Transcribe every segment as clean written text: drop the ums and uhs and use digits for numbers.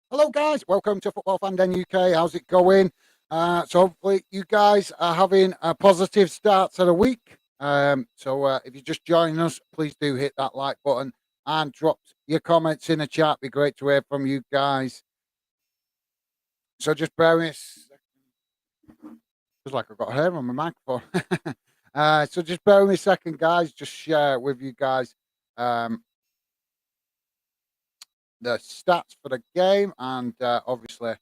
Hello, guys. Welcome to Football Fan Den UK. How's it going? So hopefully you guys are having a positive start to the week. If you're just joining us, please do hit that like button and drop your comments in the chat. Be great to hear from you guys. So just bear with us. Feels like I've got hair on my microphone. So just bear with me a second, guys. Just share with you guys the stats for the game, and obviously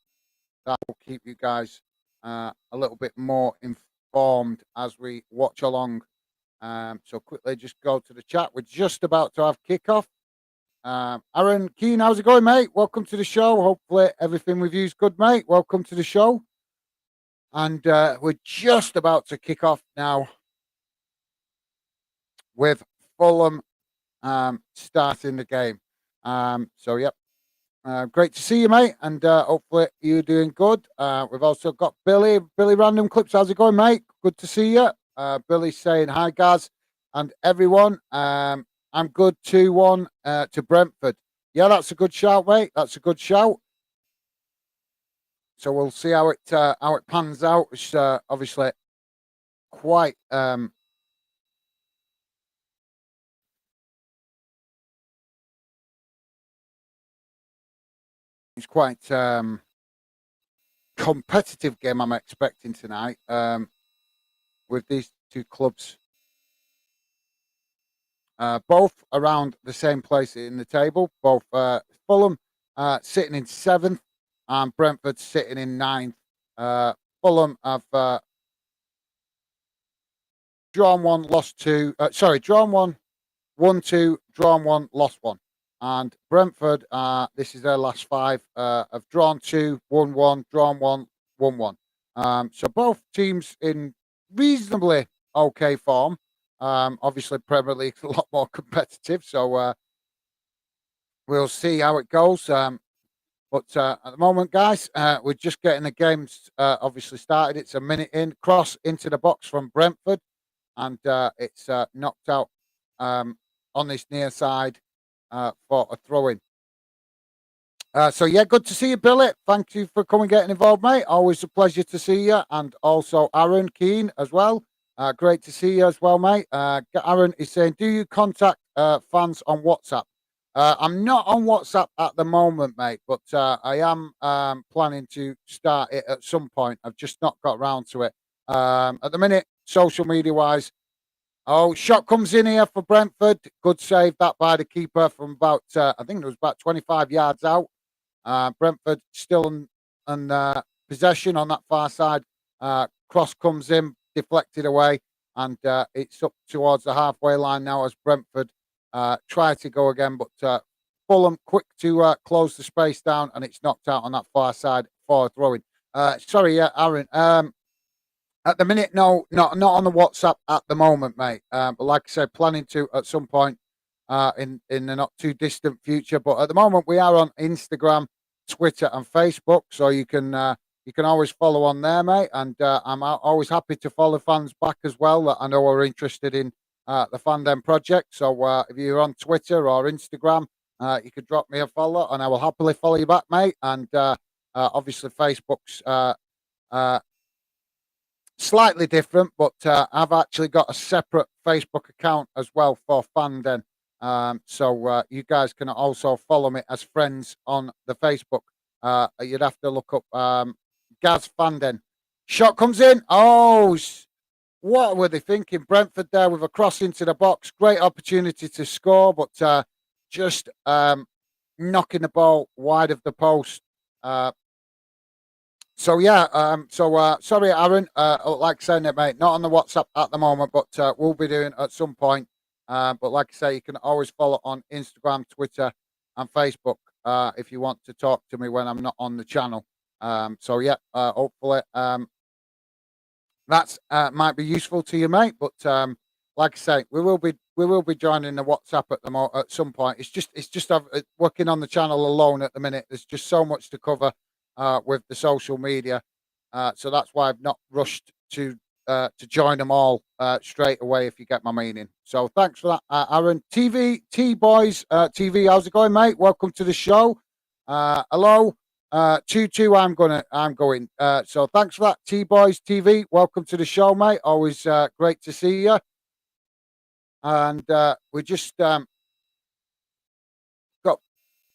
that will keep you guys a little bit more informed as we watch along. So quickly, just go to the chat. We're just about to have kickoff. Aaron Keane, how's it going, mate? Welcome to the show. Hopefully everything with you is good, mate. Welcome to the show. And we're just about to kick off now with Fulham starting the game. Yep. Great to see you, mate, and hopefully you're doing good. We've also got Billy. Billy Random Clips, how's it going, mate? Good to see you. Billy's saying hi, guys, and everyone. I'm good. 2-1 to Brentford. Yeah, that's a good shout, mate. That's a good shout. So we'll see how it pans out. It's obviously quite it's quite competitive game I'm expecting tonight with these two clubs. Both around the same place in the table. Both Fulham sitting in 7th and Brentford sitting in 9th. Fulham have drawn 1, lost 2. Drawn 1, won 2, drawn 1, lost 1. And Brentford, this is their last 5, have drawn 2, won 1, drawn 1, won 1. So both teams in reasonably okay form. Obviously, Premier League's a lot more competitive, so we'll see how it goes. But at the moment, guys, we're just getting the games obviously started. It's a minute in, cross into the box from Brentford, and it's knocked out on this near side for a throw-in. Yeah, good to see you, Billy. Thank you for coming, getting involved, mate. Always a pleasure to see you, and also Aaron Keane as well. Great to see you as well, mate. Aaron is saying, do you contact fans on WhatsApp? I'm not on WhatsApp at the moment, mate, but I am planning to start it at some point. I've just not got around to it. At the minute, social media-wise, shot comes in here for Brentford. Good save that by the keeper from about, I think it was about 25 yards out. Brentford still in possession on that far side. Cross comes in, deflected away, and it's up towards the halfway line now as Brentford try to go again. But Fulham quick to close the space down, and it's knocked out on that far side for throwing. Aaron. At the minute, no, not on the WhatsApp at the moment, mate. But like I said, planning to at some point in the not too distant future. But at the moment, we are on Instagram, Twitter, and Facebook, so you can always follow on there, mate. And I'm always happy to follow fans back as well that I know are interested in the Fandom project. So if you're on Twitter or Instagram, you could drop me a follow, and I will happily follow you back, mate. And obviously, Facebook's slightly different, but I've actually got a separate Facebook account as well for Fandom. So you guys can also follow me as friends on the Facebook. You'd have to look up Gaz Fandom. Shot comes in. What were they thinking? Brentford there with a cross into the box. Great opportunity to score, but just knocking the ball wide of the post. Sorry, Aaron. Like I said, mate, not on the WhatsApp at the moment, but we'll be doing at some point. But like I say, you can always follow on Instagram, Twitter, and Facebook if you want to talk to me when I'm not on the channel. Hopefully that's might be useful to you, mate. But like I say, we will be joining the WhatsApp at some point. It's just working on the channel alone at the minute. There's just so much to cover with the social media, so that's why I've not rushed to join them all straight away. If you get my meaning. So thanks for that, Aaron. TV T Boys TV. How's it going, mate? Welcome to the show. Hello. 2-2. I'm going. So thanks for that, T Boys TV. Welcome to the show, mate. Always great to see you. And we just got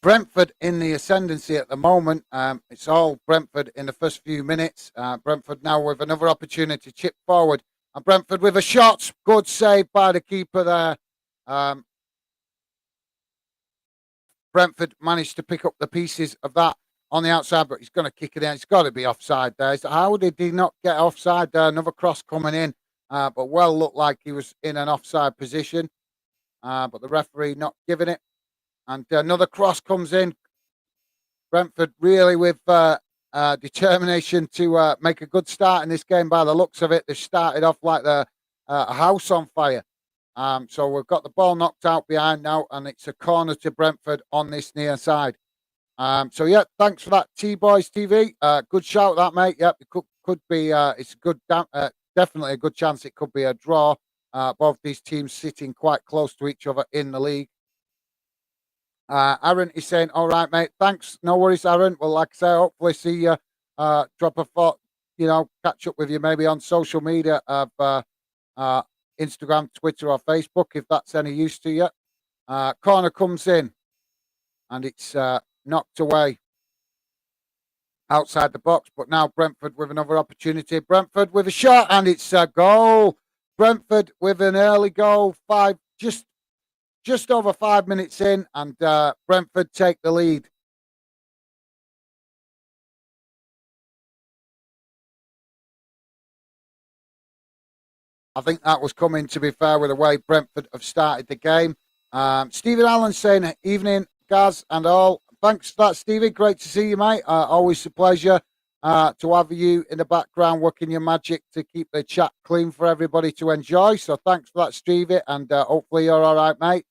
Brentford in the ascendancy at the moment. It's all Brentford in the first few minutes. Brentford now with another opportunity to chip forward. And Brentford with a shot. Good save by the keeper there. Brentford managed to pick up the pieces of that on the outside, but he's going to kick it in. It's got to be offside there. How did he not get offside there? Another cross coming in, but well looked like he was in an offside position, but the referee not giving it. And another cross comes in. Brentford really with determination to make a good start in this game by the looks of it. They started off like a house on fire. So we've got the ball knocked out behind now, and it's a corner to Brentford on this near side. So yeah, thanks for that, T Boys TV. Good shout, that mate. Yep, it could be. It's a good, definitely a good chance. It could be a draw. Both these teams sitting quite close to each other in the league. Aaron is saying, "All right, mate. Thanks. No worries, Aaron. Well, like I say, hopefully see you. Drop a thought. Catch up with you maybe on social media of Instagram, Twitter, or Facebook if that's any use to you." Corner comes in, and it's knocked away outside the box. But now Brentford with another opportunity. Brentford with a shot, and it's a goal. Brentford with an early goal. Just over 5 minutes in, and Brentford take the lead. I think that was coming, to be fair, with the way Brentford have started the game. Stephen Allen saying, "Evening, Gaz and all." Thanks for that, Stevie. Great to see you, mate. Always a pleasure to have you in the background working your magic to keep the chat clean for everybody to enjoy. So thanks for that, Stevie, and hopefully you're all right, mate.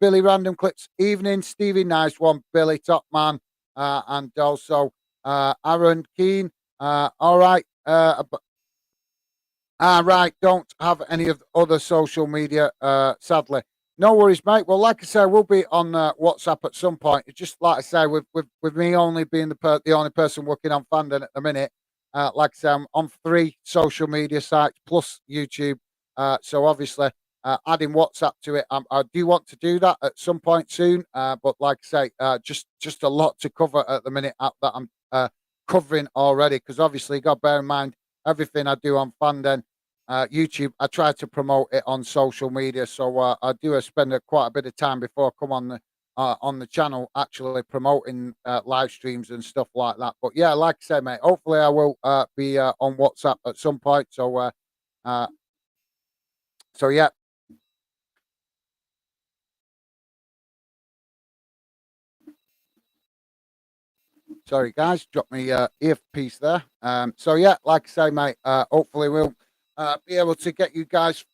Billy Random Clips, evening, Stevie. Nice one, Billy, top man. And also Aaron Keane. All right. Right. Don't have any of the other social media, sadly. No worries, mate. Well, like I say, we'll be on WhatsApp at some point. It's just like I say, with me only being the only person working on Fandom at the minute. Like I say, I'm on 3 social media sites plus YouTube. So obviously, adding WhatsApp to it, I do want to do that at some point soon. But like I say, just a lot to cover at the minute that I'm covering already. Because obviously, you got to bear in mind everything I do on Fandom. YouTube, I try to promote it on social media, so I do spend quite a bit of time before I come on the channel actually promoting live streams and stuff like that. But yeah, like I say, mate, hopefully I will be on WhatsApp at some point. So yeah. Sorry, guys, dropped me earpiece there. So yeah, like I say, mate, hopefully we'll be able to get you guys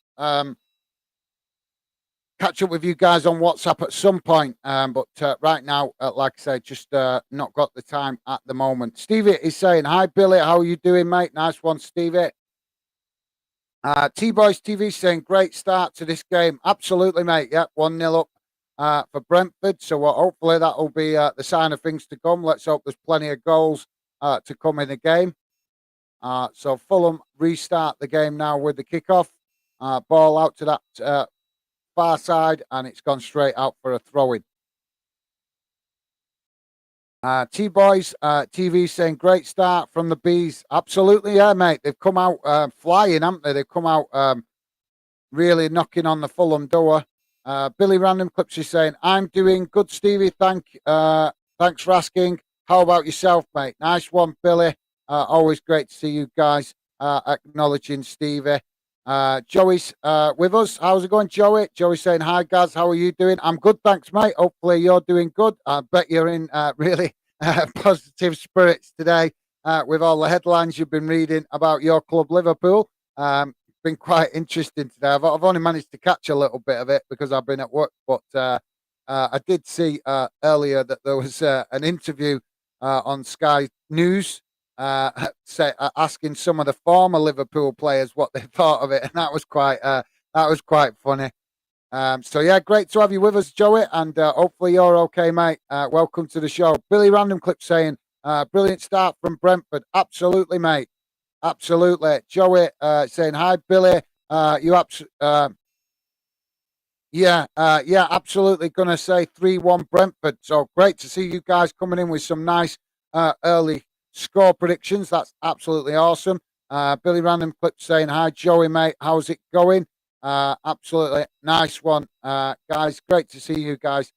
catch up with you guys on WhatsApp at some point. But right now, like I said, just not got the time at the moment. Stevie is saying, "Hi, Billy. How are you doing, mate?" Nice one, Stevie. T-Boys TV saying, "Great start to this game." Absolutely, mate. Yep, 1-0 up for Brentford. So hopefully that will be the sign of things to come. Let's hope there's plenty of goals to come in the game. So Fulham restart the game now with the kickoff. Ball out to that far side, and it's gone straight out for a throw-in. T-Boys TV saying, "Great start from the Bees." Absolutely, yeah, mate. They've come out flying, haven't they? They've come out really knocking on the Fulham door. Billy Random Clips is saying, "I'm doing good, Stevie. Thanks for asking. How about yourself, mate?" Nice one, Billy. Always great to see you guys acknowledging Stevie. Joey's with us. How's it going, Joey? Joey saying, "Hi, guys. How are you doing?" I'm good, thanks, mate. Hopefully you're doing good. I bet you're in really positive spirits today with all the headlines you've been reading about your club, Liverpool. Been quite interesting today. I've only managed to catch a little bit of it because I've been at work, but I did see earlier that there was an interview on Sky News asking some of the former Liverpool players what they thought of it, and that was quite funny. So yeah, great to have you with us, Joey, and hopefully you're okay, mate. Welcome to the show. Billy Random Clip saying, Brilliant start from Brentford. Absolutely, mate. Absolutely. Joey saying, hi, Billy. You yeah, absolutely. Going to say 3-1 Brentford. So great to see you guys coming in with some nice early score predictions. That's absolutely awesome. Billy Random Clip saying, hi, Joey, mate. How's it going? Absolutely nice one. Guys, great to see you guys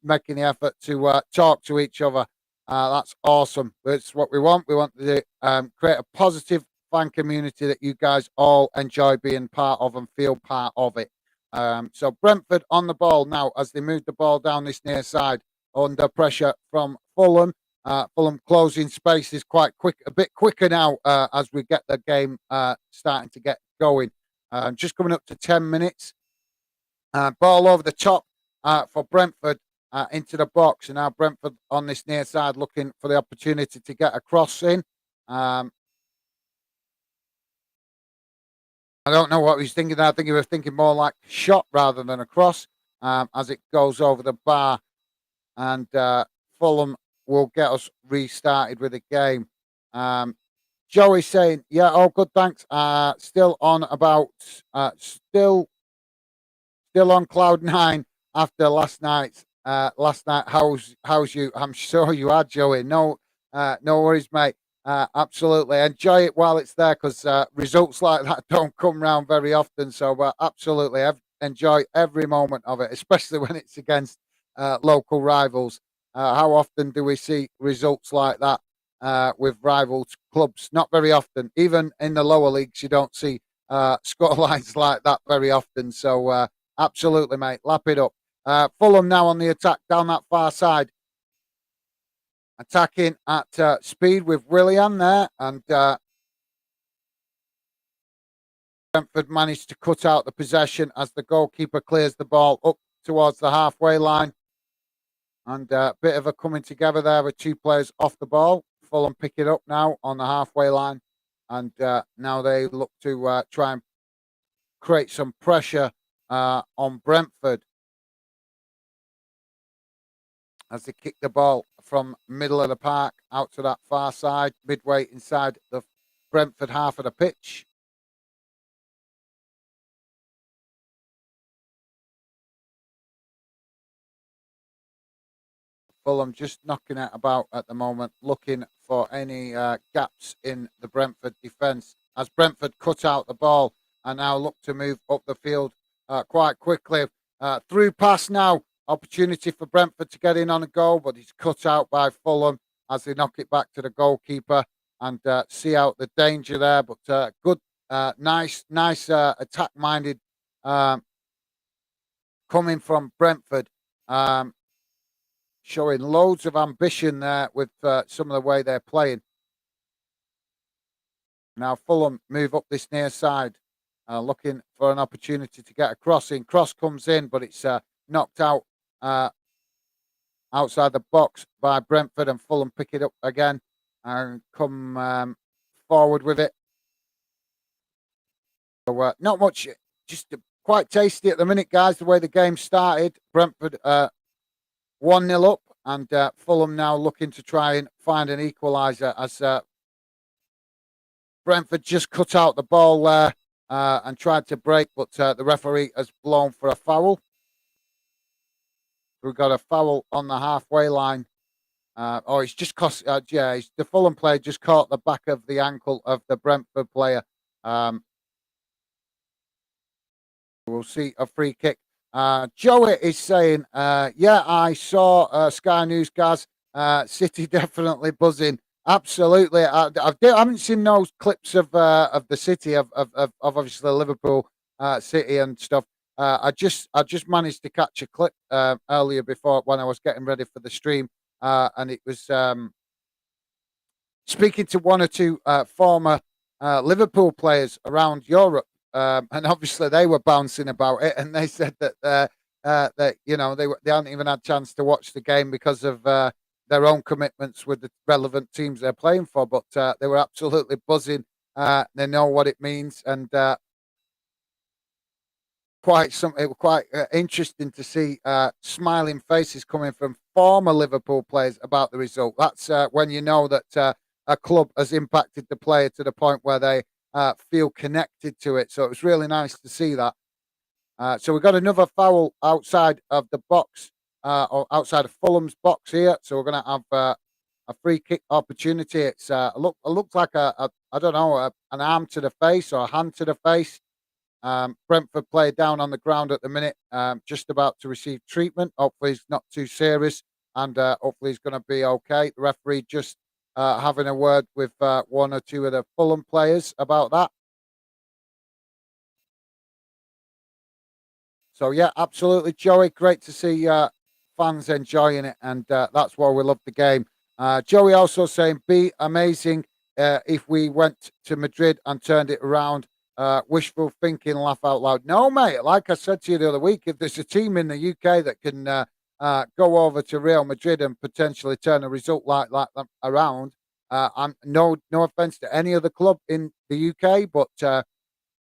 making the effort to talk to each other. That's awesome. That's what we want. We want to create a positive fan community that you guys all enjoy being part of and feel part of it. So Brentford on the ball now as they move the ball down this near side under pressure from Fulham. Fulham closing spaces quite quick, a bit quicker now as we get the game starting to get going. Just coming up to 10 minutes. Ball over the top for Brentford into the box. And now Brentford on this near side looking for the opportunity to get a cross in. I don't know what he's thinking there. I think he was thinking more like shot rather than a cross as it goes over the bar. And Fulham will get us restarted with the game. Joey saying, yeah, all good, thanks. Still on about, still on cloud nine after last night. How's you? I'm sure you are, Joey. No, no worries, mate. Absolutely enjoy it while it's there because results like that don't come round very often. So absolutely enjoy every moment of it, especially when it's against local rivals. How often do we see results like that with rival clubs? Not very often. Even in the lower leagues, you don't see scorelines like that very often. So absolutely, mate. Lap it up. Fulham now on the attack down that far side. Attacking at speed with Willian there. And Brentford managed to cut out the possession as the goalkeeper clears the ball up towards the halfway line. And a bit of a coming together there with two players off the ball. Fulham pick it up now on the halfway line. And now they look to try and create some pressure on Brentford as they kick the ball from middle of the park out to that far side, midway inside the Brentford half of the pitch. Fulham just knocking it about at the moment, looking for any gaps in the Brentford defence as Brentford cut out the ball and now look to move up the field quite quickly. Through pass now, opportunity for Brentford to get in on a goal, but he's cut out by Fulham as they knock it back to the goalkeeper and see out the danger there. But good, nice attack-minded coming from Brentford. Showing loads of ambition there with some of the way they're playing. Now Fulham move up this near side, looking for an opportunity to get a cross in. Cross comes in, but it's knocked out outside the box by Brentford, and Fulham pick it up again and come forward with it. So not much, just quite tasty at the minute, guys, the way the game started. Brentford 1-0 up, and Fulham now looking to try and find an equaliser as Brentford just cut out the ball there and tried to break, but the referee has blown for a foul. We've got a foul on the halfway line. It's just cost. The Fulham player just caught the back of the ankle of the Brentford player. We'll see a free kick. Joey is saying, yeah, I saw Sky News, Gaz. City definitely buzzing. Absolutely. I haven't seen those clips of the City of obviously Liverpool City and stuff. I just managed to catch a clip earlier before when I was getting ready for the stream, and it was speaking to one or two former Liverpool players around Europe. And obviously they were bouncing about it, and they said that that they hadn't even had a chance to watch the game because of their own commitments with the relevant teams they're playing for. But they were absolutely buzzing. They know what it means, and It was quite interesting to see smiling faces coming from former Liverpool players about the result. That's when you know that a club has impacted the player to the point where they feel connected to it. So it was really nice to see that. So we've got another foul outside of the box, or outside of Fulham's box here. So we're going to have a free kick opportunity. It looks like I don't know, an arm to the face or a hand to the face. Brentford player down on the ground at the minute, just about to receive treatment. Hopefully, he's not too serious, and hopefully, he's going to be okay. The referee just having a word with one or two of the Fulham players about that. So yeah, absolutely, Joey. Great to see fans enjoying it, and that's why we love the game. Joey also saying, "Be amazing if we went to Madrid and turned it around." Wishful thinking, laugh out loud. No, mate. Like I said to you the other week, if there's a team in the UK that can go over to Real Madrid and potentially turn a result like that around, I'm no offense to any other club in the UK, but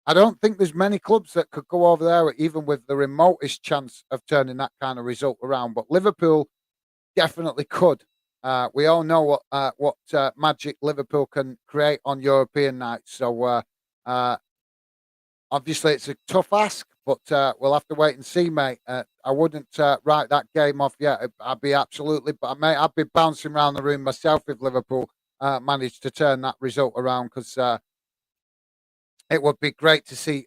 I don't think there's many clubs that could go over there, even with the remotest chance of turning that kind of result around. But Liverpool definitely could. We all know what magic Liverpool can create on European nights. So obviously, it's a tough ask, but we'll have to wait and see, mate. I wouldn't write that game off yet. I'd be absolutely, but mate, I'd be bouncing around the room myself if Liverpool managed to turn that result around, because it would be great to see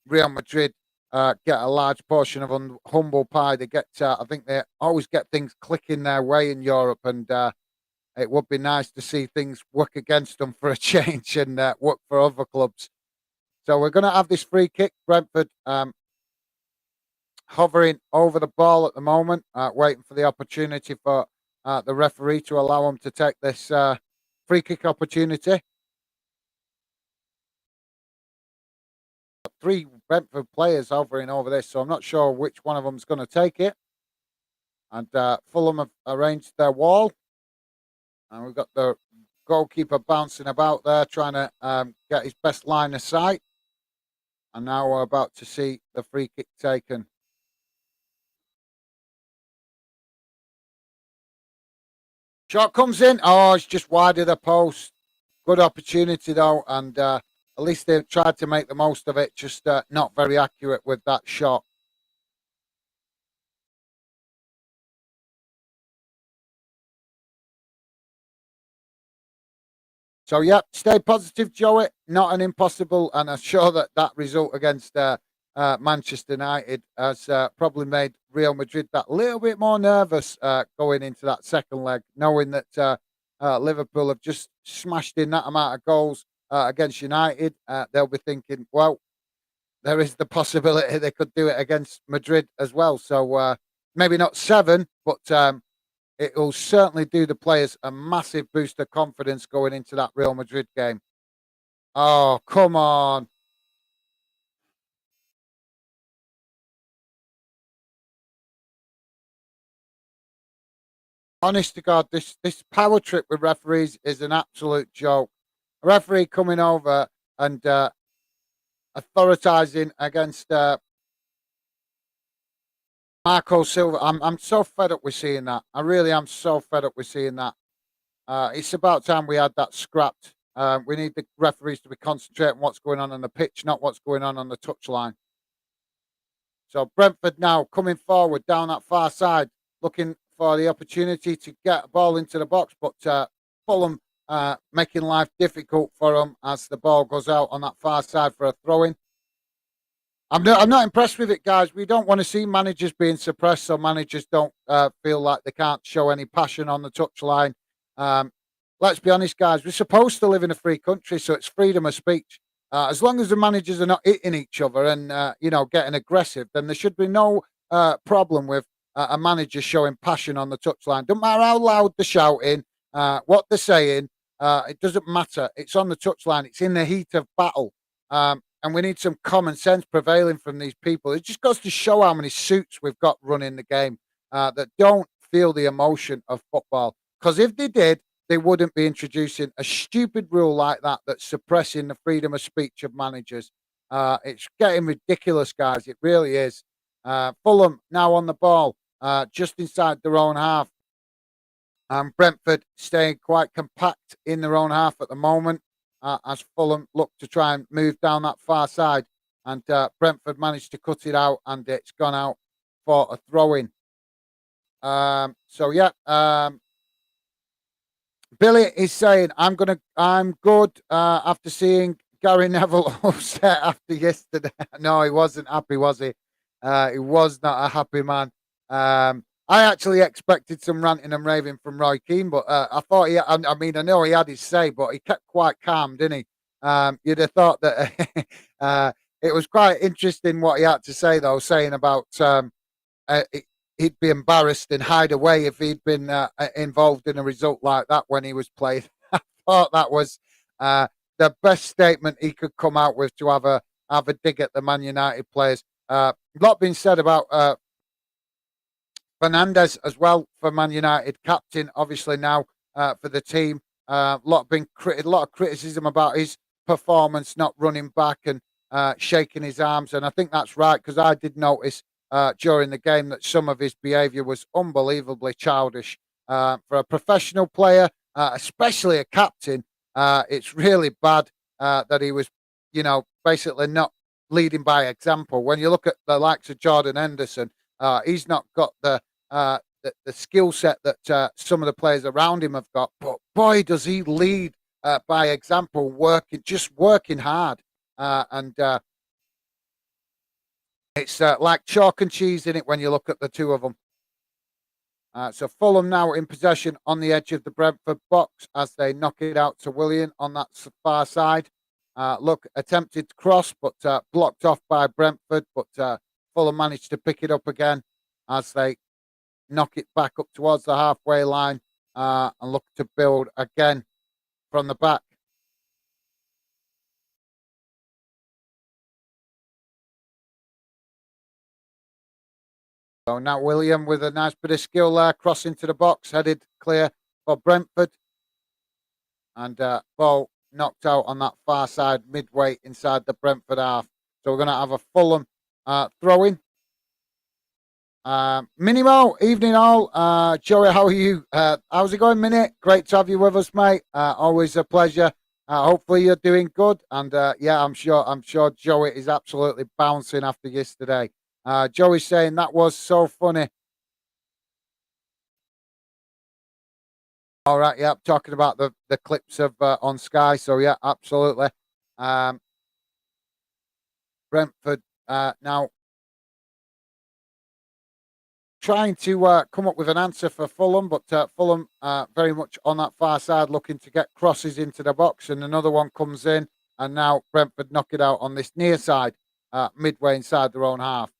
Real Madrid get a large portion of humble pie. They get, I think they always get things clicking their way in Europe, and it would be nice to see things work against them for a change and work for other clubs. So we're going to have this free kick. Brentford hovering over the ball at the moment, waiting for the opportunity for the referee to allow them to take this free kick opportunity. Three Brentford players hovering over this, so I'm not sure which one of them is going to take it. And Fulham have arranged their wall, and we've got the goalkeeper bouncing about there, trying to get his best line of sight. And now we're about to see the free kick taken. Shot comes in. Oh, it's just wide of the post. Good opportunity, though, and at least they tried to make the most of it, just not very accurate with that shot. So, yeah, stay positive, Joey. Not an impossible, and I'm sure that that result against Manchester United has probably made Real Madrid that little bit more nervous going into that second leg, knowing that Liverpool have just smashed in that amount of goals against United. They'll be thinking, well, there is the possibility they could do it against Madrid as well. So maybe not seven, but it will certainly do the players a massive boost of confidence going into that Real Madrid game. Oh, come on. Honest to God, this power trip with referees is an absolute joke. A referee coming over and authorizing against Marco Silva. I'm so fed up with seeing that. I really am so fed up with seeing that. It's about time we had that scrapped. We need the referees to be concentrating on what's going on the pitch, not what's going on the touchline. So Brentford now coming forward down that far side, looking for the opportunity to get a ball into the box, but Fulham making life difficult for them as the ball goes out on that far side for a throw-in. I'm not impressed with it, guys. We don't want to see managers being suppressed, so managers don't feel like they can't show any passion on the touchline. Um, let's be honest, guys. We're supposed to live in a free country, so it's freedom of speech. As long as the managers are not hitting each other and getting aggressive, then there should be no problem with a manager showing passion on the touchline. Don't matter how loud they're shouting, what they're saying. It doesn't matter. It's on the touchline. It's in the heat of battle. And we need some common sense prevailing from these people. It just goes to show how many suits we've got running the game that don't feel the emotion of football. Because if they did, they wouldn't be introducing a stupid rule like that that's suppressing the freedom of speech of managers. It's getting ridiculous, guys. It really is. Fulham now on the ball, just inside their own half. Brentford staying quite compact in their own half at the moment as Fulham look to try and move down that far side. And Brentford managed to cut it out, and it's gone out for a throw in. So yeah, Billy is saying, I'm good after seeing Gary Neville upset after yesterday. No, he wasn't happy, was he? He was not a happy man. I actually expected some ranting and raving from Roy Keane, but I thought I mean, I know he had his say, but he kept quite calm, didn't he? You'd have thought that it was quite interesting what he had to say, though, saying about uh, he'd be embarrassed and hide away if he'd been involved in a result like that when he was playing. I thought that was the best statement he could come out with to have a dig at the Man United players. A lot being said about Fernandez as well for Man United, captain obviously now for the team. A lot of criticism about his performance, not running back and shaking his arms, and I think that's right because I did notice during the game that some of his behaviour was unbelievably childish for a professional player, especially a captain. It's really bad that he was, basically not leading by example. When you look at the likes of Jordan Henderson, he's not got the skill set that some of the players around him have got. But boy, does he lead by example, working hard, and it's like chalk and cheese in it when you look at the two of them. So Fulham now in possession on the edge of the Brentford box as they knock it out to Willian on that far side. Look, attempted cross, but blocked off by Brentford. But Fulham managed to pick it up again as they knock it back up towards the halfway line and look to build again from the back. So now William with a nice bit of skill there, cross into the box, headed clear for Brentford. And ball knocked out on that far side, midway inside the Brentford half. So we're going to have a Fulham throw-in. Minimo, evening all. Joey, how are you? How's it going, Minnie? Great to have you with us, mate. Always a pleasure. Hopefully you're doing good. And yeah, I'm sure Joey is absolutely bouncing after yesterday. Joey's saying that was so funny. All right, yeah, talking about the clips of on Sky. So yeah, absolutely. Brentford now trying to come up with an answer for Fulham, but Fulham very much on that far side, looking to get crosses into the box, and another one comes in, and now Brentford knock it out on this near side, midway inside their own half.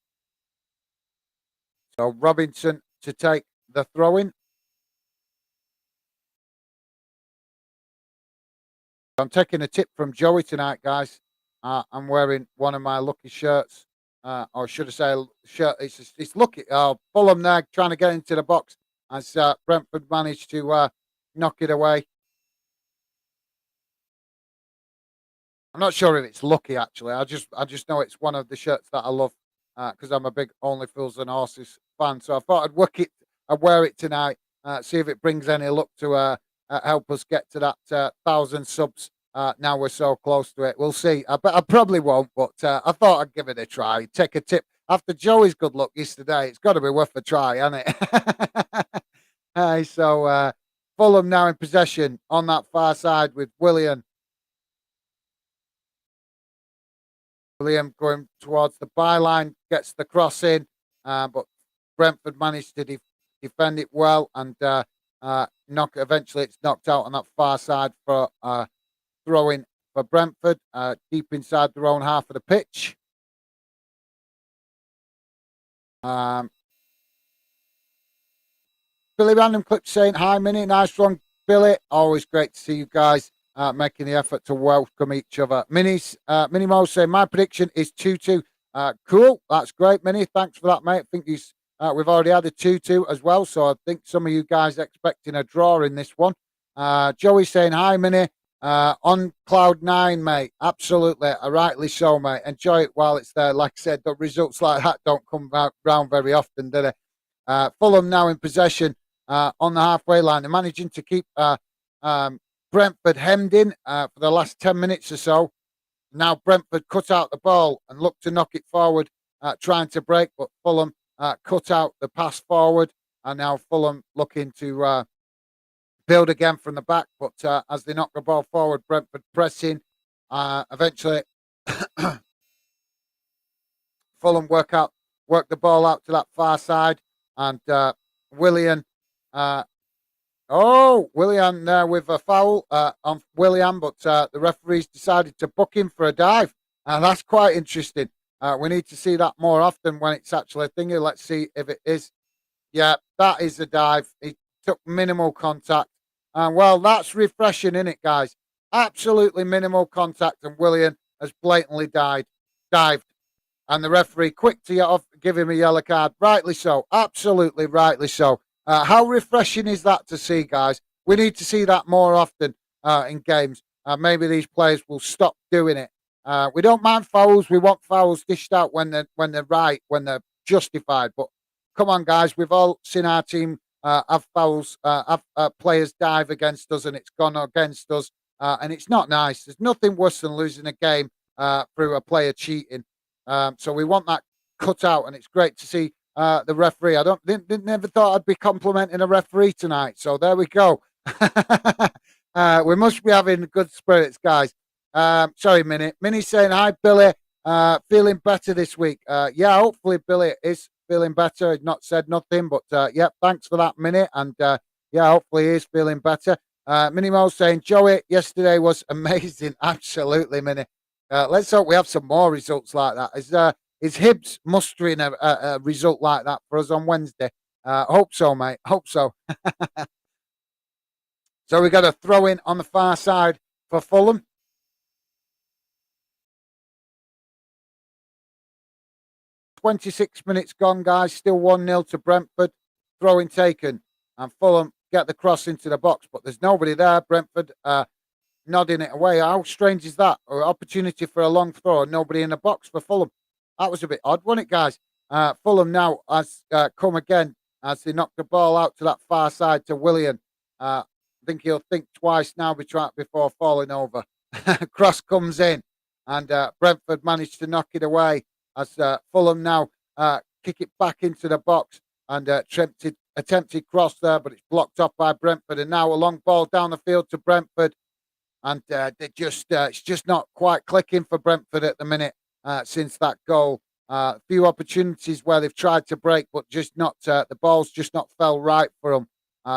So Robinson to take the throw-in. I'm taking a tip from Joey tonight, guys. I'm wearing one of my lucky shirts, or should I say, shirt? It's lucky. Fulham there trying to get into the box as Brentford managed to knock it away. I'm not sure if it's lucky actually. I just know it's one of the shirts that I love because I'm a big Only Fools and Horses fan. So I thought I'd wear it tonight. See if it brings any luck to help us get to that 1,000 subs. Now we're so close to it. We'll see. I probably won't, but I thought I'd give it a try. Take a tip after Joey's good luck yesterday. It's got to be worth a try, hasn't it? So Fulham now in possession on that far side with Willian. William going towards the byline, gets the cross in, but Brentford managed to defend it well and eventually it's knocked out on that far side for throwing for Brentford, deep inside their own half of the pitch. Billy Random Clip saying, hi, Minnie, nice one, Billy. Always great to see you guys making the effort to welcome each other. Minnie Mo saying, my prediction is 2-2. Cool, that's great, Minnie. Thanks for that, mate. I think we've already had a 2-2 as well, so I think some of you guys are expecting a draw in this one. Joey saying, hi, Minnie. On cloud nine, mate. Absolutely, rightly so, mate. Enjoy it while it's there. Like I said, the results like that don't come round very often, do they? Fulham now in possession on the halfway line. They're managing to keep um, Brentford hemmed in for the last 10 minutes or so. Now Brentford cut out the ball and looked to knock it forward, trying to break, but Fulham cut out the pass forward. And now Fulham looking to build again from the back. But as they knock the ball forward, Brentford pressing. Eventually, Fulham work the ball out to that far side. And Willian uh, Willian there with a foul on Willian, but the referees decided to book him for a dive. And that's quite interesting. We need to see that more often when it's actually a thingy. Let's see if it is. Yeah, that is a dive. He took minimal contact. And well, that's refreshing, isn't it, guys? Absolutely minimal contact, and Willian has blatantly dived. And the referee quick to get off, give him a yellow card. Rightly so. Absolutely rightly so. How refreshing is that to see, guys? We need to see that more often in games. Maybe these players will stop doing it. We don't mind fouls. We want fouls dished out when they're right, when they're justified. But come on, guys. We've all seen our team have fouls, have players dive against us, and it's gone against us. And it's not nice. There's nothing worse than losing a game through a player cheating. So we want that cut out, and it's great to see the referee. Never thought I'd be complimenting a referee tonight. So there we go. We must be having good spirits, guys. Sorry, Minnie. Minnie's saying hi, Billy. Feeling better this week. Yeah, hopefully Billy is feeling better. He's not said nothing, but yeah, thanks for that, Minnie. And yeah, hopefully he is feeling better. Minnie Mo saying Joey yesterday was amazing. Absolutely, Minnie. Let's hope we have some more results like that. Is Hibs mustering a result like that for us on Wednesday? Hope so, mate. Hope so. So we got a throw in on the far side for Fulham. 26 minutes gone, guys. Still 1-0 to Brentford. Throw-in taken. And Fulham get the cross into the box, but there's nobody there. Brentford nodding it away. How strange is that? Or opportunity for a long throw, nobody in the box for Fulham. That was a bit odd, wasn't it, guys? Fulham now has come again as they knock the ball out to that far side to Willian. I think he'll think twice now before falling over. Cross comes in, and Brentford managed to knock it away as Fulham now kick it back into the box, and attempted cross there, but it's blocked off by Brentford. And now a long ball down the field to Brentford. And it's just not quite clicking for Brentford at the minute since that goal. A few opportunities where they've tried to break, but just not the ball's just not fell right for them.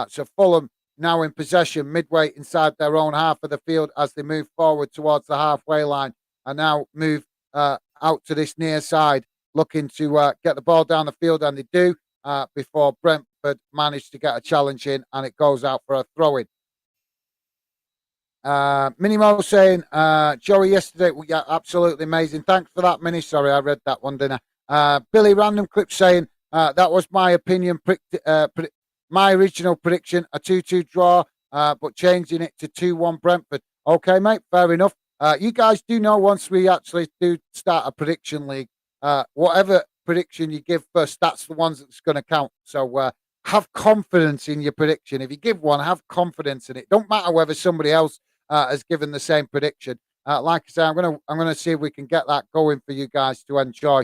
So Fulham now in possession, midway inside their own half of the field as they move forward towards the halfway line, and now move out to this near side, looking to get the ball down the field, and they do before Brentford manage to get a challenge in, and it goes out for a throw-in. Minimo saying, Joey yesterday, well, yeah, absolutely amazing. Thanks for that, Mini. Sorry, I read that one, didn't I? Billy Random Clip saying, that was my opinion, my original prediction, a 2-2 draw, but changing it to 2-1 Brentford. Okay, mate, fair enough. You guys do know once we actually do start a prediction league, whatever prediction you give first, that's the ones that's going to count. So have confidence in your prediction. If you give one, have confidence in it. Don't matter whether somebody else has given the same prediction. Like I say, I'm gonna see if we can get that going for you guys to enjoy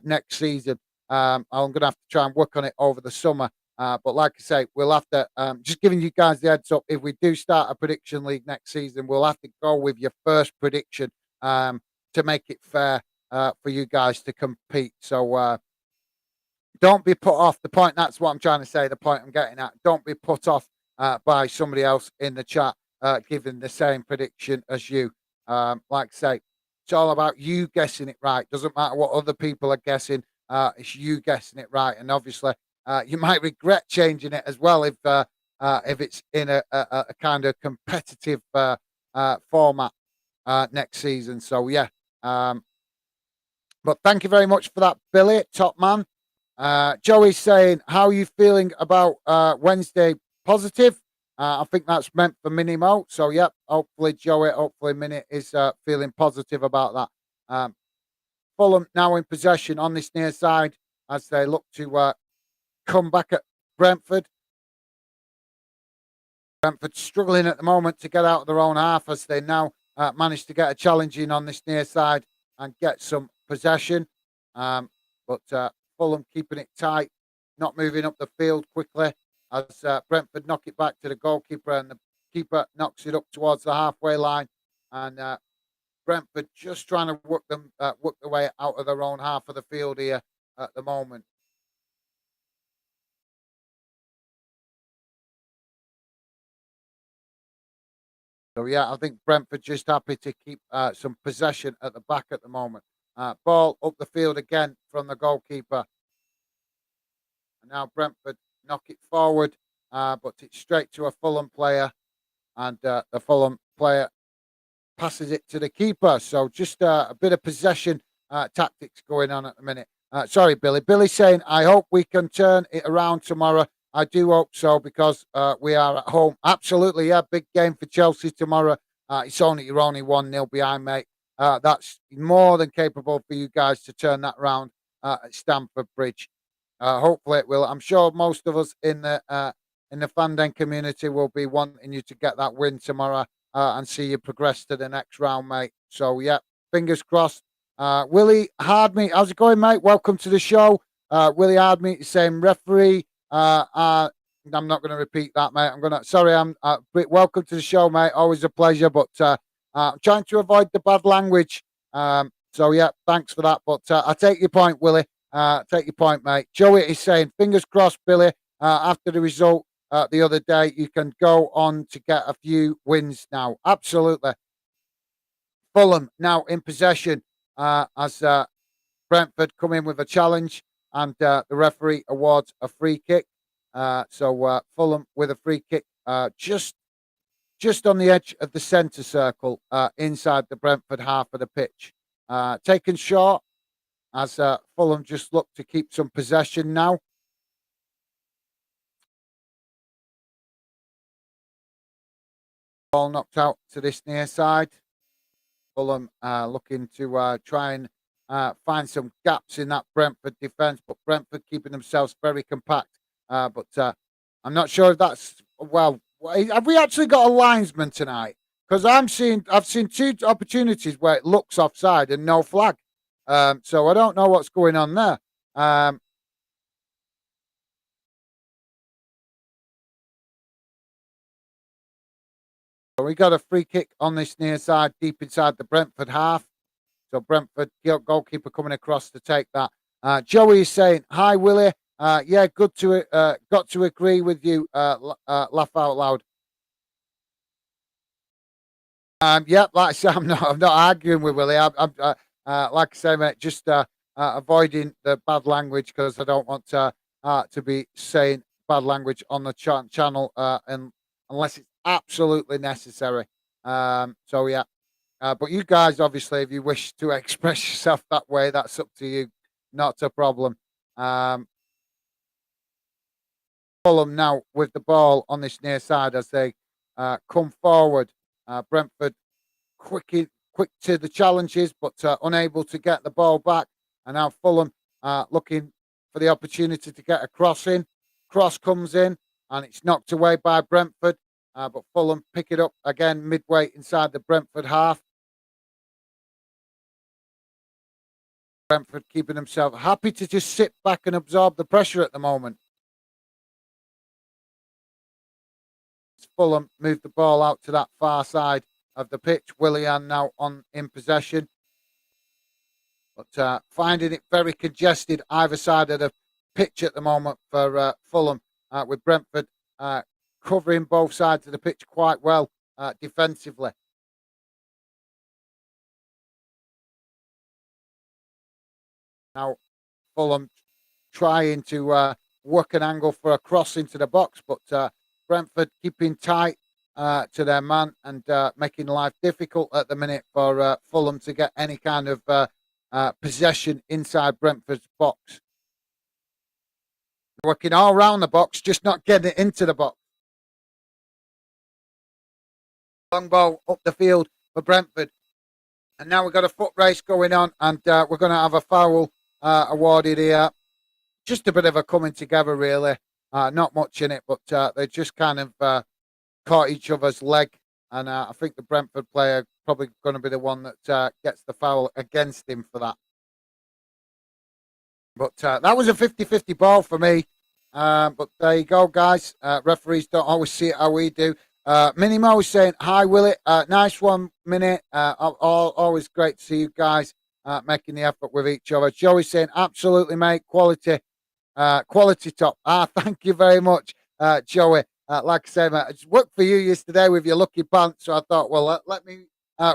next season. I'm gonna have to try and work on it over the summer. But like I say, we'll have to just giving you guys the heads up. If we do start a prediction league next season, we'll have to go with your first prediction to make it fair for you guys to compete. So don't be put off. The point, that's what I'm trying to say. The point I'm getting at. Don't be put off by somebody else in the chat giving the same prediction as you. Like I say, it's all about you guessing it right. Doesn't matter what other people are guessing. It's you guessing it right. And obviously, you might regret changing it as well if it's in a kind of competitive format next season. So yeah. But thank you very much for that, Billy, top man. Joey's saying, how are you feeling about Wednesday? Positive? I think that's meant for Minimo. So, yep, hopefully Joey, hopefully Minnie is feeling positive about that. Fulham now in possession on this near side as they look to come back at Brentford. Brentford struggling at the moment to get out of their own half as they now manage to get a challenge in on this near side and get some possession. But Fulham keeping it tight, not moving up the field quickly as Brentford knock it back to the goalkeeper and the keeper knocks it up towards the halfway line. And Brentford just trying to work their way out of their own half of the field here at the moment. So yeah, I think Brentford just happy to keep some possession at the back at the moment. Ball up the field again from the goalkeeper, and now Brentford knock it forward, but it's straight to a Fulham player, and the Fulham player passes it to the keeper. So just a bit of possession tactics going on at the minute. Sorry, Billy. Billy's saying, I hope we can turn it around tomorrow. I do hope so because we are at home. Absolutely, yeah. Big game for Chelsea tomorrow. You're only 1-0 behind, mate. That's more than capable for you guys to turn that round at Stamford Bridge. Hopefully it will. I'm sure most of us in the fandom community will be wanting you to get that win tomorrow and see you progress to the next round, mate. So yeah, fingers crossed. Willie Hardmeat, how's it going, mate? Welcome to the show. Willie Hardmeat is saying referee. I'm not going to repeat that, mate. I'm welcome to the show, mate. Always a pleasure, but I'm trying to avoid the bad language. So yeah, thanks for that. But I take your point, Willie. Take your point, mate. Joey is saying, fingers crossed, Billy. After the result the other day, you can go on to get a few wins now. Absolutely. Fulham now in possession as Brentford come in with a challenge, and the referee awards a free kick. So Fulham with a free kick just on the edge of the centre circle inside the Brentford half of the pitch. Taken short as Fulham just look to keep some possession now. Ball knocked out to this near side. Fulham looking to try and find some gaps in that Brentford defence, but Brentford keeping themselves very compact. But I'm not sure if that's well. Have we actually got a linesman tonight? Because I've seen two opportunities where it looks offside and no flag. So I don't know what's going on there. So we got a free kick on this near side, deep inside the Brentford half. So Brentford goalkeeper coming across to take that. Joey is saying, "Hi Willie, yeah, good to got to agree with you. Laugh out loud. Yep, like I say, I'm not arguing with Willie. Like I say, mate, just avoiding the bad language because I don't want to be saying bad language on the channel, and unless it's absolutely necessary. So yeah, but you guys, obviously, if you wish to express yourself that way, that's up to you. Not a problem. Um, Fulham now with the ball on this near side as they come forward. Brentford quick to the challenges, but unable to get the ball back. And now Fulham looking for the opportunity to get a cross in. Cross comes in, and it's knocked away by Brentford. But Fulham pick it up again midway inside the Brentford half. Brentford keeping themselves happy to just sit back and absorb the pressure at the moment. Fulham moved the ball out to that far side of the pitch. Willian now in possession, but finding it very congested either side of the pitch at the moment for Fulham, with Brentford covering both sides of the pitch quite well defensively. Now Fulham trying to work an angle for a cross into the box, but Brentford keeping tight to their man and making life difficult at the minute for Fulham to get any kind of possession inside Brentford's box. Working all around the box, just not getting it into the box. Long ball up the field for Brentford. And now we've got a foot race going on, and we're going to have a foul awarded here. Just a bit of a coming together, really. Not much in it, but they just kind of caught each other's leg. And I think the Brentford player probably going to be the one that gets the foul against him for that. But that was a 50-50 ball for me. But there you go, guys. Referees don't always see it how we do. Minnie Mo saying, hi, Willie. Nice one, Minnie. Always great to see you guys making the effort with each other. Joey saying, absolutely, mate. Quality top. Thank you very much, Joey. Like I said, mate, I just worked for you yesterday with your lucky pants. So I thought, well, let me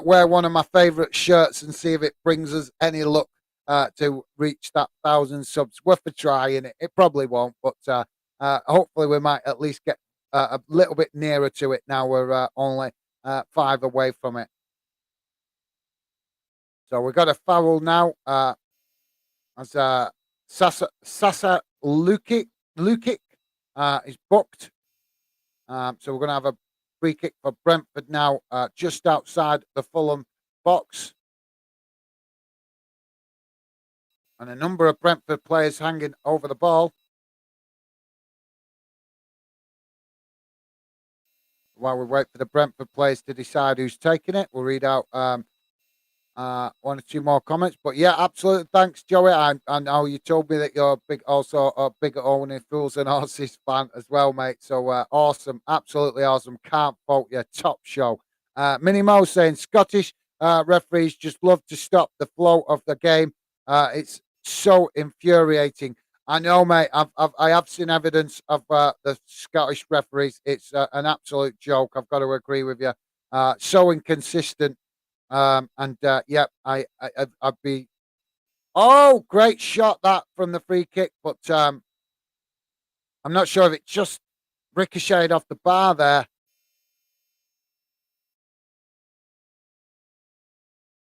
wear one of my favourite shirts and see if it brings us any luck to reach that 1,000 subs. Worth a try, and it probably won't, but hopefully we might at least get a little bit nearer to it now. We're only 5 away from it. So we've got a foul now as Sasa Lukic is booked. So we're going to have a free kick for Brentford now, just outside the Fulham box. And a number of Brentford players hanging over the ball. While we wait for the Brentford players to decide who's taking it, we'll read out one or two more comments. But yeah, absolutely. Thanks, Joey. I know you told me that you're also a big Only Fools and Horses fan as well, mate. So awesome. Absolutely awesome. Can't fault you. Top show. Minnie Mo saying Scottish referees just love to stop the flow of the game. It's so infuriating. I know, mate. I have seen evidence of the Scottish referees. It's an absolute joke. I've got to agree with you. So inconsistent. Yeah, I'd be. Oh, great shot that from the free kick, but I'm not sure if it just ricocheted off the bar there.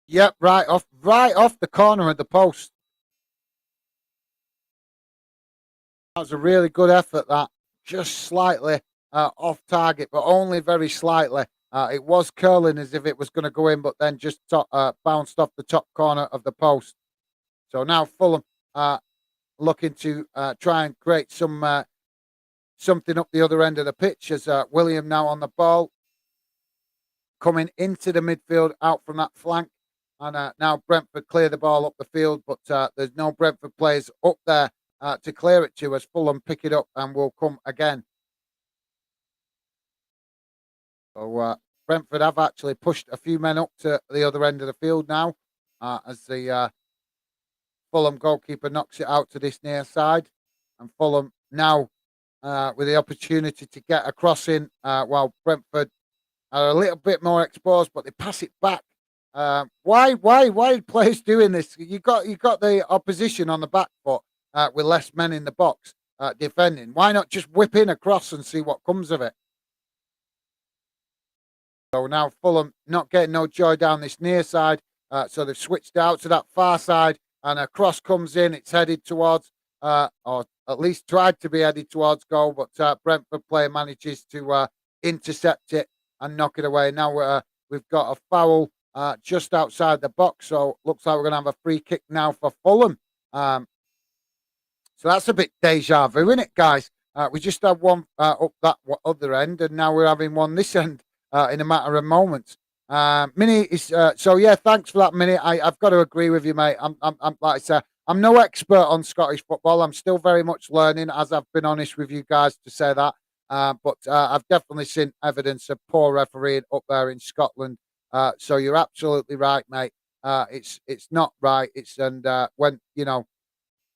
Yep, right off the corner of the post. That was a really good effort. That just slightly off target, but only very slightly. It was curling as if it was going to go in, but then just bounced off the top corner of the post. So now Fulham looking to try and create some something up the other end of the pitch as Willian now on the ball, coming into the midfield out from that flank. And now Brentford clear the ball up the field, but there's no Brentford players up there to clear it to as Fulham pick it up and will come again. So Brentford have actually pushed a few men up to the other end of the field now as the Fulham goalkeeper knocks it out to this near side. And Fulham now with the opportunity to get a cross in while Brentford are a little bit more exposed, but they pass it back. Why are players doing this? You got the opposition on the back foot with less men in the box defending. Why not just whip in across and see what comes of it? So now Fulham not getting no joy down this near side. So they've switched out to that far side, and a cross comes in. It's headed towards, or at least tried to be headed towards goal, but Brentford player manages to intercept it and knock it away. Now we've got a foul just outside the box, so looks like we're going to have a free kick now for Fulham. So that's a bit deja vu, isn't it, guys? We just had one up that other end, and now we're having one this end in a matter of moments. Minnie is so yeah. Thanks for that, Minnie. I've got to agree with you, mate. I'm like I said, I'm no expert on Scottish football. I'm still very much learning, as I've been honest with you guys to say that. But I've definitely seen evidence of poor refereeing up there in Scotland. So you're absolutely right, mate. It's not right. When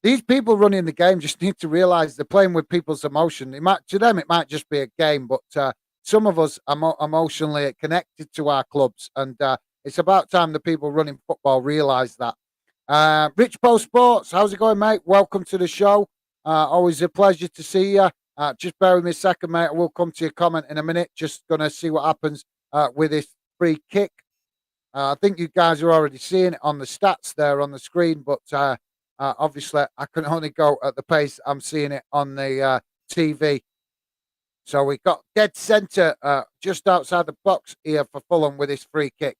these people running the game just need to realize they're playing with people's emotion. To them, it might just be a game, but some of us are emotionally connected to our clubs, and it's about time the people running football realize that. Rich Post Sports, how's it going, mate? Welcome to the show. Always a pleasure to see you. Just bear with me a second, mate. I will come to your comment in a minute. Just going to see what happens with this free kick. I think you guys are already seeing it on the stats there on the screen, but obviously I can only go at the pace I'm seeing it on the TV. So we got dead centre just outside the box here for Fulham with his free kick.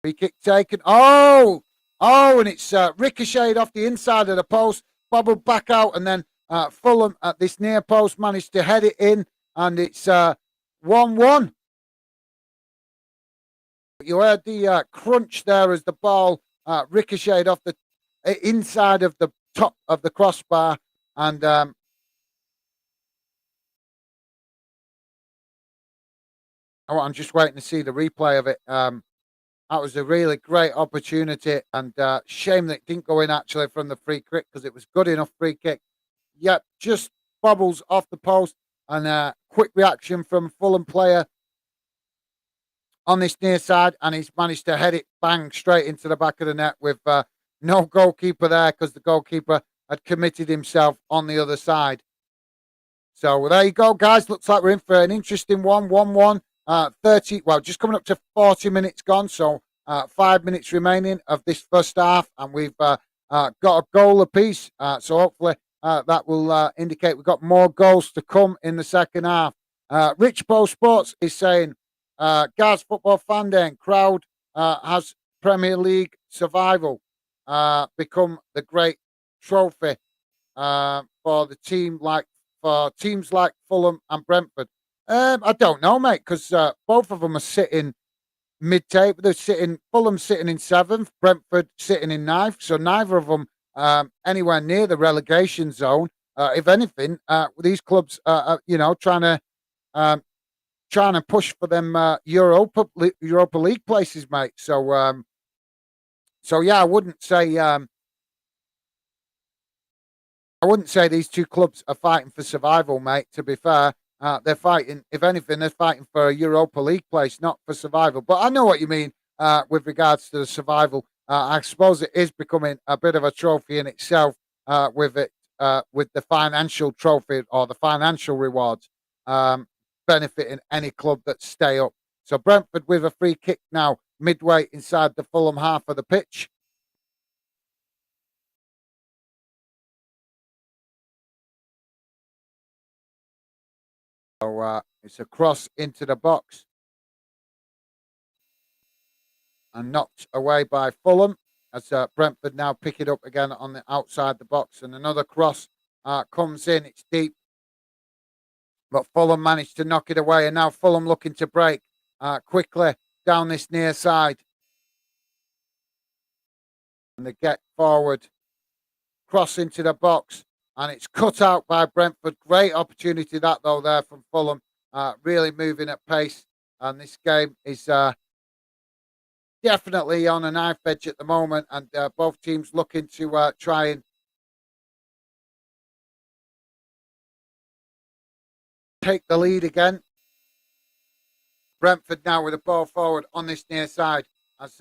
Free kick taken. Oh, and it's ricocheted off the inside of the post, bobbled back out, and then Fulham at this near post managed to head it in, and it's 1-1. You heard the crunch there as the ball ricocheted off the inside of the top of the crossbar, and I'm just waiting to see the replay of it. That was a really great opportunity, and shame that it didn't go in actually from the free kick because it was good enough free kick. Yep, just bobbles off the post, and quick reaction from Fulham player on this near side, and he's managed to head it bang straight into the back of the net with no goalkeeper there because the goalkeeper had committed himself on the other side. So well, there you go, guys. Looks like we're in for an interesting one. 1-1. 30, well, just coming up to 40 minutes gone. So 5 minutes remaining of this first half, and we've got a goal apiece. So hopefully that will indicate we've got more goals to come in the second half. Rich Bow Sports is saying, Gaz Football Fan Day and crowd has Premier League survival become the great trophy for the team for teams like Fulham and Brentford. I don't know, mate, because both of them are sitting mid-table. They're sitting Fulham sitting in seventh, Brentford sitting in ninth. So neither of them anywhere near the relegation zone. If anything, these clubs are trying to push for them Europa League places, mate. So yeah, I wouldn't say these two clubs are fighting for survival, mate. To be fair, they're fighting. If anything, they're fighting for a Europa League place, not for survival. But I know what you mean with regards to the survival. I suppose it is becoming a bit of a trophy in itself with the financial trophy or the financial rewards benefiting any club that stay up. So Brentford with a free kick now, midway inside the Fulham half of the pitch. So it's a cross into the box and knocked away by Fulham as Brentford now pick it up again on the outside the box, and another cross comes in. It's deep, but Fulham managed to knock it away, and now Fulham looking to break quickly down this near side, and they get forward, cross into the box, and it's cut out by Brentford. Great opportunity that though there from Fulham, really moving at pace, and this game is definitely on a knife edge at the moment, and both teams looking to try and take the lead again. Brentford now with the ball forward on this near side as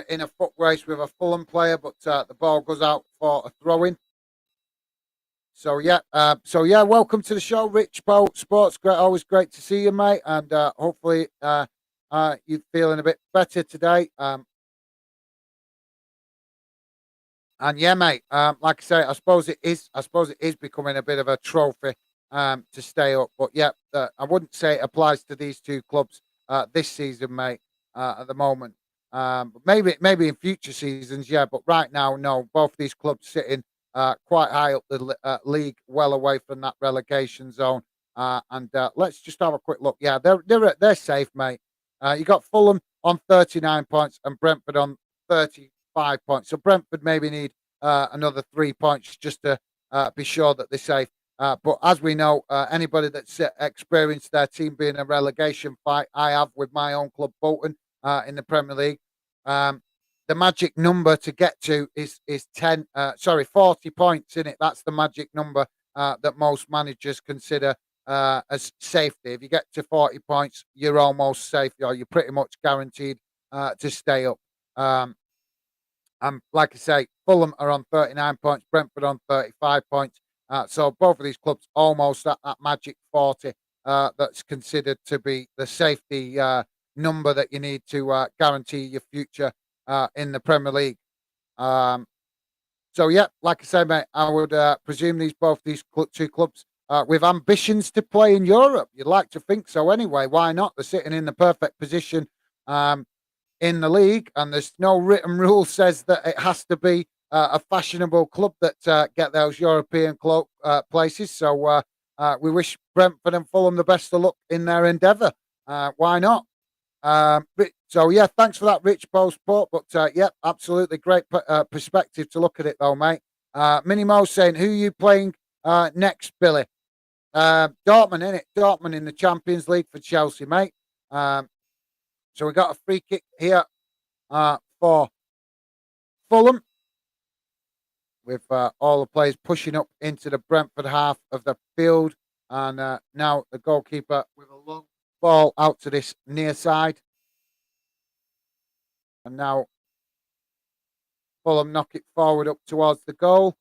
in a foot race with a Fulham player, but the ball goes out for a throw-in. So yeah, welcome to the show, Rich Bow Sports. Great, always great to see you, mate, and hopefully you're feeling a bit better today. And yeah, mate, like I say, I suppose it is becoming a bit of a trophy to stay up. But yeah, I wouldn't say it applies to these two clubs this season, mate. At the moment, maybe in future seasons, yeah. But right now, no. Both these clubs sitting quite high up the league, well away from that relegation zone. And let's just have a quick look. Yeah, they're safe, mate. You got Fulham on 39 points and Brentford on 35 points. So Brentford maybe need another 3 points just to be sure that they're safe. But as we know, anybody that's experienced their team being a relegation fight, I have with my own club, Bolton, in the Premier League. The magic number to get to is 40 points in it. That's the magic number that most managers consider as safety. If you get to 40 points, you're almost safe, or you're pretty much guaranteed to stay up. And like I say, Fulham are on 39 points, Brentford on 35 points. So both of these clubs almost at that magic 40 that's considered to be the safety number that you need to guarantee your future in the Premier League. So yeah, like I say, mate, I would presume these two clubs with ambitions to play in Europe. You'd like to think so, anyway. Why not? They're sitting in the perfect position um, in the league, and there's no written rule says that it has to be a fashionable club that get those European places. So we wish Brentford and Fulham the best of luck in their endeavour. Why not? So yeah, thanks for that, Rich Postport. But yeah, absolutely great perspective to look at it, though, mate. Mini Mo saying, "Who are you playing next, Billy?" Dortmund, in it. Dortmund in the Champions League for Chelsea, mate. So we got a free kick here for Fulham, with all the players pushing up into the Brentford half of the field, and now the goalkeeper with a long ball out to this near side, and now Fulham knock it forward up towards the goal.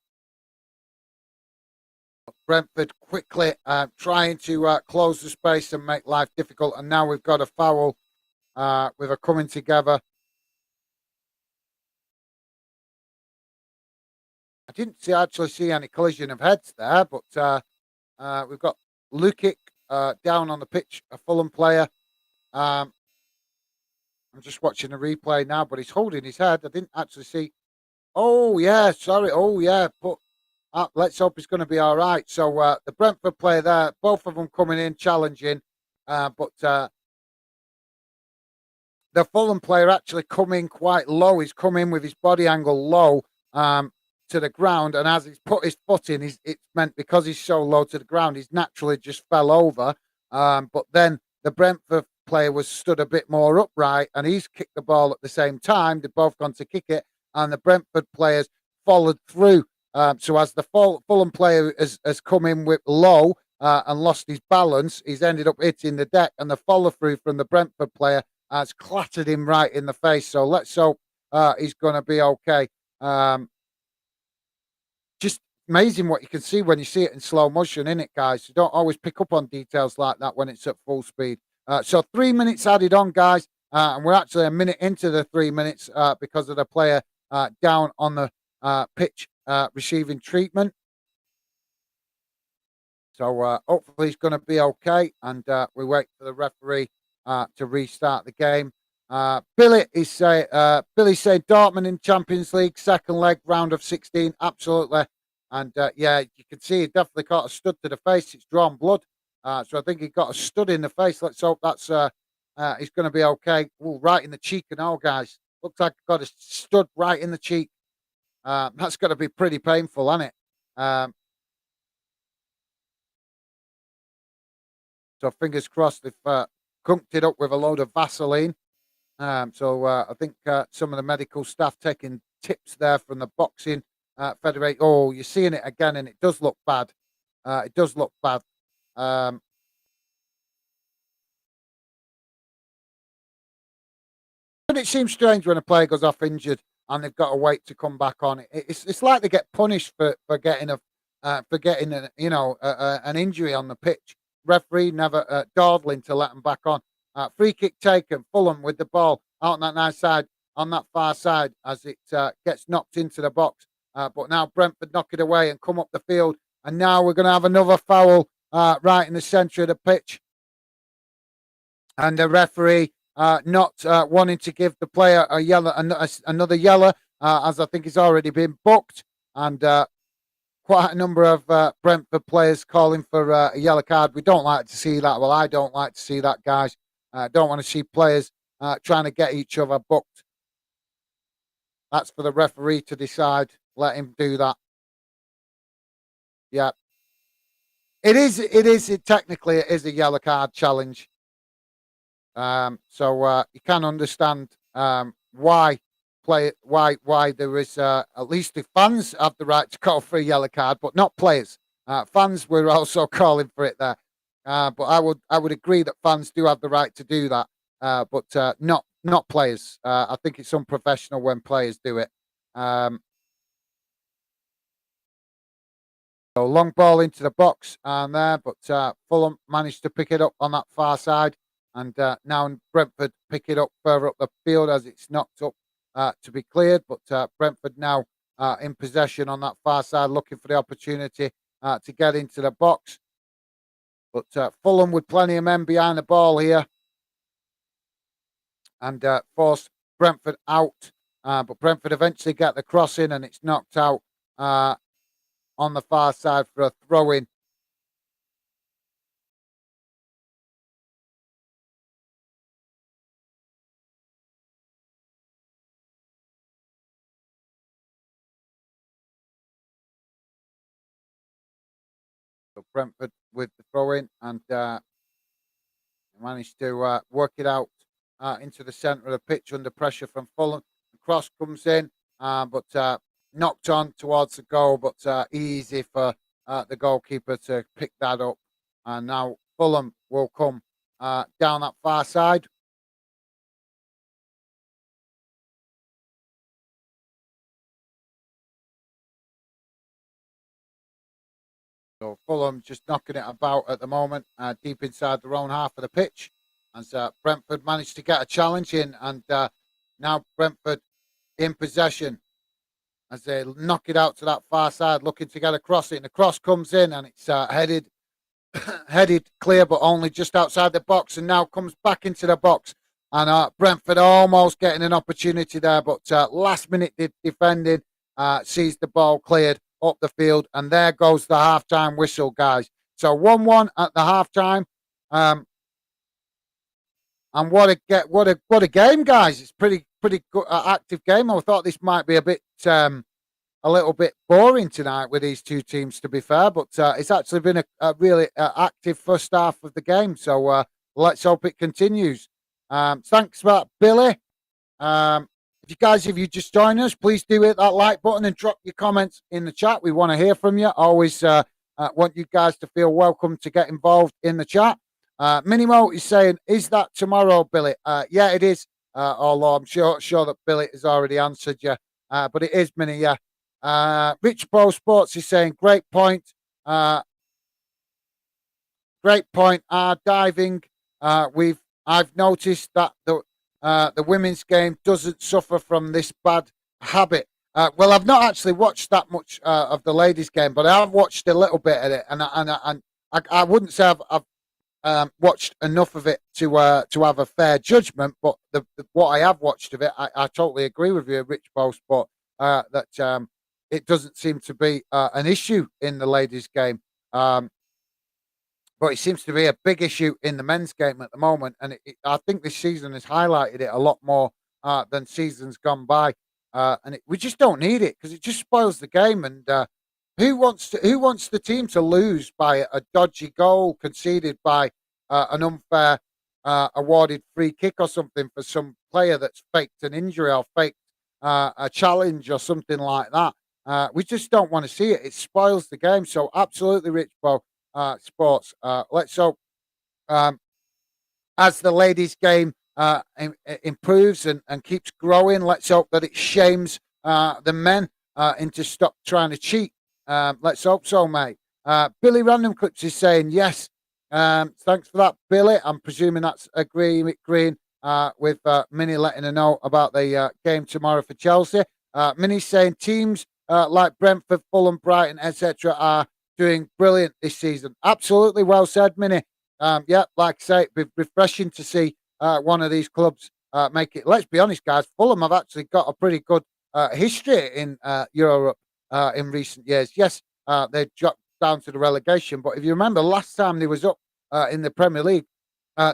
Brentford quickly trying to close the space and make life difficult, and now we've got a foul with a coming together. I didn't actually see any collision of heads there, but we've got Lukic down on the pitch, a Fulham player. I'm just watching the replay now, but he's holding his head. I didn't actually see. Oh, yeah, sorry. Oh, yeah, but let's hope he's going to be all right. So the Brentford player there, both of them coming in, challenging, but the Fulham player actually coming quite low. He's come in with his body angle low to the ground, and as he's put his foot in, it's meant because he's so low to the ground, he's naturally just fell over. But then the Brentford player was stood a bit more upright, and he's kicked the ball at the same time. They've both gone to kick it, and the Brentford players followed through. So as the Fulham player has come in with low and lost his balance, he's ended up hitting the deck, and the follow through from the Brentford player has clattered him right in the face. So let's hope he's going to be okay. Just amazing what you can see when you see it in slow motion, isn't it, guys? You don't always pick up on details like that when it's at full speed. So 3 minutes added on, guys, and we're actually a minute into the 3 minutes because of the player down on the pitch receiving treatment. So hopefully he's going to be okay, and we wait for the referee to restart the game. Billy's saying Dortmund in Champions League, second leg, round of 16, absolutely. And yeah, you can see he definitely got a stud to the face. It's drawn blood, so I think he got a stud in the face. Let's hope that's he's going to be okay. Ooh, right in the cheek and all, guys. Looks like he got a stud right in the cheek. That's got to be pretty painful, isn't it? So fingers crossed they've gunked it up with a load of Vaseline. So I think some of the medical staff taking tips there from the boxing federation. Oh, you're seeing it again, and it does look bad. It does look bad. But it seems strange when a player goes off injured and they've got to wait to come back on. It's like they get punished for getting an injury on the pitch. Referee never dawdling to let them back on. Free kick taken. Fulham with the ball out on that nice side, on that far side, as it gets knocked into the box. But now Brentford knock it away and come up the field. And now we're going to have another foul right in the centre of the pitch. And the referee not wanting to give the player a yellow, another yellow, as I think he's already been booked. And quite a number of Brentford players calling for a yellow card. We don't like to see that. Well, I don't like to see that, guys. Don't want to see players trying to get each other booked. That's for the referee to decide. Let him do that. Yeah. Technically, it is a yellow card challenge. So you can understand why there is at least the fans have the right to call for a yellow card, but not players. Fans were also calling for it there. But I would agree that fans do have the right to do that, but not players. I think it's unprofessional when players do it. So long ball into the box and there, but Fulham managed to pick it up on that far side, and now Brentford pick it up further up the field as it's knocked up to be cleared. But Brentford now in possession on that far side, looking for the opportunity to get into the box. But Fulham with plenty of men behind the ball here and force Brentford out. But Brentford eventually get the cross in and it's knocked out on the far side for a throw in. So Brentford with the throw in and managed to work it out into the centre of the pitch under pressure from Fulham. The cross comes in, but knocked on towards the goal, but easy for the goalkeeper to pick that up. And now Fulham will come down that far side. So Fulham just knocking it about at the moment, deep inside their own half of the pitch. As Brentford managed to get a challenge in, and now Brentford in possession as they knock it out to that far side, looking to get across it. And the cross comes in, and it's headed headed clear, but only just outside the box, and now comes back into the box. And Brentford almost getting an opportunity there, but last minute defending sees the ball cleared up the field, and there goes the halftime whistle, guys. So 1-1 at the halftime. And what a game, guys! It's pretty good, active game. I thought this might be a little bit boring tonight with these two teams, to be fair, but it's actually been a really active first half of the game. So let's hope it continues. Thanks for that, Billy. If you just joined us, please do hit that like button and drop your comments in the chat. We want to hear from you. Always want you guys to feel welcome to get involved in the chat. Minimo is saying, "Is that tomorrow, Billy?" Yeah, it is. Although I'm sure that Billy has already answered you, but it is Mini. Yeah. Rich Pro Sports is saying, "Great point. Great point. Diving. I've noticed that the women's game doesn't suffer from this bad habit." Well, I've not actually watched that much of the ladies' game, but I have watched a little bit of it, and I wouldn't say I've watched enough of it to have a fair judgment. But what I have watched of it, I totally agree with you, Rich Post. But that it doesn't seem to be an issue in the ladies' game. But it seems to be a big issue in the men's game at the moment, and I think this season has highlighted it a lot more than seasons gone by. We just don't need it because it just spoils the game. And who wants the team to lose by a dodgy goal conceded by an unfair awarded free kick or something for some player that's faked an injury or faked a challenge or something like that? We just don't want to see it. It spoils the game. So absolutely, Rich Bo. Sports. Let's hope as the ladies' game improves and keeps growing, let's hope that it shames the men into stop trying to cheat. Let's hope so, mate. Billy Random Clips is saying yes. Thanks for that, Billy. I'm presuming that's agreeing with Minnie letting her know about the game tomorrow for Chelsea. Minnie's saying teams like Brentford, Fulham, Brighton, etc. are doing brilliant this season. Absolutely, well said, Minnie. Yeah, like I say, it'd be refreshing to see one of these clubs make it. Let's be honest, guys. Fulham have actually got a pretty good history in Europe in recent years. Yes, they dropped down to the relegation, but if you remember, last time they was up in the Premier League,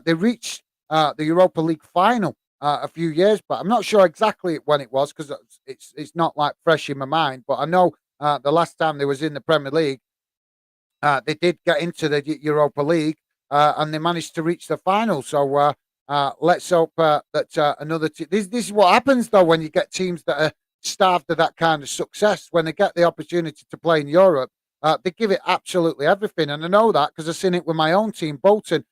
they reached the Europa League final a few years back. I'm not sure exactly when it was because it's not like fresh in my mind, but I know the last time they was in the Premier League. They did get into the Europa League and they managed to reach the final. So let's hope that another team. This is what happens though when you get teams that are starved of that kind of success. When they get the opportunity to play in Europe, they give it absolutely everything. And I know that because I've seen it with my own team, Bolton.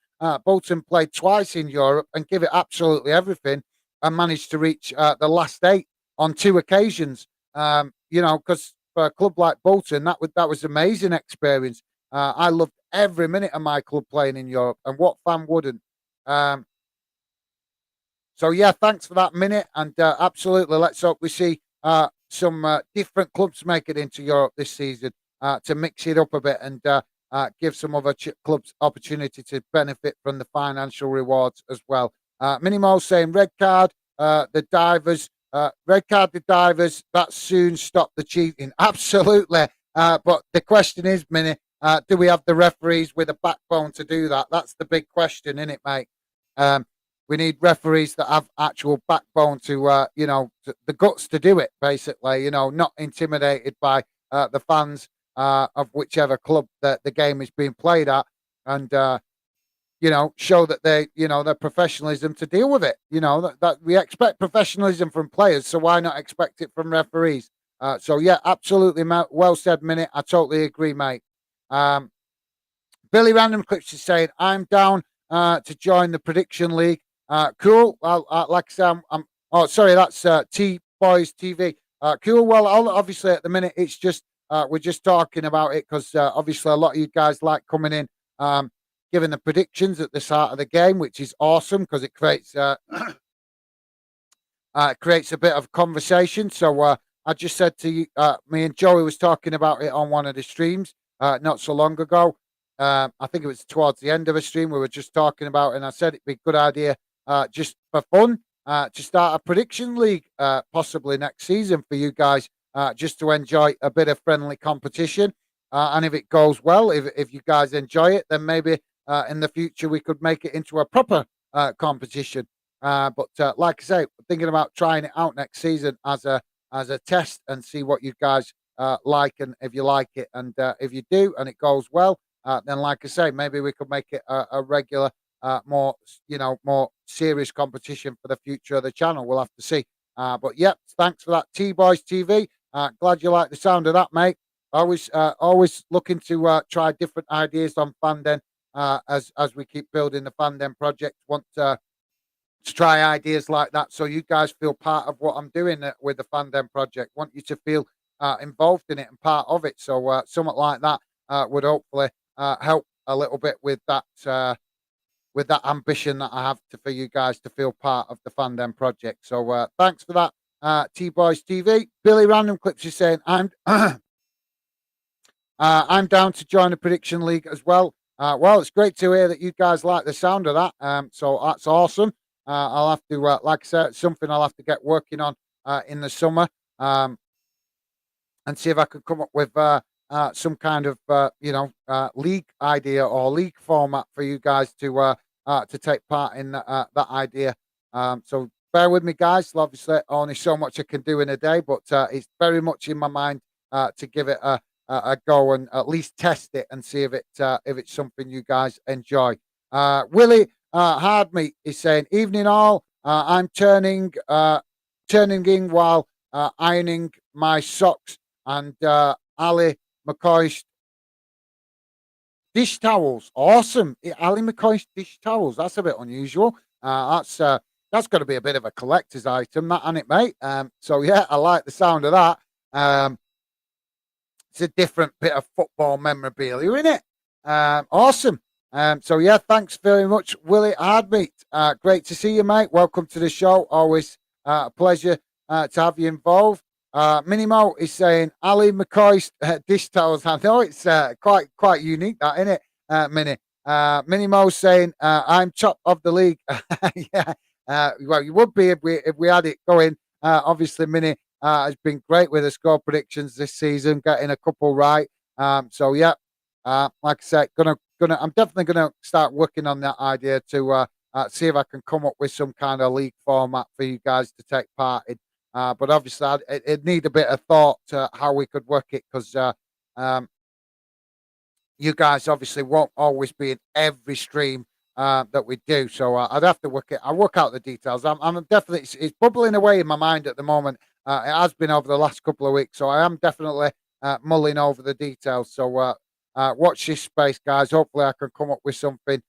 Bolton played twice in Europe and give it absolutely everything and managed to reach the last eight on two occasions. Because for a club like Bolton, that was amazing experience. I loved every minute of my club playing in Europe, and what fan wouldn't? So yeah, thanks for that minute, and absolutely, let's hope we see some different clubs make it into Europe this season to mix it up a bit and give some other clubs opportunity to benefit from the financial rewards as well. Minimo saying red card, the divers, red card the divers. That soon stop the cheating. Absolutely. But the question is, Mini, do we have the referees with a backbone to do that? That's the big question, isn't it, mate? We need referees that have actual backbone to, the guts to do it, basically, not intimidated by the fans of whichever club that the game is being played at and, show that their professionalism to deal with it. That we expect professionalism from players, so why not expect it from referees? So, yeah, absolutely, well said, Minute. I totally agree, mate. Billy Random Clips is saying, I'm down to join the prediction league. Cool. Well, like I said, oh, sorry, that's T-Boys TV. Cool. Well, obviously, at the minute, it's just, we're just talking about it because obviously a lot of you guys like coming in, giving the predictions at the start of the game, which is awesome because it creates creates a bit of conversation. So I just said to you, me and Joey was talking about it on one of the streams not so long ago. I think it was towards the end of a stream we were just talking about, and I said it'd be a good idea just for fun to start a prediction league possibly next season for you guys, just to enjoy a bit of friendly competition. And if it goes well, if you guys enjoy it, then maybe in the future we could make it into a proper competition. But like I say, thinking about trying it out next season as a test and see what you guys like and if you like it. And if you do and it goes well, then like I say, maybe we could make it a regular, more serious competition for the future of the channel. We'll have to see. But yeah, thanks for that, T-Boys TV. Glad you like the sound of that, mate. Always looking to try different ideas on Fandom as we keep building the Fandom project. Want to try ideas like that so you guys feel part of what I'm doing with the Fandom project. Want you to feel involved in it and part of it. So something like that would hopefully help a little bit with that ambition that I have for you guys to feel part of the Fandom project. So thanks for that, T-Boys TV. Billy Random Clips is saying I'm I'm down to join the prediction league as well. Well, it's great to hear that you guys like the sound of that. So that's awesome. I'll have to, like I said, it's something I'll have to get working on in the summer and see if I can come up with some kind of, league idea or league format for you guys to take part in that idea. So bear with me, guys. Obviously, only so much I can do in a day, but it's very much in my mind to give it a go and at least test it and see if it's something you guys enjoy. Willie Hardmeat is saying, "Evening all. I'm turning in while ironing my socks and Ali McCoy's dish towels. Awesome, Ali McCoy's dish towels. That's a bit unusual. That's got to be a bit of a collector's item, that, ain't it, mate? So yeah, I like the sound of that. It's a different bit of football memorabilia, isn't it? Awesome. So yeah, thanks very much, Willie Hardmeat. Great to see you, mate. Welcome to the show. Always a pleasure to have you involved. Minimo is saying Ali McCoy's dish towels. I know it's quite unique, that, isn't it, Mini? Minimo's saying I'm top of the league. Yeah. Well, you would be if we had it going. Obviously, Mini has been great with the score predictions this season, getting a couple right. So yeah, like I said, I'm definitely gonna start working on that idea to see if I can come up with some kind of league format for you guys to take part in. But obviously, it need a bit of thought to how we could work it because you guys obviously won't always be in every stream that we do. So I'd have to work it. I'll work out the details. I'm definitely it's bubbling away in my mind at the moment. It has been over the last couple of weeks, so I am definitely mulling over the details. So watch this space, guys. Hopefully, I can come up with something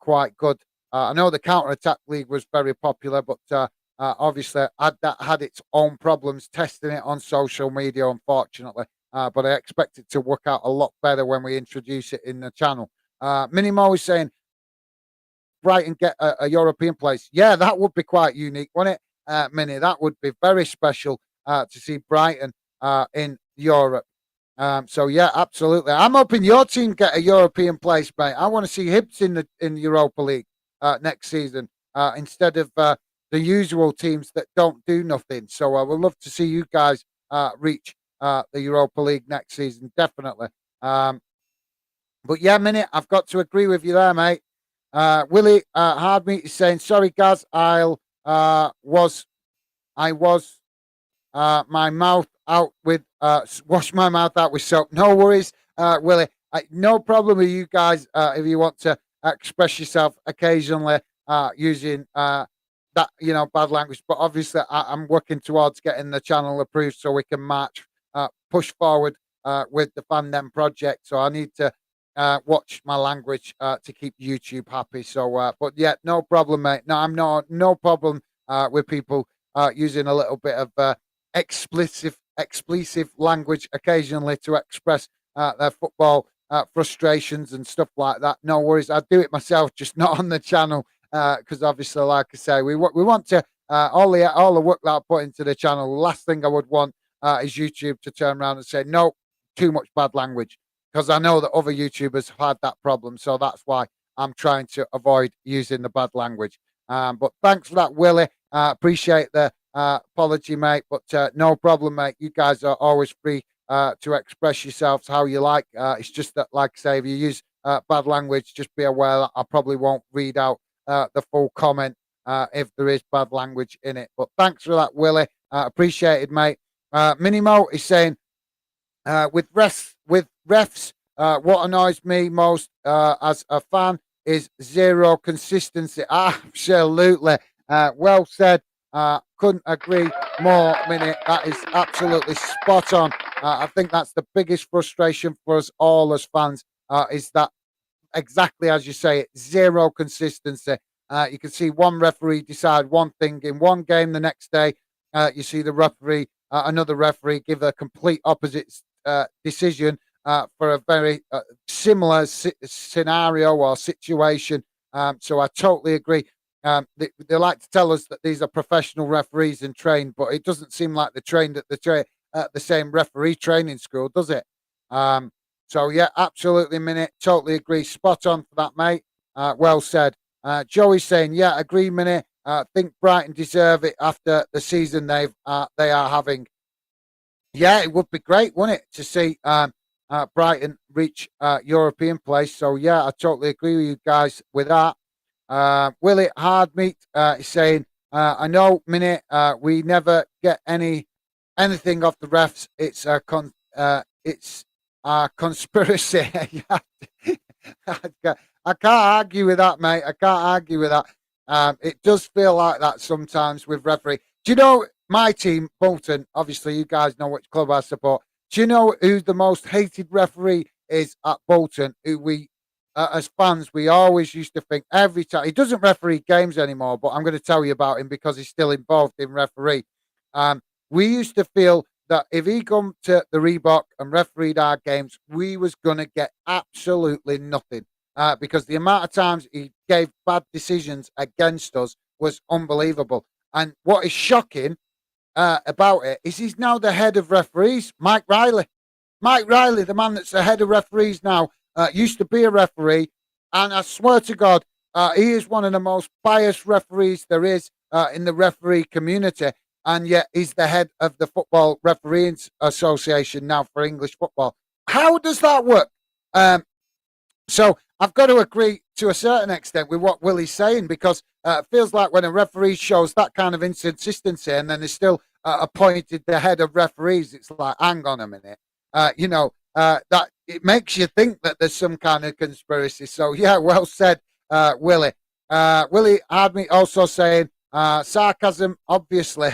quite good. I know the Counter Attack League was very popular, but obviously that had its own problems testing it on social media, unfortunately. But I expect it to work out a lot better when we introduce it in the channel. Minimo is saying Brighton get a European place. Yeah, that would be quite unique, wouldn't it, Mini? That would be very special to see Brighton in Europe. So yeah, absolutely. I'm hoping your team get a European place, mate. I want to see Hibs in the Europa League next season instead of the usual teams that don't do nothing. So I would love to see you guys reach the Europa League next season, definitely. Um, but yeah, Minute, I've got to agree with you there, mate. Willie Hardmeat is saying, sorry, Gaz, I was my mouth out with wash my mouth out with soap. No worries, Willie. No problem with you guys if you want to express yourself occasionally using that bad language. But obviously, I'm working towards getting the channel approved so we can push forward with the Fandom project. So I need to watch my language to keep YouTube happy. So, but yeah, no problem, mate. No, I'm no problem with people using a little bit of expletive language occasionally to express their football frustrations and stuff like that. No worries, I do it myself, just not on the channel because obviously, like I say, we want to all the work that I put into the channel. The last thing I would want is YouTube to turn around and say no, too much bad language, because I know that other YouTubers have had that problem. So that's why I'm trying to avoid using the bad language. But thanks for that, Willie. Appreciate the apology, mate, but no problem, mate. You guys are always free to express yourselves how you like. It's just that, like I say, if you use bad language, just be aware that I probably won't read out the full comment if there is bad language in it. But thanks for that, Willie. Appreciated, mate. Minimo is saying, with refs, what annoys me most as a fan is zero consistency. Absolutely. Well said. Couldn't agree more, Minute. That is absolutely spot on. I think that's the biggest frustration for us all as fans, is that exactly as you say, zero consistency. You can see one referee decide one thing in one game, the next day you see the referee, another referee give a complete opposite decision for a very similar scenario or situation. So I totally agree. They like to tell us that these are professional referees and trained, but it doesn't seem like they're trained at the same referee training school, does it? So yeah, absolutely, Minute. Totally agree. Spot on for that, mate. Well said. Joey's saying, yeah, agree, Minute. Think Brighton deserve it after the season they are having. Yeah, it would be great, wouldn't it, to see Brighton reach European place. So yeah, I totally agree with you guys with that. Willie Hardmeat is saying, I know, Minute, we never get anything off the refs. It's a conspiracy. I can't argue with that, mate. I can't argue with that. It does feel like that sometimes with referee. Do you know my team, Bolton? Obviously, you guys know which club I support. Do you know who the most hated referee is at Bolton? Who we, as fans, we always used to think every time he doesn't referee games anymore. But I'm going to tell you about him because he's still involved in referee. We used to feel that if he come to the Reebok and refereed our games, we was going to get absolutely nothing. Because the amount of times he gave bad decisions against us was unbelievable. And what is shocking about it is he's now the head of referees, Mike Riley. Mike Riley, the man that's the head of referees now, used to be a referee. And I swear to God, he is one of the most biased referees there is in the referee community. And yet he's the head of the Football Refereeing Association now for English football. How does that work? So I've got to agree to a certain extent with what Willie's saying, because it feels like when a referee shows that kind of inconsistency and then is still appointed the head of referees, it's like, hang on a minute. That it makes you think that there's some kind of conspiracy. So, yeah, well said, Willie. Willie had me also saying, sarcasm, obviously.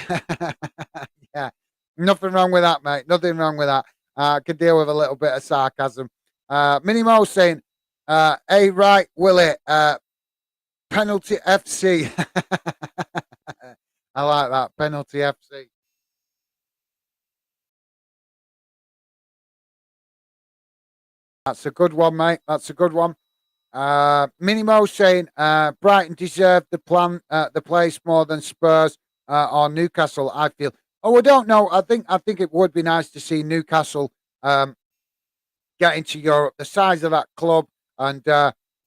Yeah, nothing wrong with that, mate. Nothing wrong with that. I could deal with a little bit of sarcasm. Minimo saying, hey, right, Willie, penalty FC. I like that, penalty FC. That's a good one, mate. That's a good one. Minimo saying Brighton deserved the place more than Spurs or Newcastle, I feel. Oh, I don't know. I think it would be nice to see Newcastle um, get into Europe. The size of that club, and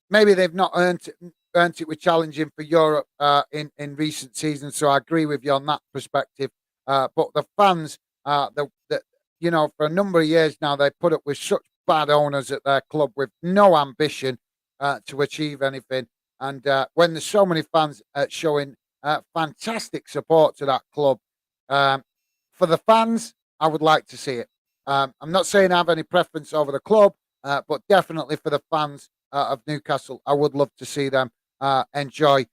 maybe they've not earned it with challenging for Europe in recent seasons. So I agree with you on that perspective. But the fans, the for a number of years now, they put up with such bad owners at their club with no ambition to achieve anything. And when there's so many fans showing fantastic support to that club, um, for the fans, I would like to see it. I'm not saying I have any preference over the club, but definitely for the fans of Newcastle, I would love to see them enjoy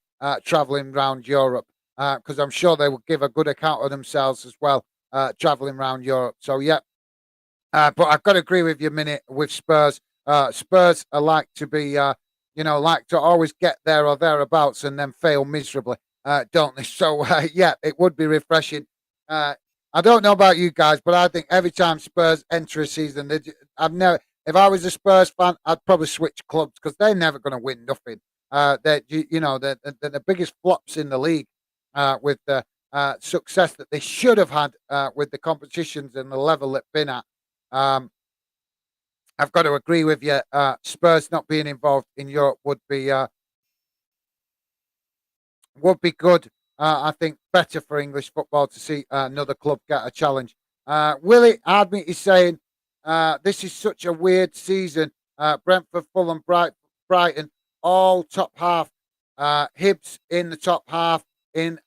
travelling around Europe because I'm sure they will give a good account of themselves as well, travelling around Europe. So, yeah, but I've got to agree with you a minute with Spurs. Spurs are like to be, like to always get there or thereabouts and then fail miserably, don't they? So, yeah, it would be refreshing. Uh, I don't know about you guys, but I think every time Spurs enter a season, I've never. If I was a Spurs fan, I'd probably switch clubs because they're never going to win nothing. They're the biggest flops in the league with the success that they should have had with the competitions and the level they've been at. Um, I've got to agree with you. Spurs not being involved in Europe would be good. I think better for English football to see another club get a challenge. Willie Admit is saying this is such a weird season. Brentford, Fulham, Brighton, all top half. Hibs in the top half in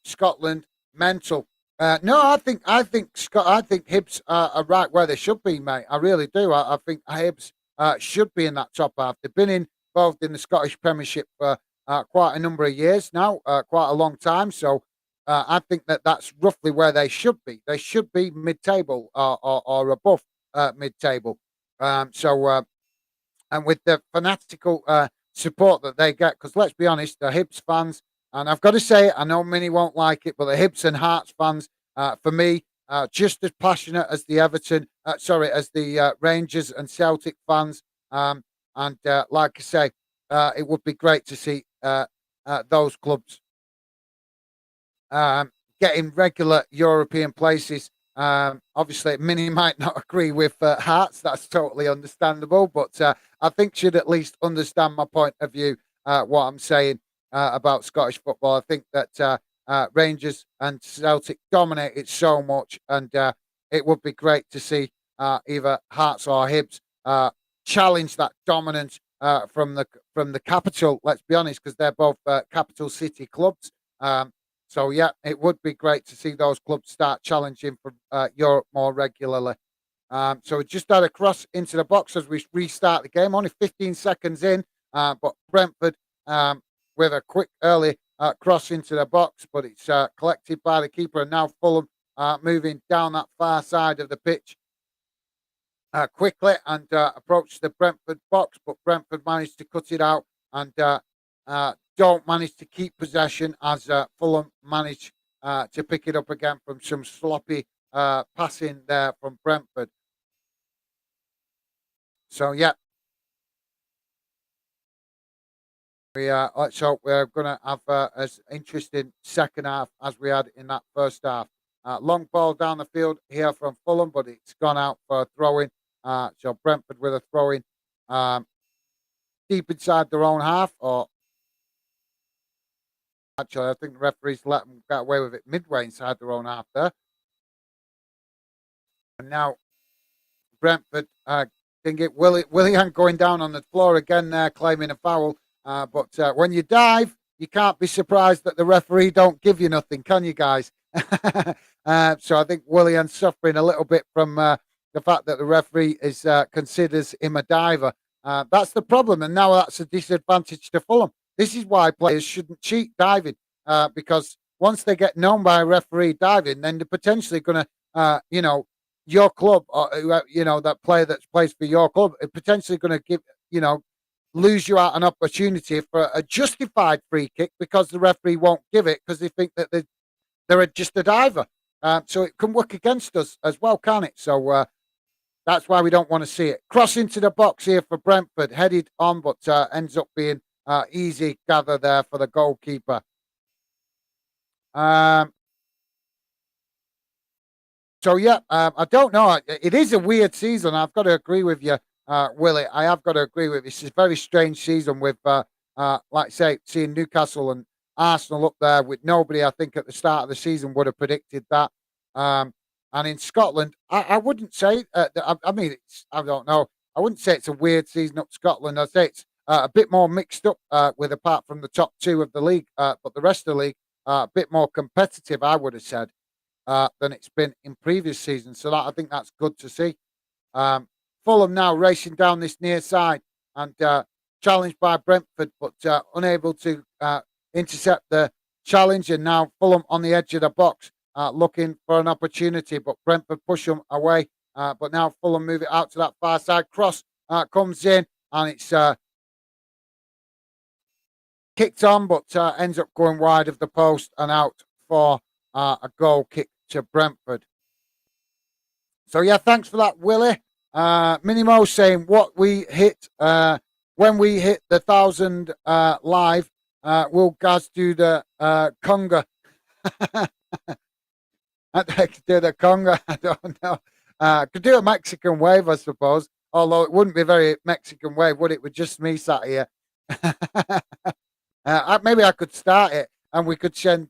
Scotland. Mental. No, I think Scott. I think Hibs are right where they should be, mate. I really do. I think Hibs should be in that top half. They've been involved in the Scottish Premiership for quite a number of years now, quite a long time. So I think that that's roughly where they should be. They should be mid-table or above mid-table. And with the fanatical support that they get, because let's be honest, the Hibs fans, and I've got to say, I know many won't like it, but the Hibs and Hearts fans, for me, just as passionate as the as the Rangers and Celtic fans. And like I say, it would be great to see those clubs um, getting regular European places. Obviously, Mini might not agree with Hearts. That's totally understandable, but I think should at least understand my point of view. What I'm saying about Scottish football. I think that Rangers and Celtic dominate it so much, and it would be great to see either Hearts or Hibs challenge that dominance from the capital. Let's be honest, because they're both capital city clubs. So yeah, it would be great to see those clubs start challenging for Europe more regularly. So we just had a cross into the box as we restart the game. Only 15 seconds in, but Brentford with a quick early cross into the box, but it's collected by the keeper. And now Fulham moving down that far side of the pitch quickly and approached the Brentford box, but Brentford managed to cut it out and don't manage to keep possession as Fulham managed to pick it up again from some sloppy passing there from Brentford. So yeah, let's hope we're going to have as interesting second half as we had in that first half. Long ball down the field here from Fulham, but it's gone out for a throw in. So Brentford with a throw in um, deep inside their own half, or actually, I think the referees let them get away with it midway inside their own half there. And now Brentford can get Willian going down on the floor again there, claiming a foul. But when you dive, you can't be surprised that the referee don't give you nothing, can you guys? So I think Willian's suffering a little bit from the fact that the referee is considers him a diver. That's the problem, and now that's a disadvantage to Fulham. This is why players shouldn't cheat diving, because once they get known by a referee diving, then they're potentially going to, your club or that player that plays for your club is potentially going to give lose you out an opportunity for a justified free kick because the referee won't give it because they think that they're just a diver. So it can work against us as well, can it? So that's why we don't want to see it. Cross into the box here for Brentford, headed on, but ends up being easy gather there for the goalkeeper. Um, So yeah, I don't know. It is a weird season. I've got to agree with you, Willie. I have got to agree with you. It's a very strange season with, like I say, seeing Newcastle and Arsenal up there with nobody. I think at the start of the season would have predicted that. Um, and in Scotland, I wouldn't say. I mean, I don't know. I wouldn't say it's a weird season up Scotland. I'd say it's a bit more mixed up with apart from the top two of the league, but the rest of the league a bit more competitive. I would have said than it's been in previous seasons. So that I think that's good to see. Fulham now racing down this near side and challenged by Brentford, but unable to intercept the challenge. And now Fulham on the edge of the box, looking for an opportunity, but Brentford push them away. But now Fulham move it out to that far side. Cross comes in, and it's kicked on, but ends up going wide of the post and out for a goal kick to Brentford. So yeah, thanks for that, Willie. Minimo saying what we hit when we hit the 1,000 live. Will Gaz do the conga? I could do the conga. I don't know. Could do a Mexican wave, I suppose. Although it wouldn't be very Mexican wave, would it? With just me sat here. Maybe I could start it and we could send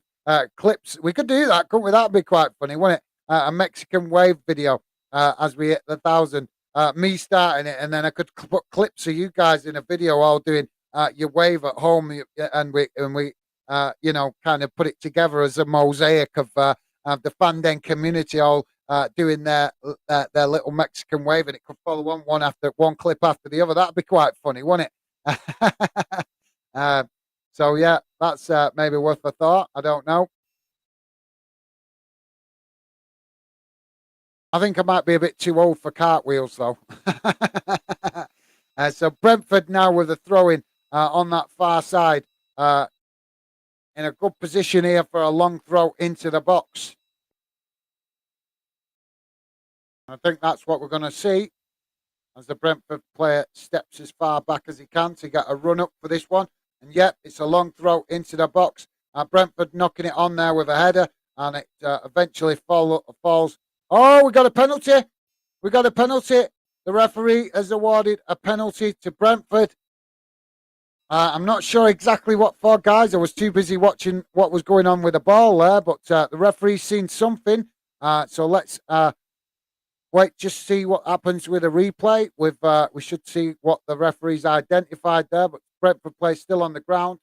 clips. We could do that, couldn't we? That'd be quite funny, wouldn't it? A Mexican wave video as we hit the 1,000. Me starting it, and then I could put clips of you guys in a video all doing your wave at home, and we you know, kind of put it together as a mosaic of the Fanden community all doing their little Mexican wave, and it could follow one after one clip after the other. That'd be quite funny, wouldn't it? So yeah, that's maybe worth a thought. I don't know. I think I might be a bit too old for cartwheels, though. So Brentford now with a throw in on that far side, in a good position here for a long throw into the box. I think that's what we're going to see as the Brentford player steps as far back as he can to get a run up for this one. And yet, it's a long throw into the box. Brentford knocking it on there with a header, and it eventually falls. Oh, we got a penalty. We got a penalty. The referee has awarded a penalty to Brentford. I'm not sure exactly what for, guys. I was too busy watching what was going on with the ball there, but the referee's seen something. So let's wait, just see what happens with a replay. We should see what the referee's identified there, but Brentford player still on the ground.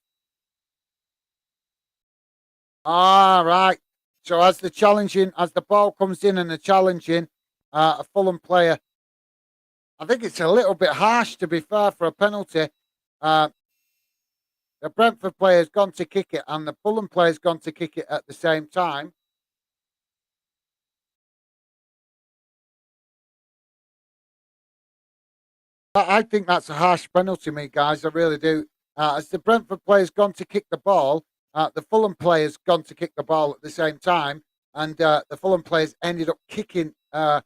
All right. So as the ball comes in and the challenging, a Fulham player, I think it's a little bit harsh to be fair for a penalty. The Brentford player has gone to kick it, and the Fulham player has gone to kick it at the same time. I think that's a harsh penalty, me guys. I really do. As the Brentford player's gone to kick the ball, the Fulham player's gone to kick the ball at the same time, and the Fulham players ended up kicking the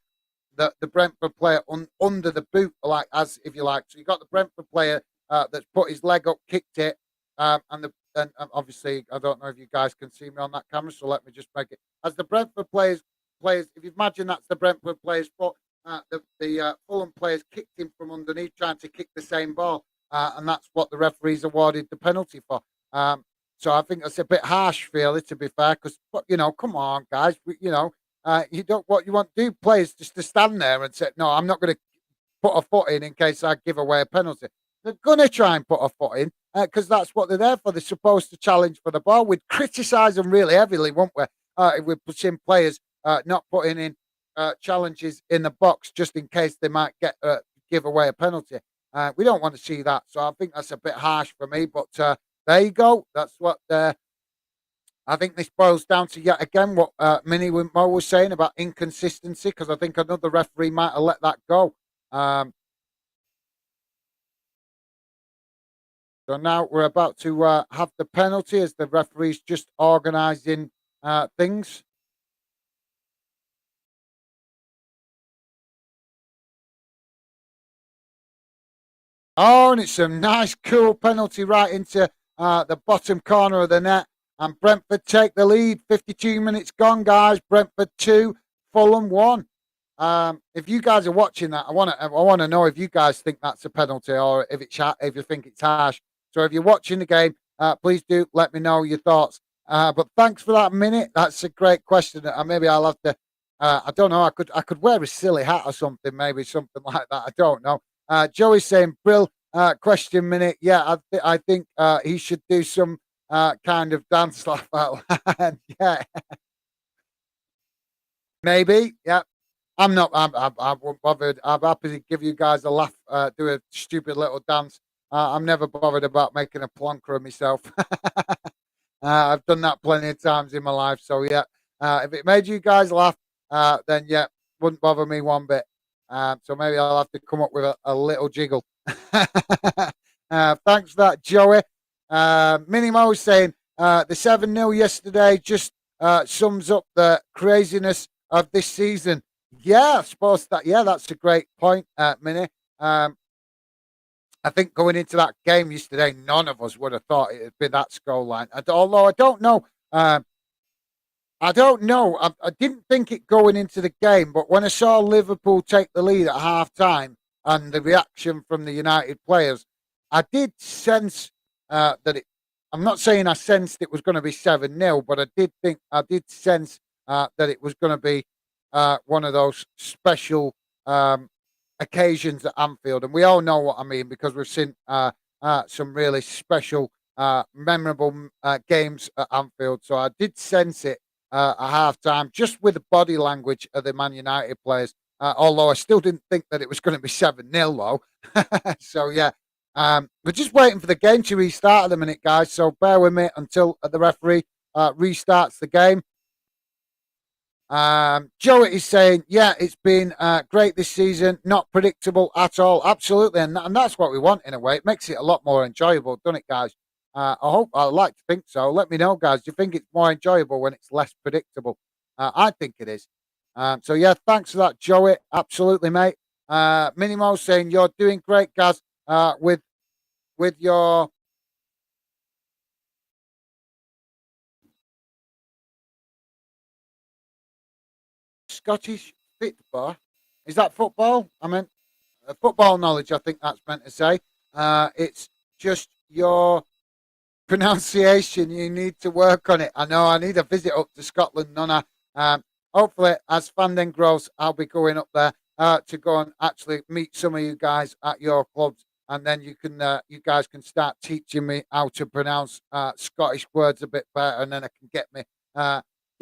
Brentford player under the boot, like as if you like. So you got the Brentford player that's put his leg up, kicked it, and obviously I don't know if you guys can see me on that camera, so let me just make it as the Brentford players. If you imagine that's the Brentford player's foot. The Fulham players kicked him from underneath, trying to kick the same ball, and that's what the referees awarded the penalty for. So I think that's a bit harsh, really, to be fair, because come on, guys, you don't what you want to do, players just to stand there and say, no, I'm not going to put a foot in case I give away a penalty. They're going to try and put a foot in because that's what they're there for. They're supposed to challenge for the ball. We'd criticise them really heavily, won't we? If we're pushing players not putting in challenges in the box just in case they might give away a penalty. We don't want to see that. So I think that's a bit harsh for me. But there you go. That's what I think this boils down to yet again what Minnie Mo was saying about inconsistency, because I think another referee might have let that go. So now we're about to have the penalty as the referee's just organising things. Oh, and it's a nice, cool penalty right into the bottom corner of the net. And Brentford take the lead. 52 minutes gone, guys. Brentford 2, Fulham won. If you guys are watching that, I want to know if you guys think that's a penalty or if you think it's harsh. So if you're watching the game, please do let me know your thoughts. But thanks for that minute. That's a great question. Maybe I'll have to. I don't know. I could wear a silly hat or something. Maybe something like that. I don't know. Joey's saying, "Brill, question minute." Yeah, I think he should do some kind of dance like that. Yeah, maybe. Yeah. I'm not bothered. I'm happy to give you guys a laugh, do a stupid little dance. I'm never bothered about making a plonker of myself. I've done that plenty of times in my life. So yeah, if it made you guys laugh, then yeah, wouldn't bother me one bit. So maybe I'll have to come up with a little jiggle. Thanks for that, Joey. Minimo's saying the 7-0 yesterday just sums up the craziness of this season. Yeah, I suppose that. Yeah, that's a great point, Minnie. Um, I think going into that game yesterday, none of us would have thought it'd be that scoreline. Although I don't know. I didn't think it going into the game, but when I saw Liverpool take the lead at half time and the reaction from the United players, I did sense that it. I'm not saying I sensed it was going to be 7-0, but I did sense that it was going to be one of those special um, occasions at Anfield. And we all know what I mean because we've seen some really special, memorable games at Anfield. So I did sense it at half time, just with the body language of the Man United players. Although I still didn't think that it was going to be 7-0, though. So, yeah. We're just waiting for the game to restart at the minute, guys. So bear with me until the referee restarts the game. Joey is saying, yeah, it's been great this season, not predictable at all. Absolutely. And that's what we want in a way. It makes it a lot more enjoyable, doesn't it, guys? I'd like to think so. Let me know, guys. Do you think it's more enjoyable when it's less predictable? I think it is. So, yeah, thanks for that, Joey. Absolutely, mate. Minimo saying, you're doing great, guys, with your Scottish football. Is that football? I mean, football knowledge, I think that's meant to say. It's just your pronunciation. You need to work on it. I know I need a visit up to Scotland, Nonna. Hopefully, as Fandom grows, I'll be going up there to go and actually meet some of you guys at your clubs. And then you guys can start teaching me how to pronounce Scottish words a bit better, and then I can get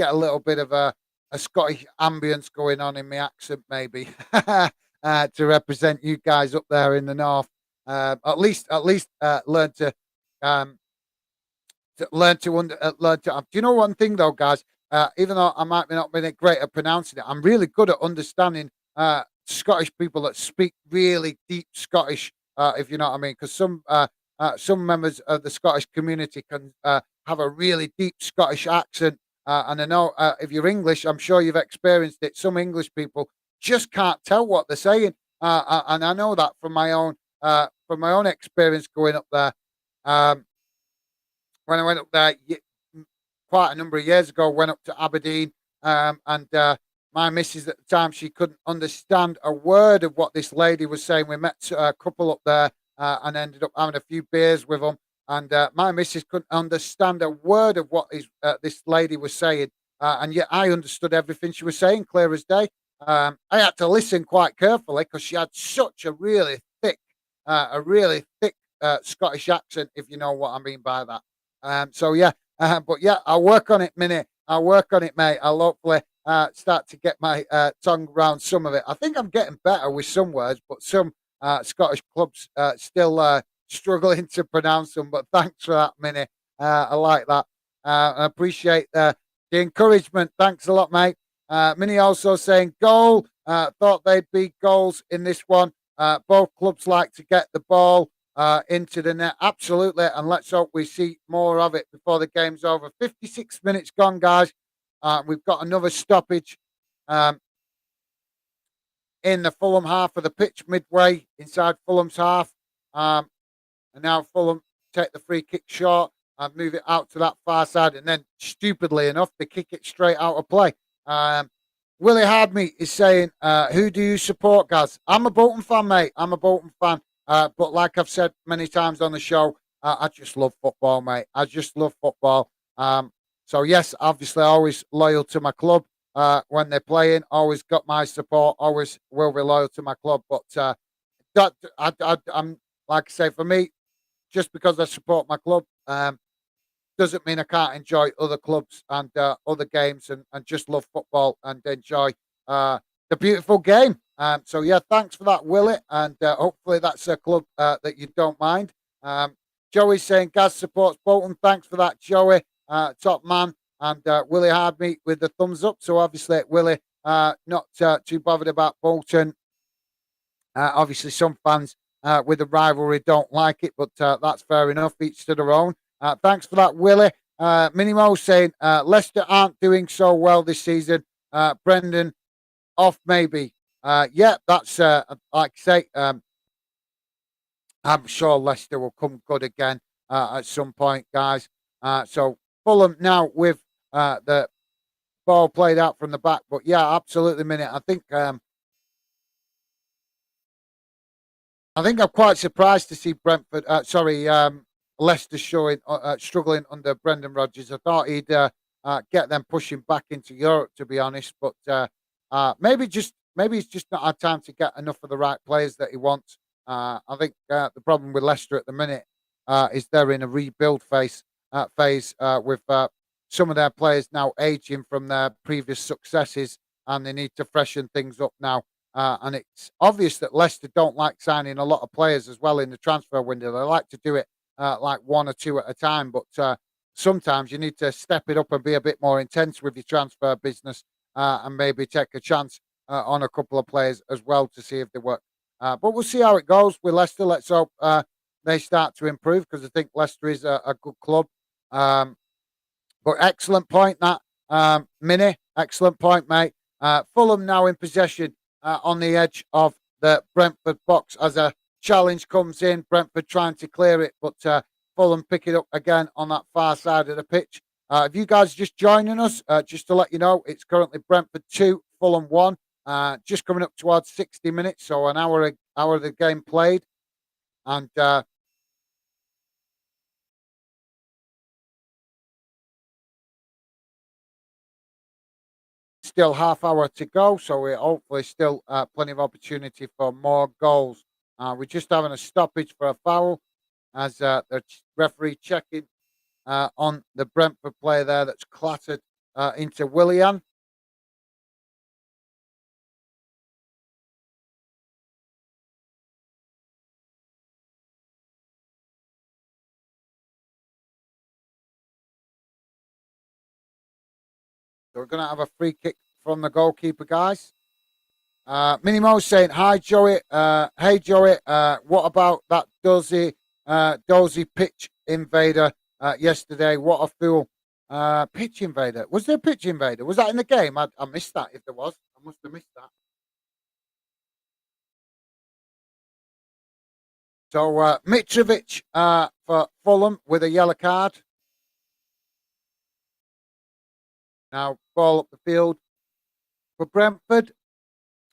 a little bit of a Scottish ambience going on in my accent, maybe, to represent you guys up there in the north. At least um, learn to. Do you know one thing though, guys? Even though I might not be great at pronouncing it, I'm really good at understanding Scottish people that speak really deep Scottish. If you know what I mean, because some members of the Scottish community can have a really deep Scottish accent. And I know if you're English, I'm sure you've experienced it. Some English people just can't tell what they're saying, and I know that from my own experience going up there. Um, when I went up there quite a number of years ago, went up to Aberdeen, and my missus at the time, she couldn't understand a word of what this lady was saying. We met a couple up there and ended up having a few beers with them. And my missus couldn't understand a word of what this lady was saying. And yet I understood everything she was saying, clear as day. I had to listen quite carefully because she had such a really thick Scottish accent, if you know what I mean by that. So yeah, but yeah, I'll work on it, Minnie. I'll work on it, mate. I'll hopefully start to get my tongue around some of it. I think I'm getting better with some words, but some Scottish clubs still struggling to pronounce them. But thanks for that, Minnie. I like that. I appreciate the encouragement. Thanks a lot, mate. Minnie also saying goal. Thought they'd be goals in this one. Both clubs like to get the ball into the net. Absolutely. And let's hope we see more of it before the game's over. 56 minutes gone, guys. We've got another stoppage in the Fulham half of the pitch, midway inside Fulham's half. And now Fulham take the free kick short and move it out to that far side. And then, stupidly enough, they kick it straight out of play. Willie Hardmeet is saying, who do you support, Gaz? I'm a Bolton fan, mate. I'm a Bolton fan. But like I've said many times on the show, I just love football, mate. I just love football. So, yes, obviously, always loyal to my club when they're playing. Always got my support. Always will be loyal to my club. But I'm, like I say, for me, just because I support my club, doesn't mean I can't enjoy other clubs and other games and just love football and enjoy the beautiful game. So, yeah, thanks for that, Willie. And hopefully that's a club that you don't mind. Joey's saying Gaz supports Bolton. Thanks for that, Joey. Top man. And Willie Hardmeet with the thumbs up. So, obviously, Willie not too bothered about Bolton. Obviously, some fans with the rivalry don't like it, but that's fair enough. Each to their own. Thanks for that, Willie. Minimo saying Leicester aren't doing so well this season. Brendan off maybe. Yeah, that's like I say. I'm sure Leicester will come good again at some point, guys. So Fulham now with the ball played out from the back, but yeah, absolutely. Minute. I think I'm quite surprised to see Brentford. Leicester showing struggling under Brendan Rodgers. I thought he'd get them pushing back into Europe, to be honest. But maybe it's just not had time to get enough of the right players that he wants. I think the problem with Leicester at the minute is they're in a rebuild phase with some of their players now aging from their previous successes, and they need to freshen things up now. And it's obvious that Leicester don't like signing a lot of players as well in the transfer window. They like to do it like one or two at a time, but sometimes you need to step it up and be a bit more intense with your transfer business and maybe take a chance on a couple of players as well to see if they work. But we'll see how it goes with Leicester. Let's hope they start to improve because I think Leicester is a good club. But excellent point, that Mini. Excellent point, mate. Fulham now in possession on the edge of the Brentford box as a challenge comes in. Brentford trying to clear it, but Fulham pick it up again on that far side of the pitch. If you guys are just joining us, just to let you know, it's currently Brentford 2, Fulham 1. Just coming up towards 60 minutes, so an hour of the game played. And still half hour to go, so we're hopefully still plenty of opportunity for more goals. We're just having a stoppage for a foul as the referee checking on the Brentford player there that's clattered into Willian. So we're going to have a free kick from the goalkeeper, guys. Minimo saying, hi, Joey. Hey, Joey. What about that Dozy pitch invader yesterday? What a fool. Pitch invader. Was there a pitch invader? Was that in the game? I missed that if there was. I must have missed that. So Mitrovic for Fulham with a yellow card. Now ball up the field for Brentford.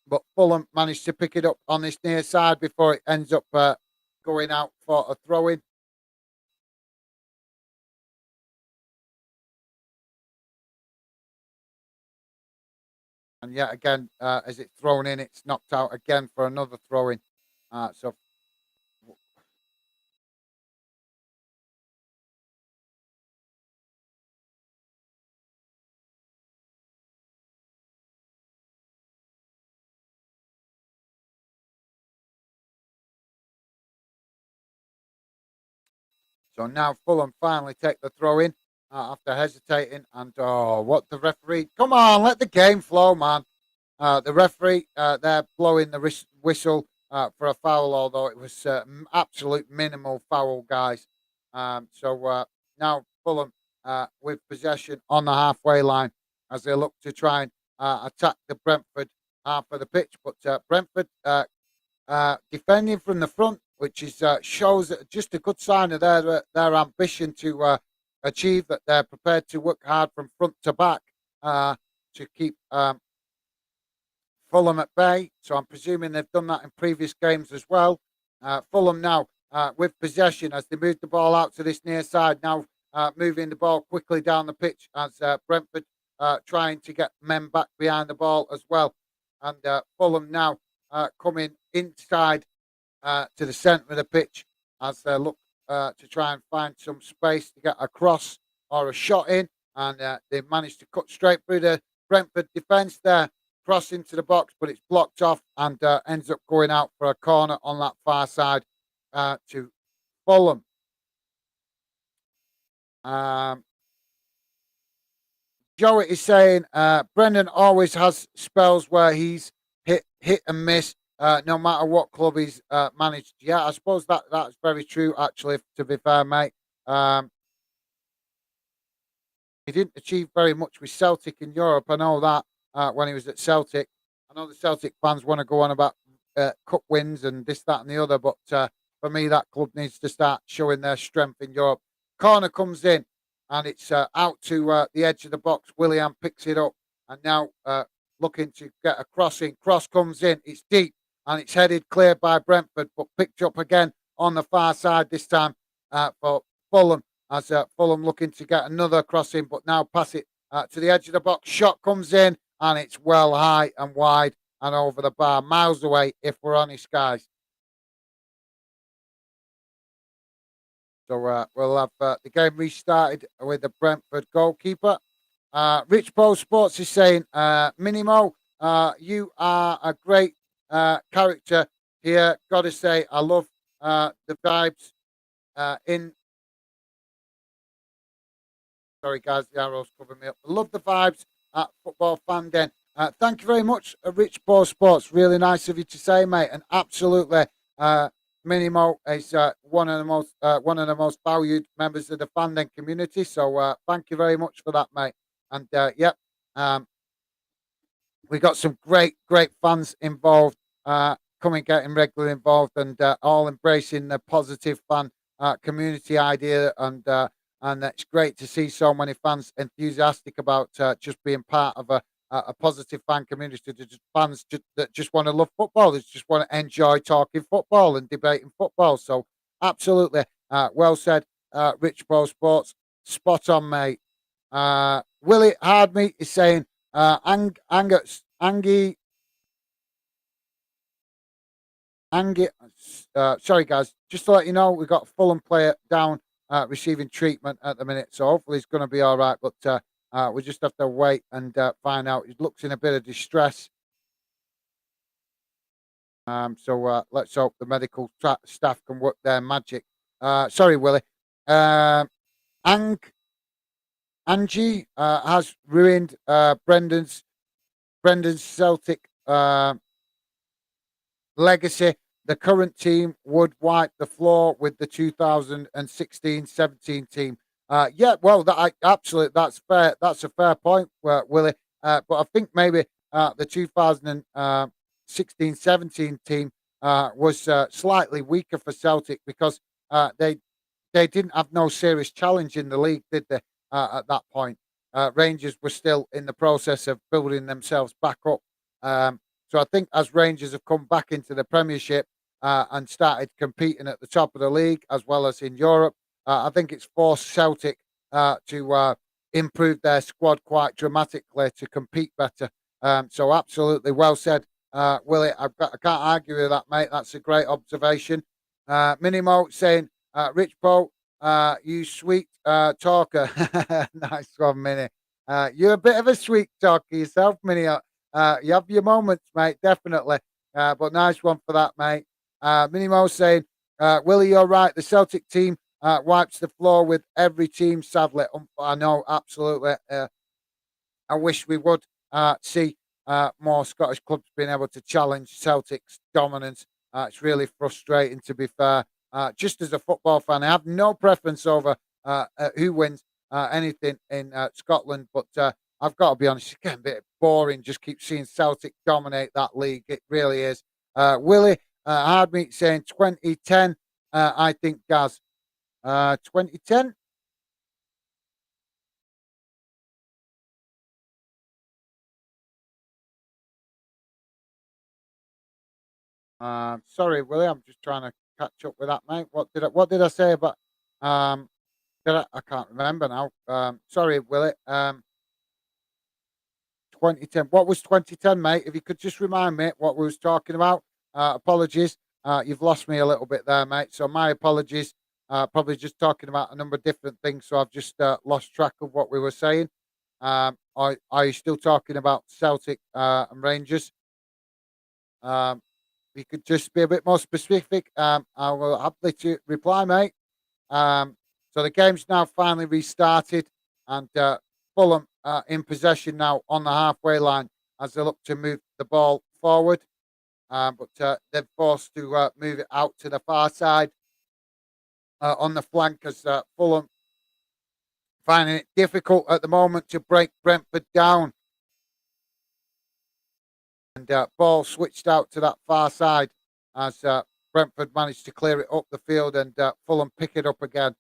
But Fulham managed to pick it up on this near side before it ends up going out for a throw-in. And yet again, as it's thrown in, it's knocked out again for another throw-in. So now Fulham finally take the throw-in after hesitating. And what the referee? Come on, let the game flow, man. The referee, they're blowing the whistle for a foul, although it was absolute minimal foul, guys. Now Fulham with possession on the halfway line as they look to try and attack the Brentford half of the pitch. But Brentford defending from the front, which is shows just a good sign of their ambition to achieve that they're prepared to work hard from front to back to keep Fulham at bay. So I'm presuming they've done that in previous games as well. Fulham now with possession as they move the ball out to this near side. Now moving the ball quickly down the pitch as Brentford trying to get men back behind the ball as well. And Fulham now coming inside to the centre of the pitch as they look to try and find some space to get a cross or a shot in. And they managed to cut straight through the Brentford defence there, cross into the box, but it's blocked off and ends up going out for a corner on that far side to Fulham. Um, Joey is saying Brendan always has spells where he's hit and miss, no matter what club he's managed. Yeah, I suppose that's very true. Actually, to be fair, mate, um, he didn't achieve very much with Celtic in Europe. I know that when he was at Celtic. I know the Celtic fans want to go on about cup wins and this, that, and the other, but for me, that club needs to start showing their strength in Europe. Corner comes in, and it's out to the edge of the box. Willian picks it up, and now looking to get a crossing. Cross comes in, it's deep, and it's headed clear by Brentford, but picked up again on the far side this time for Fulham as Fulham looking to get another crossing, but now pass it to the edge of the box. Shot comes in, and it's well high and wide and over the bar, miles away, if we're honest, guys. So we'll have the game restarted with the Brentford goalkeeper. Rich Bo Sports is saying, Minimo, you are a great character here. Got to say, I love the vibes in. Sorry, guys, the arrows cover me up. I love the vibes at Football Fan Den. Thank you very much, Rich Bo Sports. Really nice of you to say, mate. And absolutely, Minimo is one of the most valued members of the Fan Den community. So thank you very much for that, mate. And yep, we got some great fans involved, coming, getting regularly involved, and all embracing the positive fan community idea. And it's great to see so many fans enthusiastic about just being part of a positive fan community. Just fans that just want to love football, that just want to enjoy talking football and debating football. So absolutely, well said, Rich Pro Sports, spot on, mate. Willie Hardmeat is saying Angie, Angie. Sorry, guys. Just to let you know, we've got a Fulham player down receiving treatment at the minute, so hopefully he's going to be all right. But we just have to wait and find out. He looks in a bit of distress. So let's hope the medical staff can work their magic. Sorry, Willie. Ang Angie has ruined Brendan's Celtic legacy. The current team would wipe the floor with the 2016-17 team. Yeah, well, absolutely, that's fair. That's a fair point, Willie. But I think maybe the 2016-17 team was slightly weaker for Celtic because they didn't have no serious challenge in the league, did they? At that point, Rangers were still in the process of building themselves back up. So I think as Rangers have come back into the Premiership and started competing at the top of the league as well as in Europe, I think it's forced Celtic to improve their squad quite dramatically to compete better. So absolutely well said, Willie. I can't argue with that, mate. That's a great observation. Minimo saying, Rich Poe, you sweet talker. Nice one, Mini. You're a bit of a sweet talker yourself, Mini. You have your moments, mate, definitely. But nice one for that, mate. Minimo saying, Willie, you're right. The Celtic team wipes the floor with every team, sadly. I know, absolutely. I wish we would see more Scottish clubs being able to challenge Celtic's dominance. It's really frustrating, to be fair. Just as a football fan, I have no preference over who wins anything in Scotland, but I've got to be honest, it's getting a bit boring. Just keep seeing Celtic dominate that league. It really is. Willie Hardmeat saying 2010. I think Gaz. 2010. Sorry, Willie. I'm just trying to catch up with that, mate. What did I say about? Um, I can't remember now. Sorry, Willie. 2010. What was 2010, mate? If you could just remind me what we was talking about. Apologies. You've lost me a little bit there, mate. So my apologies. Probably just talking about a number of different things. So I've just lost track of what we were saying. Are you still talking about Celtic and Rangers? If you could just be a bit more specific, I will happily to reply, mate. So the game's now finally restarted, and Fulham in possession now on the halfway line as they look to move the ball forward. But they're forced to move it out to the far side on the flank as Fulham finding it difficult at the moment to break Brentford down. And ball switched out to that far side as Brentford managed to clear it up the field and Fulham pick it up again.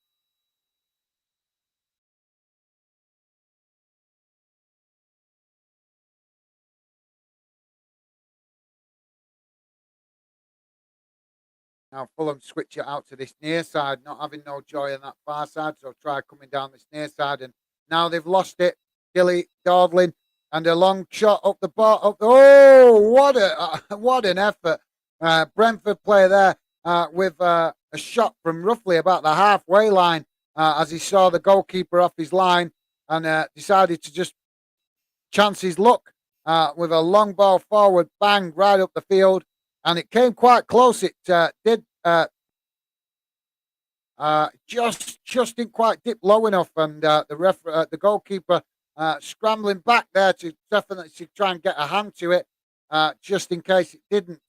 Now Fulham switch it out to this near side, not having no joy on that far side, so try coming down this near side, and now they've lost it. Dilly Dawdling and a long shot up the bar. Oh, what an effort! Brentford player there with a shot from roughly about the halfway line as he saw the goalkeeper off his line and decided to just chance his luck with a long ball forward, bang right up the field, and it came quite close. It did just didn't quite dip low enough, and the goalkeeper scrambling back there to definitely to try and get a hand to it, just in case it didn't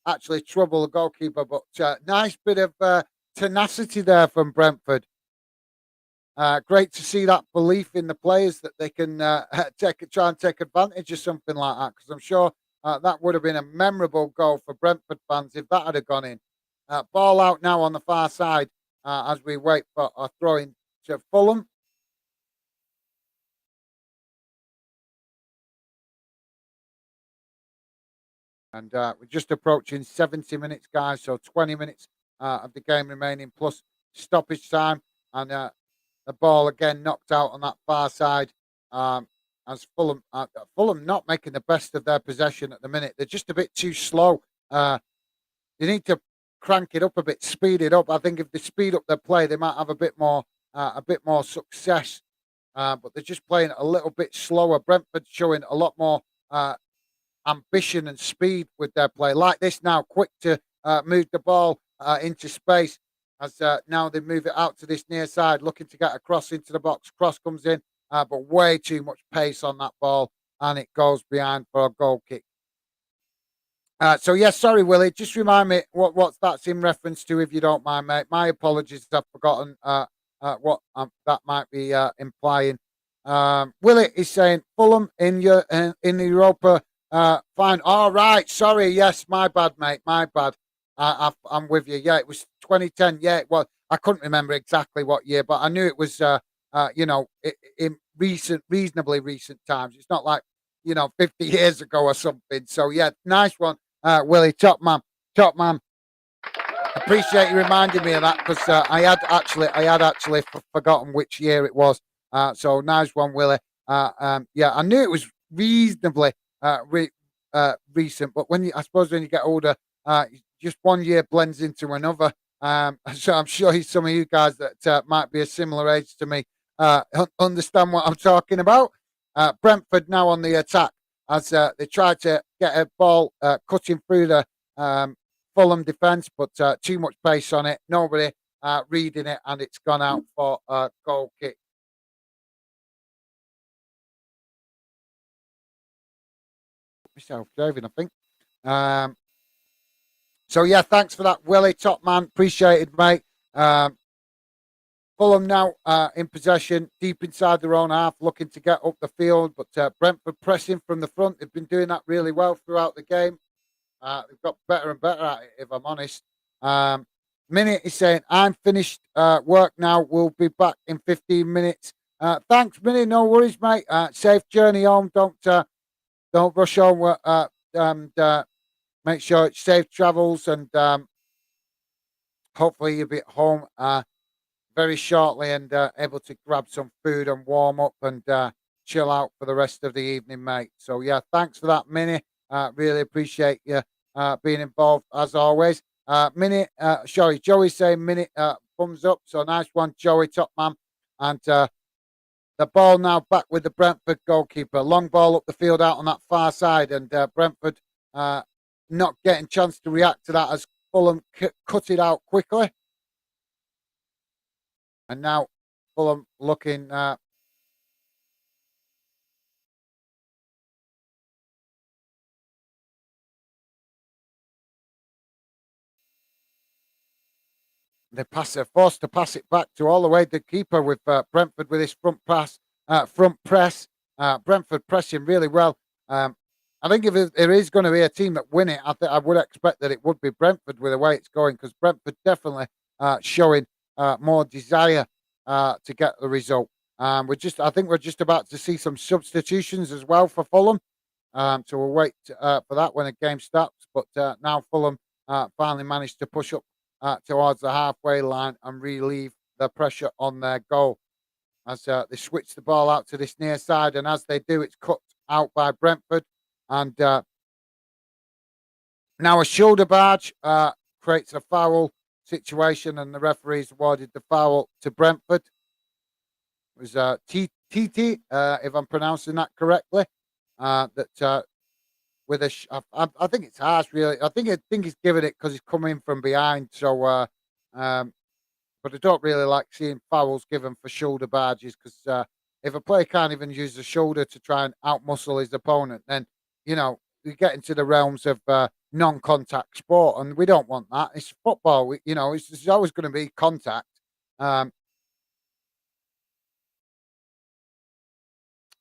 actually trouble the goalkeeper. But nice bit of tenacity there from Brentford. Great to see that belief in the players that they can try and take advantage of something like that, because I'm sure that would have been a memorable goal for Brentford fans if that had gone in. Ball out now on the far side as we wait for a throw in to Fulham. And we're just approaching 70 minutes, guys. So 20 minutes of the game remaining plus stoppage time. And the ball again knocked out on that far side. As Fulham not making the best of their possession at the minute. They're just a bit too slow. They need to crank it up a bit, speed it up. I think if they speed up their play, they might have a bit more success. But they're just playing a little bit slower. Brentford showing a lot more ambition and speed with their play. Like this now, quick to move the ball into space. As now they move it out to this near side, looking to get a cross into the box. Cross comes in, but way too much pace on that ball, and it goes behind for a goal kick. So yes, sorry, Willie. Just remind me what that's in reference to, if you don't mind, mate. My apologies, I've forgotten what that might be implying. Willie is saying Fulham in the Europa. Fine. All right. Sorry. Yes, my bad, mate. My bad. I'm with you. Yeah, it was 2010. Yeah, it was. I couldn't remember exactly what year, but I knew it was. In reasonably recent times. It's not like 50 years ago or something. So yeah, nice one, Willie. Top man. Appreciate you reminding me of that, because I had actually forgotten which year it was. So nice one, Willie. Yeah, I knew it was reasonably recent, but I suppose when you get older, just one year blends into another. So I'm sure some of you guys that might be a similar age to me understand what I'm talking about. Brentford now on the attack as they try to get a ball cutting through the Fulham defence, but too much pace on it. Nobody reading it, and it's gone out for a goal kick. Myself, David, I think. So yeah, thanks for that, Willie. Top man, appreciated, mate. Fulham now in possession, deep inside their own half, looking to get up the field, but Brentford pressing from the front. They've been doing that really well throughout the game. They've got better and better at it, if I'm honest. Minute is saying, I'm finished work now. We'll be back in 15 minutes. Thanks, Minnie. No worries, mate. Safe journey home. Don't rush home. And make sure it's safe travels, and hopefully you'll be at home very shortly and able to grab some food and warm up and chill out for the rest of the evening, mate. So yeah, thanks for that, Minnie. Really appreciate you being involved as always. Minnie, sorry, Joey's saying Minnie, thumbs up. So nice one, Joey, top man. And the ball now back with the Brentford goalkeeper. Long ball up the field out on that far side, and Brentford not getting chance to react to that as Fulham cut it out quickly. And now Fulham looking they're forced to pass it back to all the way the keeper with Brentford with his front press. Brentford pressing really well. I think if there is going to be a team that win it, I would expect that it would be Brentford with the way it's going, because Brentford definitely showing more desire to get the result. I think we're just about to see some substitutions as well for Fulham. So we'll wait for that when the game starts. But now Fulham finally managed to push up towards the halfway line and relieve the pressure on their goal as they switch the ball out to this near side. And as they do, it's cut out by Brentford. And now a shoulder barge creates a foul situation, and the referees awarded the foul to Brentford. It was TT, if I'm pronouncing that correctly, that with I think it's harsh, really. I think he's giving it because he's coming from behind. So, but I don't really like seeing fouls given for shoulder barges, because if a player can't even use the shoulder to try and outmuscle his opponent, then we get into the realms of non-contact sport, and we don't want that. It's football. It's always going to be contact. Um,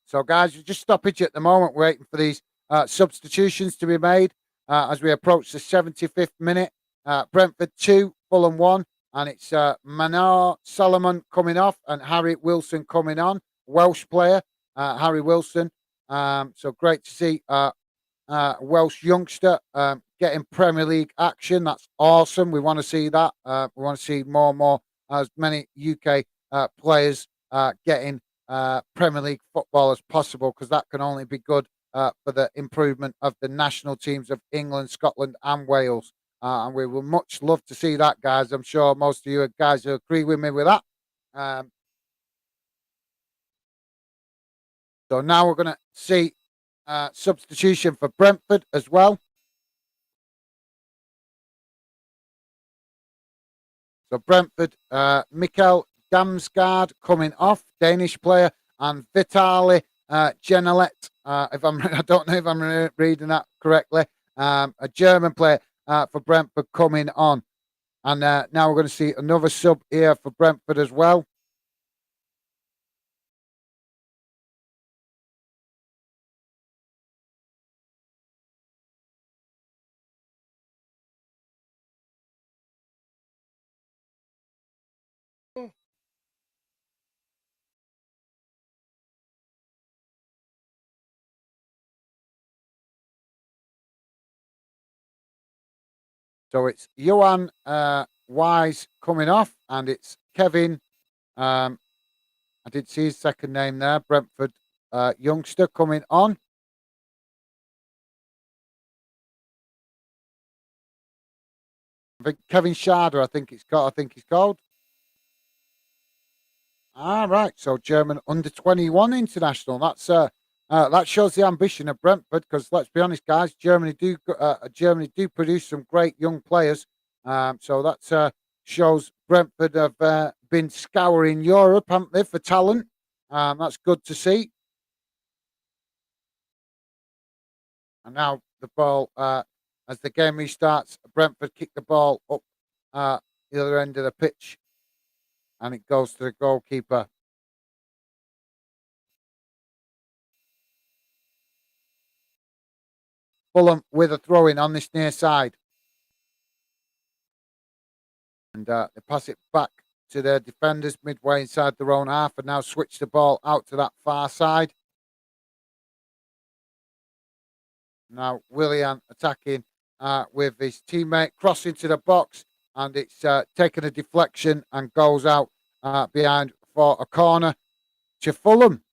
So, guys, we're just stoppage at the moment, waiting for these substitutions to be made as we approach the 75th minute. Brentford 2, Fulham 1, and it's Manar Solomon coming off and Harry Wilson coming on. Welsh player, Harry Wilson. So great to see Welsh youngster getting Premier League action. That's awesome. We want to see that. We want to see more and more, as many UK players getting Premier League football as possible, because that can only be good for the improvement of the national teams of England, Scotland, and Wales. And we will much love to see that, guys. I'm sure most of you guys will agree with me with that. Um, so now we're going to see substitution for Brentford as well. So Brentford, Mikkel Damsgaard coming off, Danish player, and Vitali Genelet. If I don't know if I'm reading that correctly. A German player for Brentford coming on, and now we're going to see another sub here for Brentford as well. So it's Johan Wise coming off, and it's Kevin. I did see his second name there. Brentford youngster coming on. I think Kevin Sharder. I think he's called. Ah, right. So German under 21 international. That shows the ambition of Brentford. Because let's be honest, guys, Germany do produce some great young players. So that shows Brentford have been scouring Europe, haven't they, for talent? That's good to see. And now the ball, as the game restarts, Brentford kick the ball up the other end of the pitch, and it goes to the goalkeeper. Fulham with a throw in on this near side. And they pass it back to their defenders midway inside their own half, and now switch the ball out to that far side. Now Willian attacking with his teammate crossing to the box, and it's taken a deflection and goes out behind for a corner to Fulham.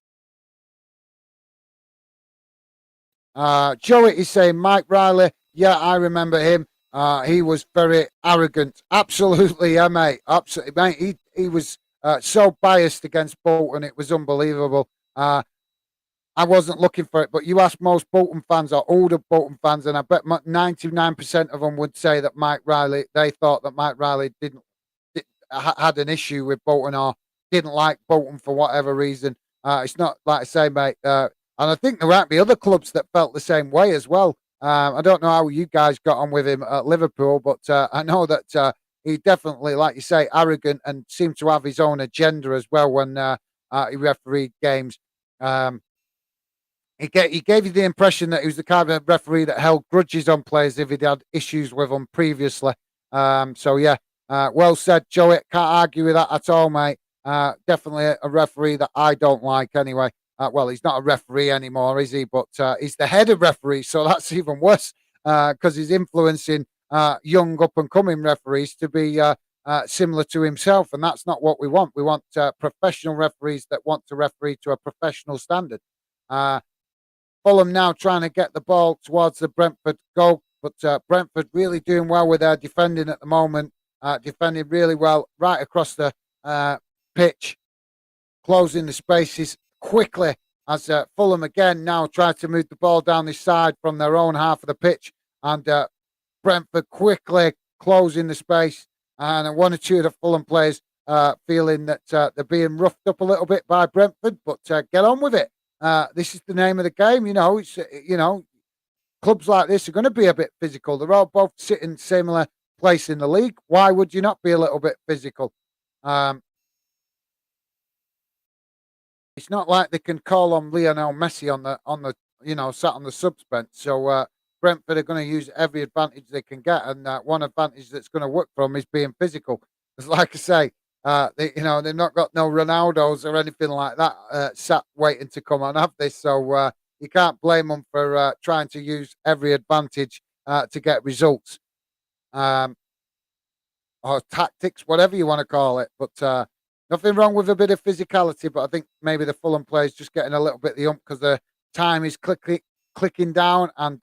Joey is saying Mike Riley. Yeah, I remember him. He was very arrogant. Absolutely, yeah, mate. Absolutely, mate. He was so biased against Bolton. It was unbelievable. I wasn't looking for it, but you ask most Bolton fans or older Bolton fans, and I bet 99% of them would say that Mike Riley, they thought that Mike Riley had an issue with Bolton or didn't like Bolton for whatever reason. It's not like I say, mate. And I think there might be other clubs that felt the same way as well. I don't know how you guys got on with him at Liverpool, but I know that he definitely, like you say, arrogant and seemed to have his own agenda as well when he refereed games. He gave you the impression that he was the kind of referee that held grudges on players if he'd had issues with them previously. So, yeah, well said, Joey. Can't argue with that at all, mate. Definitely a referee that I don't like anyway. Well, he's not a referee anymore, is he? But he's the head of referees, so that's even worse because he's influencing young up-and-coming referees to be similar to himself, and that's not what we want. We want professional referees that want to referee to a professional standard. Fulham now trying to get the ball towards the Brentford goal, but Brentford really doing well with their defending at the moment, defending really well right across the pitch, closing the spaces quickly as Fulham again now try to move the ball down the side from their own half of the pitch, and Brentford quickly closing the space, and one or two of the Fulham players feeling that they're being roughed up a little bit by Brentford, but get on with it. This is the name of the game, it's clubs like this are going to be a bit physical. They're all both sitting similar place in the league. Why would you not be a little bit physical? It's not like they can call on Lionel Messi on the sat on the subs bench. So Brentford are going to use every advantage they can get, and one advantage that's going to work for them is being physical. Because, like I say, they've not got no Ronaldos or anything like that sat waiting to come on, have they? So you can't blame them for trying to use every advantage to get results. Or tactics, whatever you want to call it. But nothing wrong with a bit of physicality, but I think maybe the Fulham players just getting a little bit the ump because the time is clicking down, and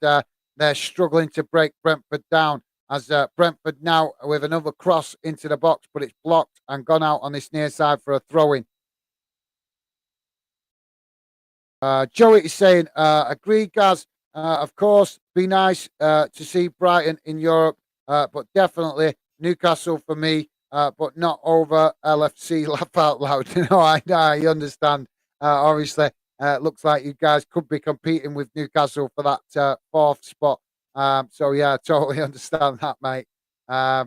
they're struggling to break Brentford down. As Brentford now with another cross into the box, but it's blocked and gone out on this near side for a throw-in. Joey is saying, agree, Gaz. Of course, be nice to see Brighton in Europe, but definitely Newcastle for me, but not over LFC. Laugh out loud. I understand. Obviously, looks like you guys could be competing with Newcastle for that fourth spot. So yeah, I totally understand that, mate. I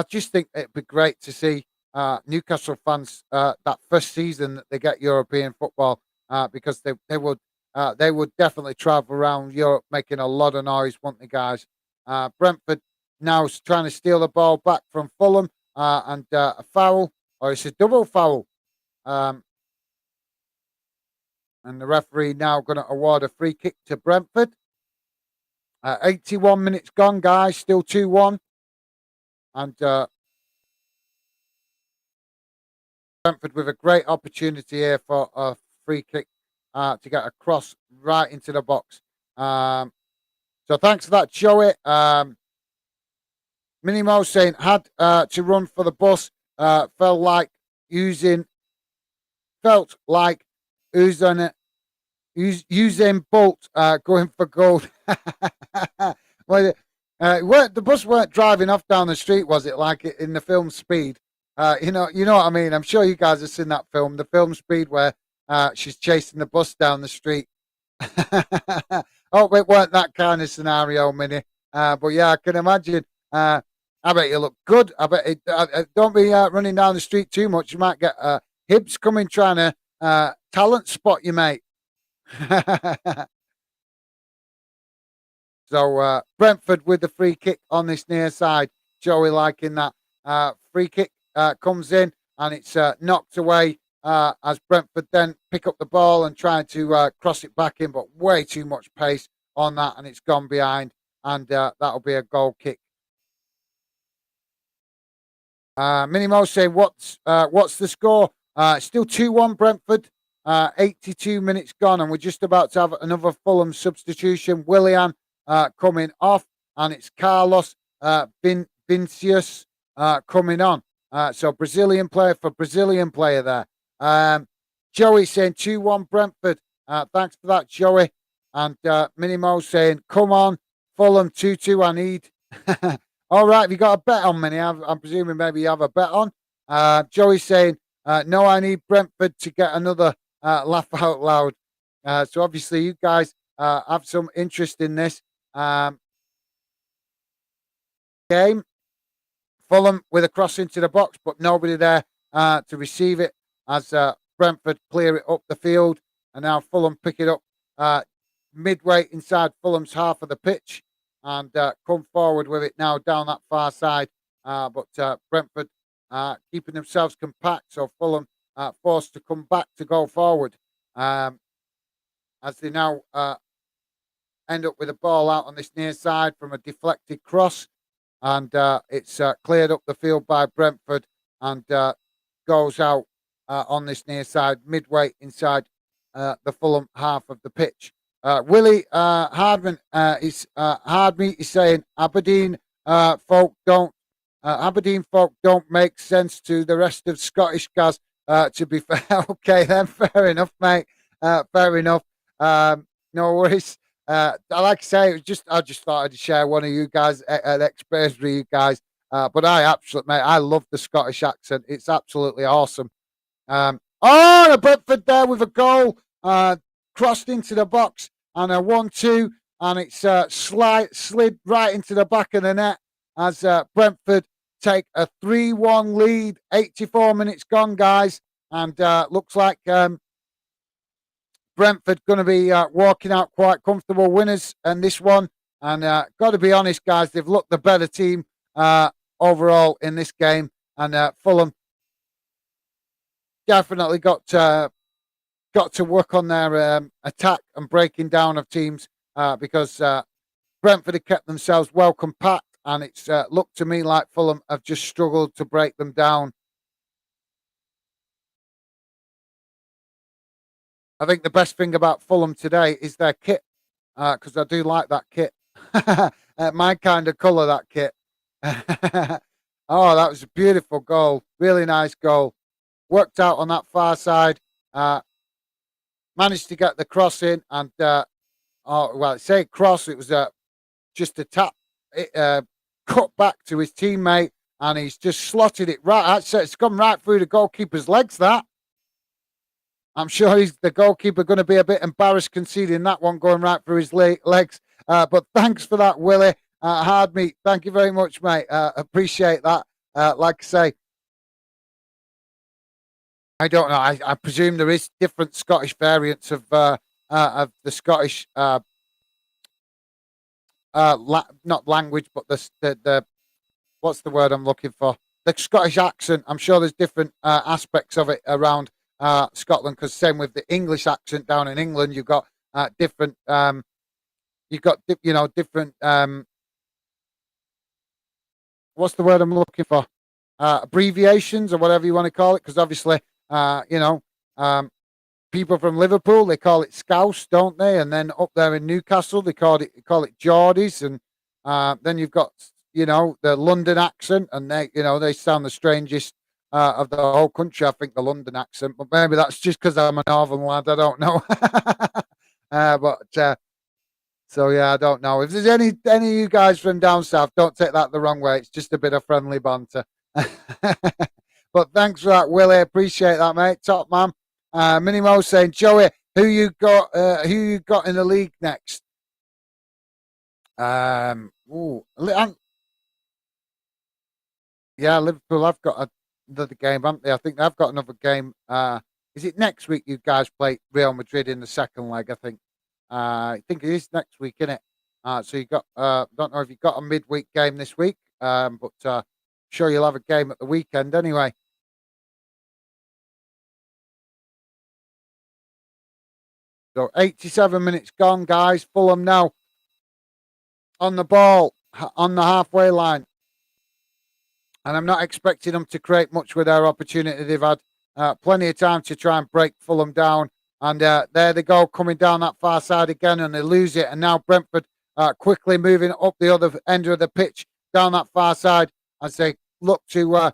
just think it'd be great to see Newcastle fans that first season that they get European football, because they would definitely travel around Europe making a lot of noise, wouldn't they, guys? Brentford now is trying to steal the ball back from Fulham, and a foul, or it's a double foul. And the referee now going to award a free kick to Brentford. 81 minutes gone, guys. Still 2-1. And Brentford with a great opportunity here for a free kick to get a cross right into the box. So thanks for that, Joey. Minimo saying, had to run for the bus. Felt like Usain Bolt going for gold. Well, the bus weren't driving off down the street, was it? Like in the film Speed? You know what I mean. I'm sure you guys have seen that film, the film Speed, where she's chasing the bus down the street. Oh, it weren't that kind of scenario, Minnie. But yeah, I can imagine. I bet you look good. I bet don't be running down the street too much. You might get Hibs coming trying to talent spot you, mate. So Brentford with the free kick on this near side. Joey liking that. Free kick comes in, and it's knocked away as Brentford then pick up the ball and try to cross it back in, but way too much pace. on that, and it's gone behind, and that'll be a goal kick. Minimo saying, what's the score? Still 2-1 Brentford. 82 minutes gone, and we're just about to have another Fulham substitution. Willian coming off, and it's Carlos Vincius coming on. So Brazilian player for Brazilian player there. Joey saying 2-1 Brentford. Thanks for that, Joey. And Minimo saying, come on, Fulham 2-2, I need. All right, have you got a bet on, Minnie? I'm presuming maybe you have a bet on. Joey saying, no, I need Brentford to get another laugh out loud. So obviously you guys have some interest in this game. Fulham with a cross into the box, but nobody there to receive it as Brentford clear it up the field. And now Fulham pick it up midway inside Fulham's half of the pitch and come forward with it now down that far side. But Brentford keeping themselves compact, so Fulham forced to come back to go forward as they now end up with a ball out on this near side from a deflected cross. And it's cleared up the field by Brentford and goes out on this near side, midway inside the Fulham half of the pitch. Willie Hardman is saying Aberdeen folk don't make sense to the rest of Scottish guys. To be fair, okay then, fair enough, mate. Fair enough. No worries. Like I say, I just thought I'd share one of you guys an experience with you guys. But I love the Scottish accent. It's absolutely awesome. The Brentford there with a goal, crossed into the box and a 1-2, and it's slid right into the back of the net as Brentford take a 3-1 lead. 84 minutes gone, guys, and looks like Brentford going to be walking out quite comfortable winners in this one. And got to be honest, guys, they've looked the better team overall in this game. And Fulham definitely got to work on their attack and breaking down of teams because Brentford have kept themselves well compact. And it's looked to me like Fulham have just struggled to break them down. I think the best thing about Fulham today is their kit, because I do like that kit. My kind of colour, that kit. Oh, that was a beautiful goal. Really nice goal. Worked out on that far side. Managed to get the cross in. And, say cross, it was just a tap. Cut back to his teammate. And he's just slotted it right. It's gone right through the goalkeeper's legs, that. I'm sure the goalkeeper going to be a bit embarrassed conceding that one going right through his legs. But thanks for that, Willie. Hard meat. Thank you very much, mate. Appreciate that. Like I say, I don't know. I presume there is different Scottish variants of the Scottish not language, but the what's the word I'm looking for? The Scottish accent. I'm sure there's different aspects of it around Scotland, because same with the English accent down in England, you've got different different what's the word I'm looking for, abbreviations or whatever you want to call it, because obviously people from Liverpool, they call it Scouse, don't they? And then up there in Newcastle they call it Geordies, and then you've got the London accent, and they sound the strangest of the whole country, I think, the London accent. But maybe that's just because I'm a northern lad. I don't know. So yeah, I don't know. If there's any of you guys from down south, don't take that the wrong way. It's just a bit of friendly banter. But thanks for that, Willie. Appreciate that, mate. Top man. Minimo saying, Joey, who you got in the league next? Yeah, Liverpool have got another game, haven't they? I think they've got another game. Is it next week you guys play Real Madrid in the second leg, I think? I think it is next week, isn't it? So you got, don't know if you've got a midweek game this week, but sure you'll have a game at the weekend anyway. So 87 minutes gone, guys. Fulham now on the ball on the halfway line. And I'm not expecting them to create much with their opportunity. They've had plenty of time to try and break Fulham down. And there they go, coming down that far side again, and they lose it. And now Brentford quickly moving up the other end of the pitch, down that far side, as they look to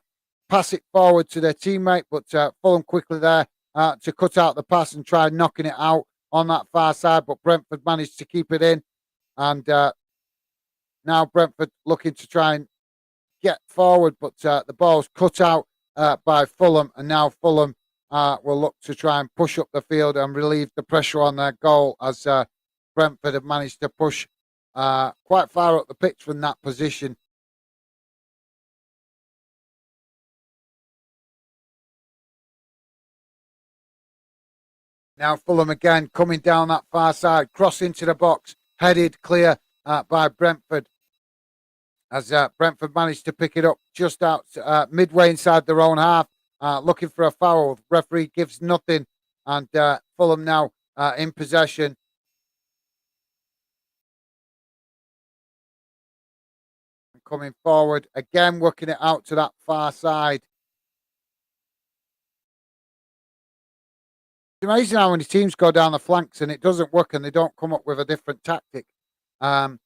pass it forward to their teammate. But Fulham quickly there to cut out the pass and try knocking it out on that far side. But Brentford managed to keep it in. And now Brentford looking to try and get forward, but the ball's cut out by Fulham, and now Fulham will look to try and push up the field and relieve the pressure on their goal, as Brentford have managed to push quite far up the pitch from that position. Now Fulham again coming down that far side, cross into the box, headed clear by Brentford, as Brentford managed to pick it up just out midway inside their own half, looking for a foul. Referee gives nothing, and Fulham now in possession. Coming forward, again working it out to that far side. It's amazing how many teams go down the flanks and it doesn't work and they don't come up with a different tactic. Now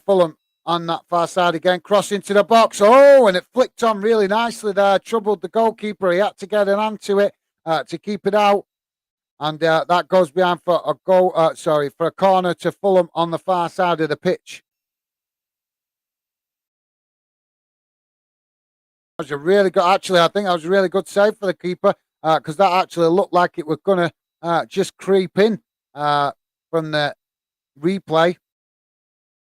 Fulham on that far side again, cross into the box. Oh, and it flicked on really nicely there. Troubled the goalkeeper. He had to get an hand to it to keep it out. And that goes behind for a goal. For a corner to Fulham on the far side of the pitch. That was a really good. Actually, I think that was a really good save for the keeper, because that actually looked like it was going to just creep in from the replay.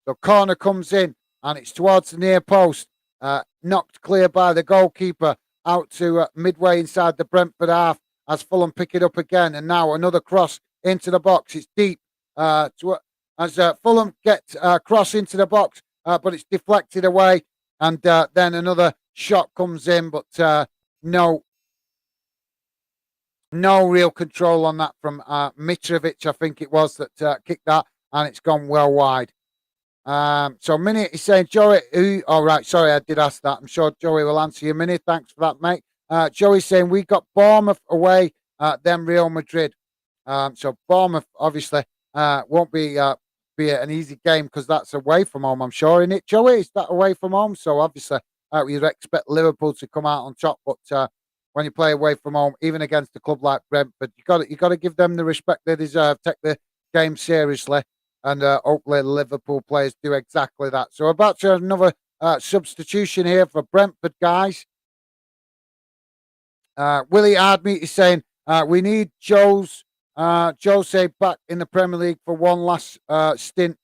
The corner comes in and it's towards the near post, knocked clear by the goalkeeper out to midway inside the Brentford half, as Fulham pick it up again. And now another cross into the box. It's deep as Fulham get cross into the box, but it's deflected away. And then another shot comes in, but no real control on that from Mitrovic, I think it was, that kicked that, and it's gone well wide. So Minnie is saying, Joey, all right, sorry, I did ask that. I'm sure Joey will answer you, Minnie. Thanks for that, mate. Joey's saying we got Bournemouth away, then Real Madrid. So Bournemouth obviously won't be an easy game because that's away from home, I'm sure, isn't it, Joey? Is that away from home? So obviously we'd expect Liverpool to come out on top, but when you play away from home, even against a club like Brentford, you got to give them the respect they deserve. Take the game seriously. And hopefully Liverpool players do exactly that. So about to another substitution here for Brentford, guys. Willie Hardmeat is saying we need Jose back in the Premier League for one last stint.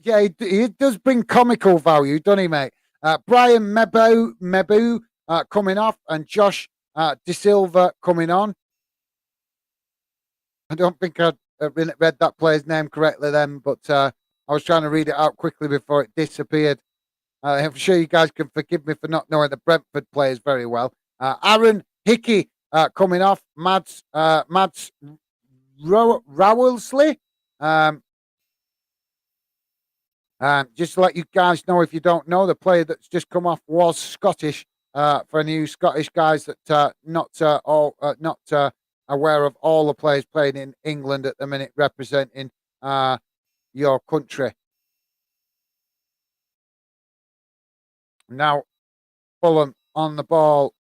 Yeah, he does bring comical value, doesn't he, mate? Brian Mebu coming off, and Josh De Silva coming on. I don't think I'd read that player's name correctly then, but I was trying to read it out quickly before it disappeared. I'm sure you guys can forgive me for not knowing the Brentford players very well. Aaron Hickey coming off. Mads Rowelsley. Just to let you guys know, if you don't know, the player that's just come off was Scottish. For new Scottish guys that not aware of all the players playing in England at the minute, representing your country. Now Fulham on the ball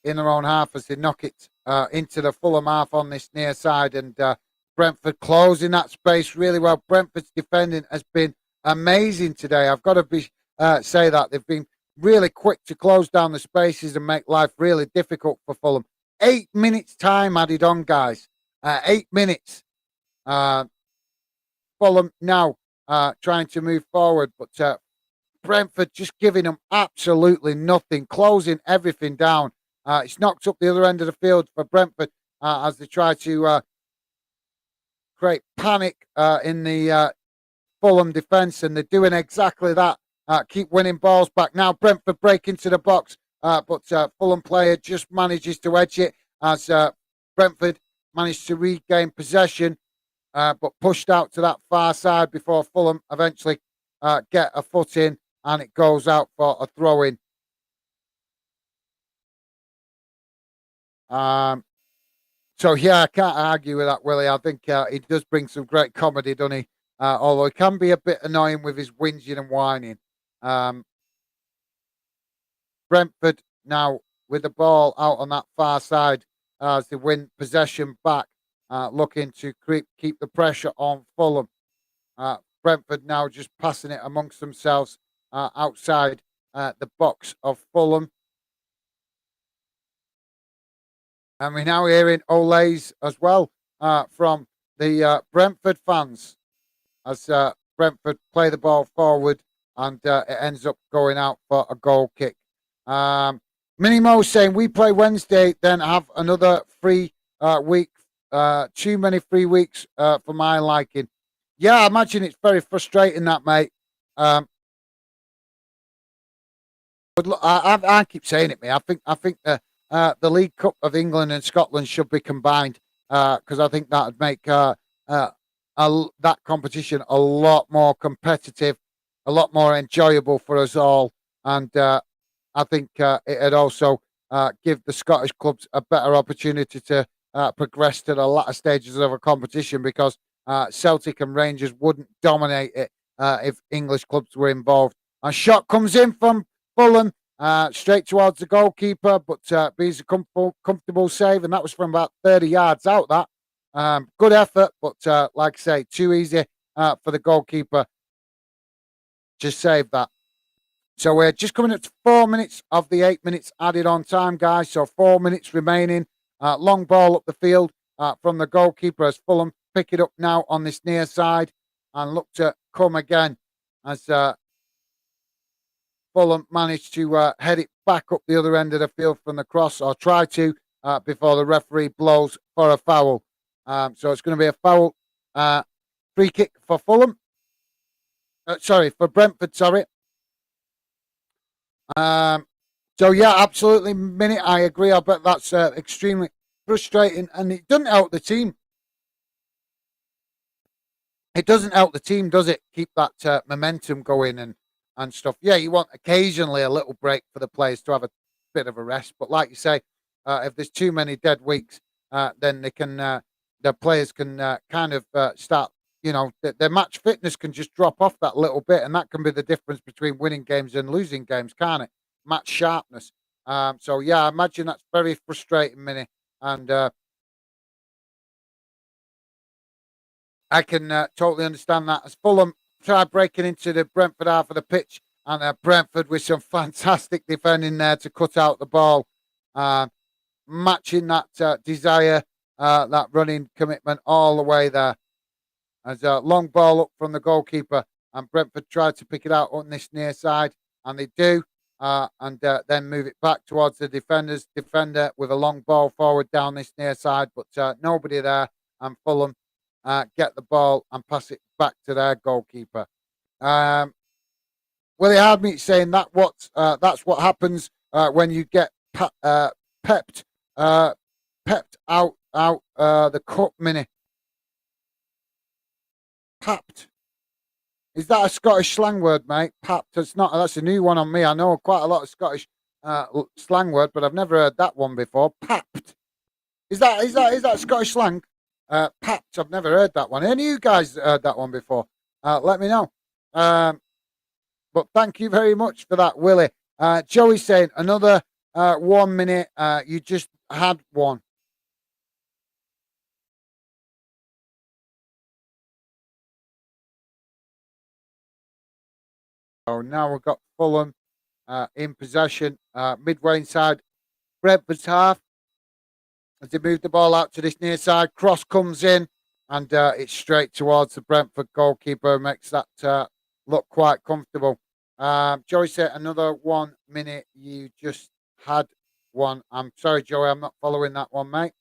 in their own half as they knock it into the Fulham half on this near side, and Brentford closing that space really well. Brentford's defending has been amazing today. I've got to say that they've been really quick to close down the spaces and make life really difficult for Fulham. 8 minutes time added on, guys. 8 minutes. Fulham now trying to move forward, but Brentford just giving them absolutely nothing, closing everything down. It's knocked up the other end of the field for Brentford as they try to create panic in the Fulham defence, and they're doing exactly that. Keep winning balls back. Now Brentford break into the box, but Fulham player just manages to edge it as Brentford managed to regain possession, but pushed out to that far side before Fulham eventually get a foot in, and it goes out for a throw in. Um, so yeah, I can't argue with that, Willie. I think he does bring some great comedy, doesn't he? Although he can be a bit annoying with his whinging and whining. Um, Brentford now with the ball out on that far side as they win possession back, looking to keep the pressure on Fulham. Brentford now just passing it amongst themselves outside the box of Fulham. And we're now hearing Olays as well from the Brentford fans as Brentford play the ball forward and it ends up going out for a goal kick. Mini Mo saying we play Wednesday, then have another free week. Too many free weeks for my liking. Yeah, I imagine it's very frustrating that, mate. But look, I keep saying it, mate. I think the League Cup of England and Scotland should be combined because I think that would make that competition a lot more competitive, a lot more enjoyable for us all, and I think it'd also give the Scottish clubs a better opportunity to progress to the latter stages of a competition because Celtic and Rangers wouldn't dominate it if English clubs were involved. A shot comes in from Fulham, straight towards the goalkeeper, but B's a comfortable save, and that was from about 30 yards out. That good effort, but like I say, too easy for the goalkeeper. Just save that. So we're just coming up to 4 minutes of the 8 minutes added on time, guys. So 4 minutes remaining. Long ball up the field from the goalkeeper as Fulham pick it up now on this near side and look to come again as Fulham managed to head it back up the other end of the field from the cross, or try to, before the referee blows for a foul. So it's going to be a foul, free kick for Fulham. For Brentford, sorry. So yeah, absolutely, Minute. I agree. I bet that's extremely frustrating, and it doesn't help the team. It doesn't help the team, does it? Keep that momentum going and stuff. Yeah, you want occasionally a little break for the players to have a bit of a rest, but like you say, if there's too many dead weeks, then the players can kind of start. You know, their match fitness can just drop off that little bit, and that can be the difference between winning games and losing games, can't it? Match sharpness. So yeah, I imagine that's very frustrating, Minnie, and I can totally understand that. As Fulham try breaking into the Brentford half of the pitch, and Brentford with some fantastic defending there to cut out the ball, matching that desire, that running commitment all the way there. As a long ball up from the goalkeeper, and Brentford tried to pick it out on this near side, and they do, and then move it back towards the defender with a long ball forward down this near side, but nobody there, and Fulham get the ball and pass it back to their goalkeeper. Willie Hardmeat saying that's what happens when you get pepped out the cup, Minnie. Papped. Is that a Scottish slang word, mate? Papped. It's not. That's a new one on me. I know quite a lot of Scottish slang word, but I've never heard that one before. Papped. Is that Scottish slang? Papped. I've never heard that one. Any of you guys heard that one before? Let me know. But thank you very much for that, Willie. Joey saying another 1 minute. You just had one. So now we've got Fulham in possession, midway inside Brentford's half. As they move the ball out to this near side, cross comes in, and it's straight towards the Brentford goalkeeper, makes that look quite comfortable. Joey said another 1 minute. You just had one. I'm sorry, Joey, I'm not following that one, mate.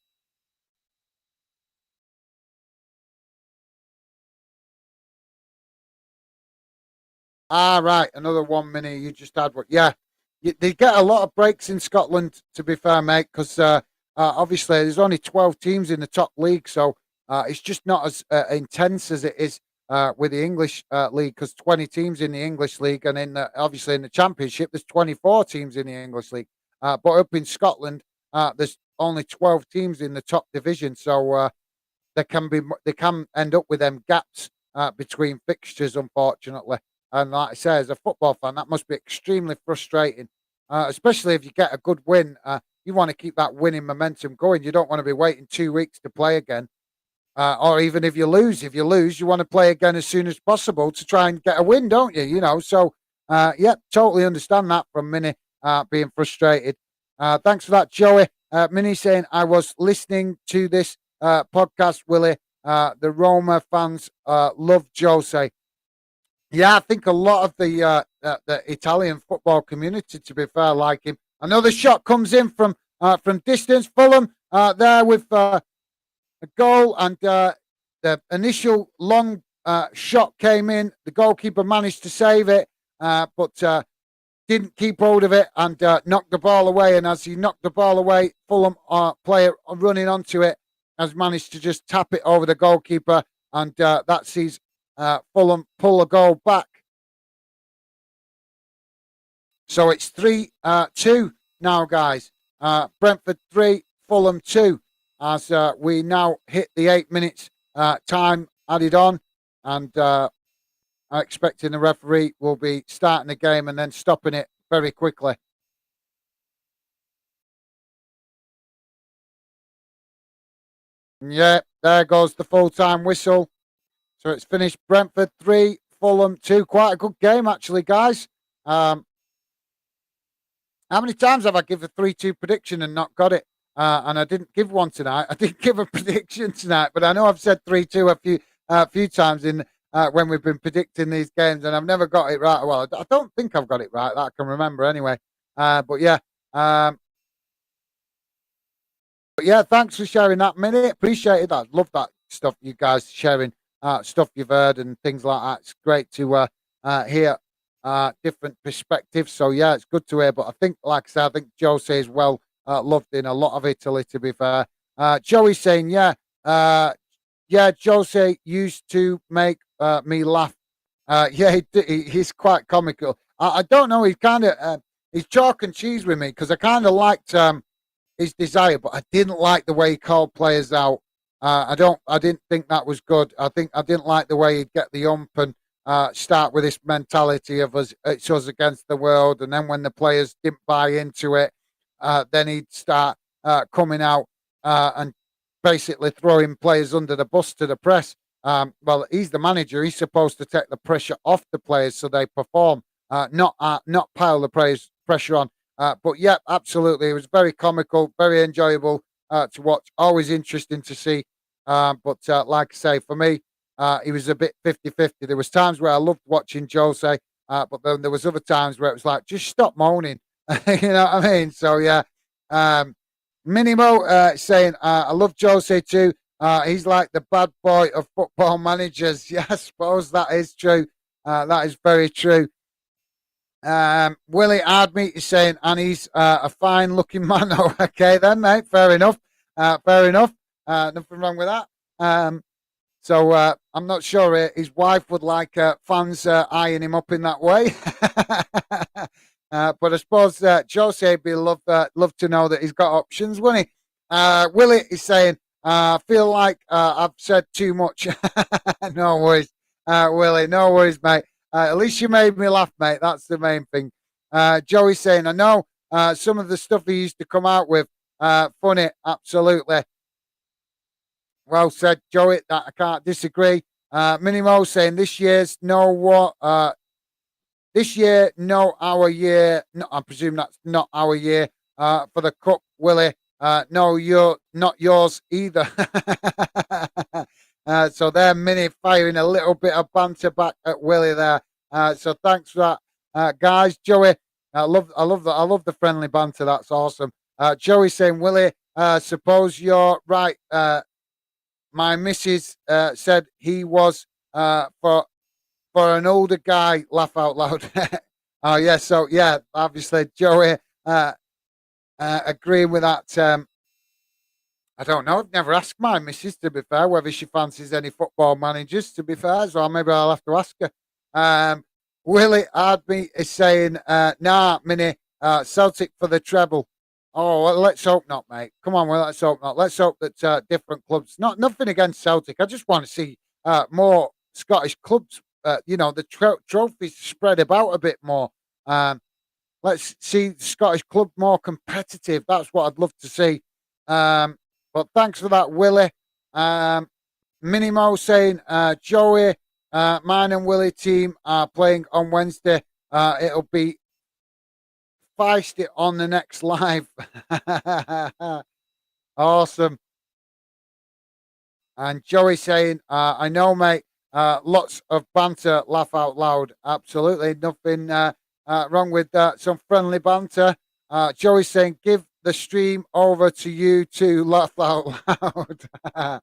Right, another 1 minute. You just had one. Yeah, they get a lot of breaks in Scotland, to be fair, mate, because obviously there's only 12 teams in the top league, so it's just not as intense as it is with the English league, because 20 teams in the English league, and obviously in the Championship, there's 24 teams in the English league. But up in Scotland, there's only 12 teams in the top division, so they can end up with them gaps between fixtures, unfortunately. And like I say, as a football fan, that must be extremely frustrating, especially if you get a good win. You want to keep that winning momentum going. You don't want to be waiting 2 weeks to play again. Or even if you lose, you want to play again as soon as possible to try and get a win, don't you? So yeah, totally understand that from Minnie being frustrated. Thanks for that, Joey. Minnie saying, I was listening to this podcast, Willie. The Roma fans love Jose. Yeah, I think a lot of the Italian football community, to be fair, like him. Another shot comes in from distance. Fulham there with a goal, and the initial long shot came in. The goalkeeper managed to save it, but didn't keep hold of it and knocked the ball away. And as he knocked the ball away, Fulham player running onto it has managed to just tap it over the goalkeeper, and that sees Fulham pull a goal back. So it's 3-2 now, guys. Brentford 3, Fulham 2, as we now hit the 8 minutes time added on, and I'm expecting the referee will be starting the game and then stopping it very quickly. Yeah, there goes the full-time whistle. So it's finished. Brentford 3, Fulham 2. Quite a good game, actually, guys. How many times have I given a 3-2 prediction and not got it? And I didn't give one tonight. I didn't give a prediction tonight, but I know I've said 3-2 a few times in when we've been predicting these games, and I've never got it right. Well, I don't think I've got it right that I can remember anyway. But yeah. But yeah, thanks for sharing that, Minnie. Appreciate it. I love that stuff, you guys sharing stuff you've heard and things like that. It's great to hear different perspectives. So yeah, it's good to hear. But I think, like I said, I think Jose is well loved in a lot of Italy, to be fair. Joey's saying, yeah, Jose used to make me laugh. Yeah, he's quite comical. I don't know. He's kind of he's chalk and cheese with me, because I kind of liked his desire, but I didn't like the way he called players out. I didn't think that was good. I didn't like the way he'd get the ump and start with this mentality of it's us against the world, and then when the players didn't buy into it, then he'd start coming out and basically throwing players under the bus to the press. Well, he's the manager. He's supposed to take the pressure off the players so they perform, not pile the pressure on. But yeah, absolutely. It was very comical, very enjoyable to watch. Always interesting to see. But like I say, for me, he was a bit 50-50. There was times where I loved watching Jose, but then there was other times where it was like, just stop moaning. You know what I mean? So yeah. Minimo saying, I love Jose too. He's like the bad boy of football managers. Yeah, I suppose that is true. That is very true. Willie Hardmeat is saying, and he's a fine looking man. Oh, okay then, mate. Fair enough. Fair enough. Nothing wrong with that. So I'm not sure his wife would like fans eyeing him up in that way. But I suppose Jose would be love to know that he's got options, wouldn't he? Willie is saying, I feel like I've said too much. No worries, Willie. No worries, mate. At least you made me laugh, mate. That's the main thing. Joey's saying, I know some of the stuff he used to come out with, funny, absolutely. Well said, Joey. That I can't disagree. Minimo saying this year, no, our year. No, I presume that's not our year for the cup, Willie. No, you're not yours either. So they're Mini firing a little bit of banter back at Willie there. So thanks for that, guys. Joey, I love the friendly banter. That's awesome. Joey saying, Willie, suppose you're right. My missus said he was for an older guy. Laugh out loud. Oh yeah. So yeah, obviously Joey agreeing with that. I don't know. I've never asked my missus, to be fair, whether she fancies any football managers, to be fair. So maybe I'll have to ask her. Um, Willie Ardme is saying, nah, Mini, Celtic for the treble. Oh, well, let's hope not, mate. Come on, well, let's hope not. Let's hope that different clubs, nothing against Celtic. I just want to see more Scottish clubs, the trophies spread about a bit more. Um, let's see the Scottish club more competitive. That's what I'd love to see. Um, but thanks for that, Willie. Um, Minimo saying, Joey, mine and Willie team are playing on Wednesday. It'll be feisty on the next live. Awesome. And Joey saying, I know, mate, lots of banter, laugh out loud. Absolutely. Nothing wrong with some friendly banter. Joey saying, give the stream over to you to laugh out loud.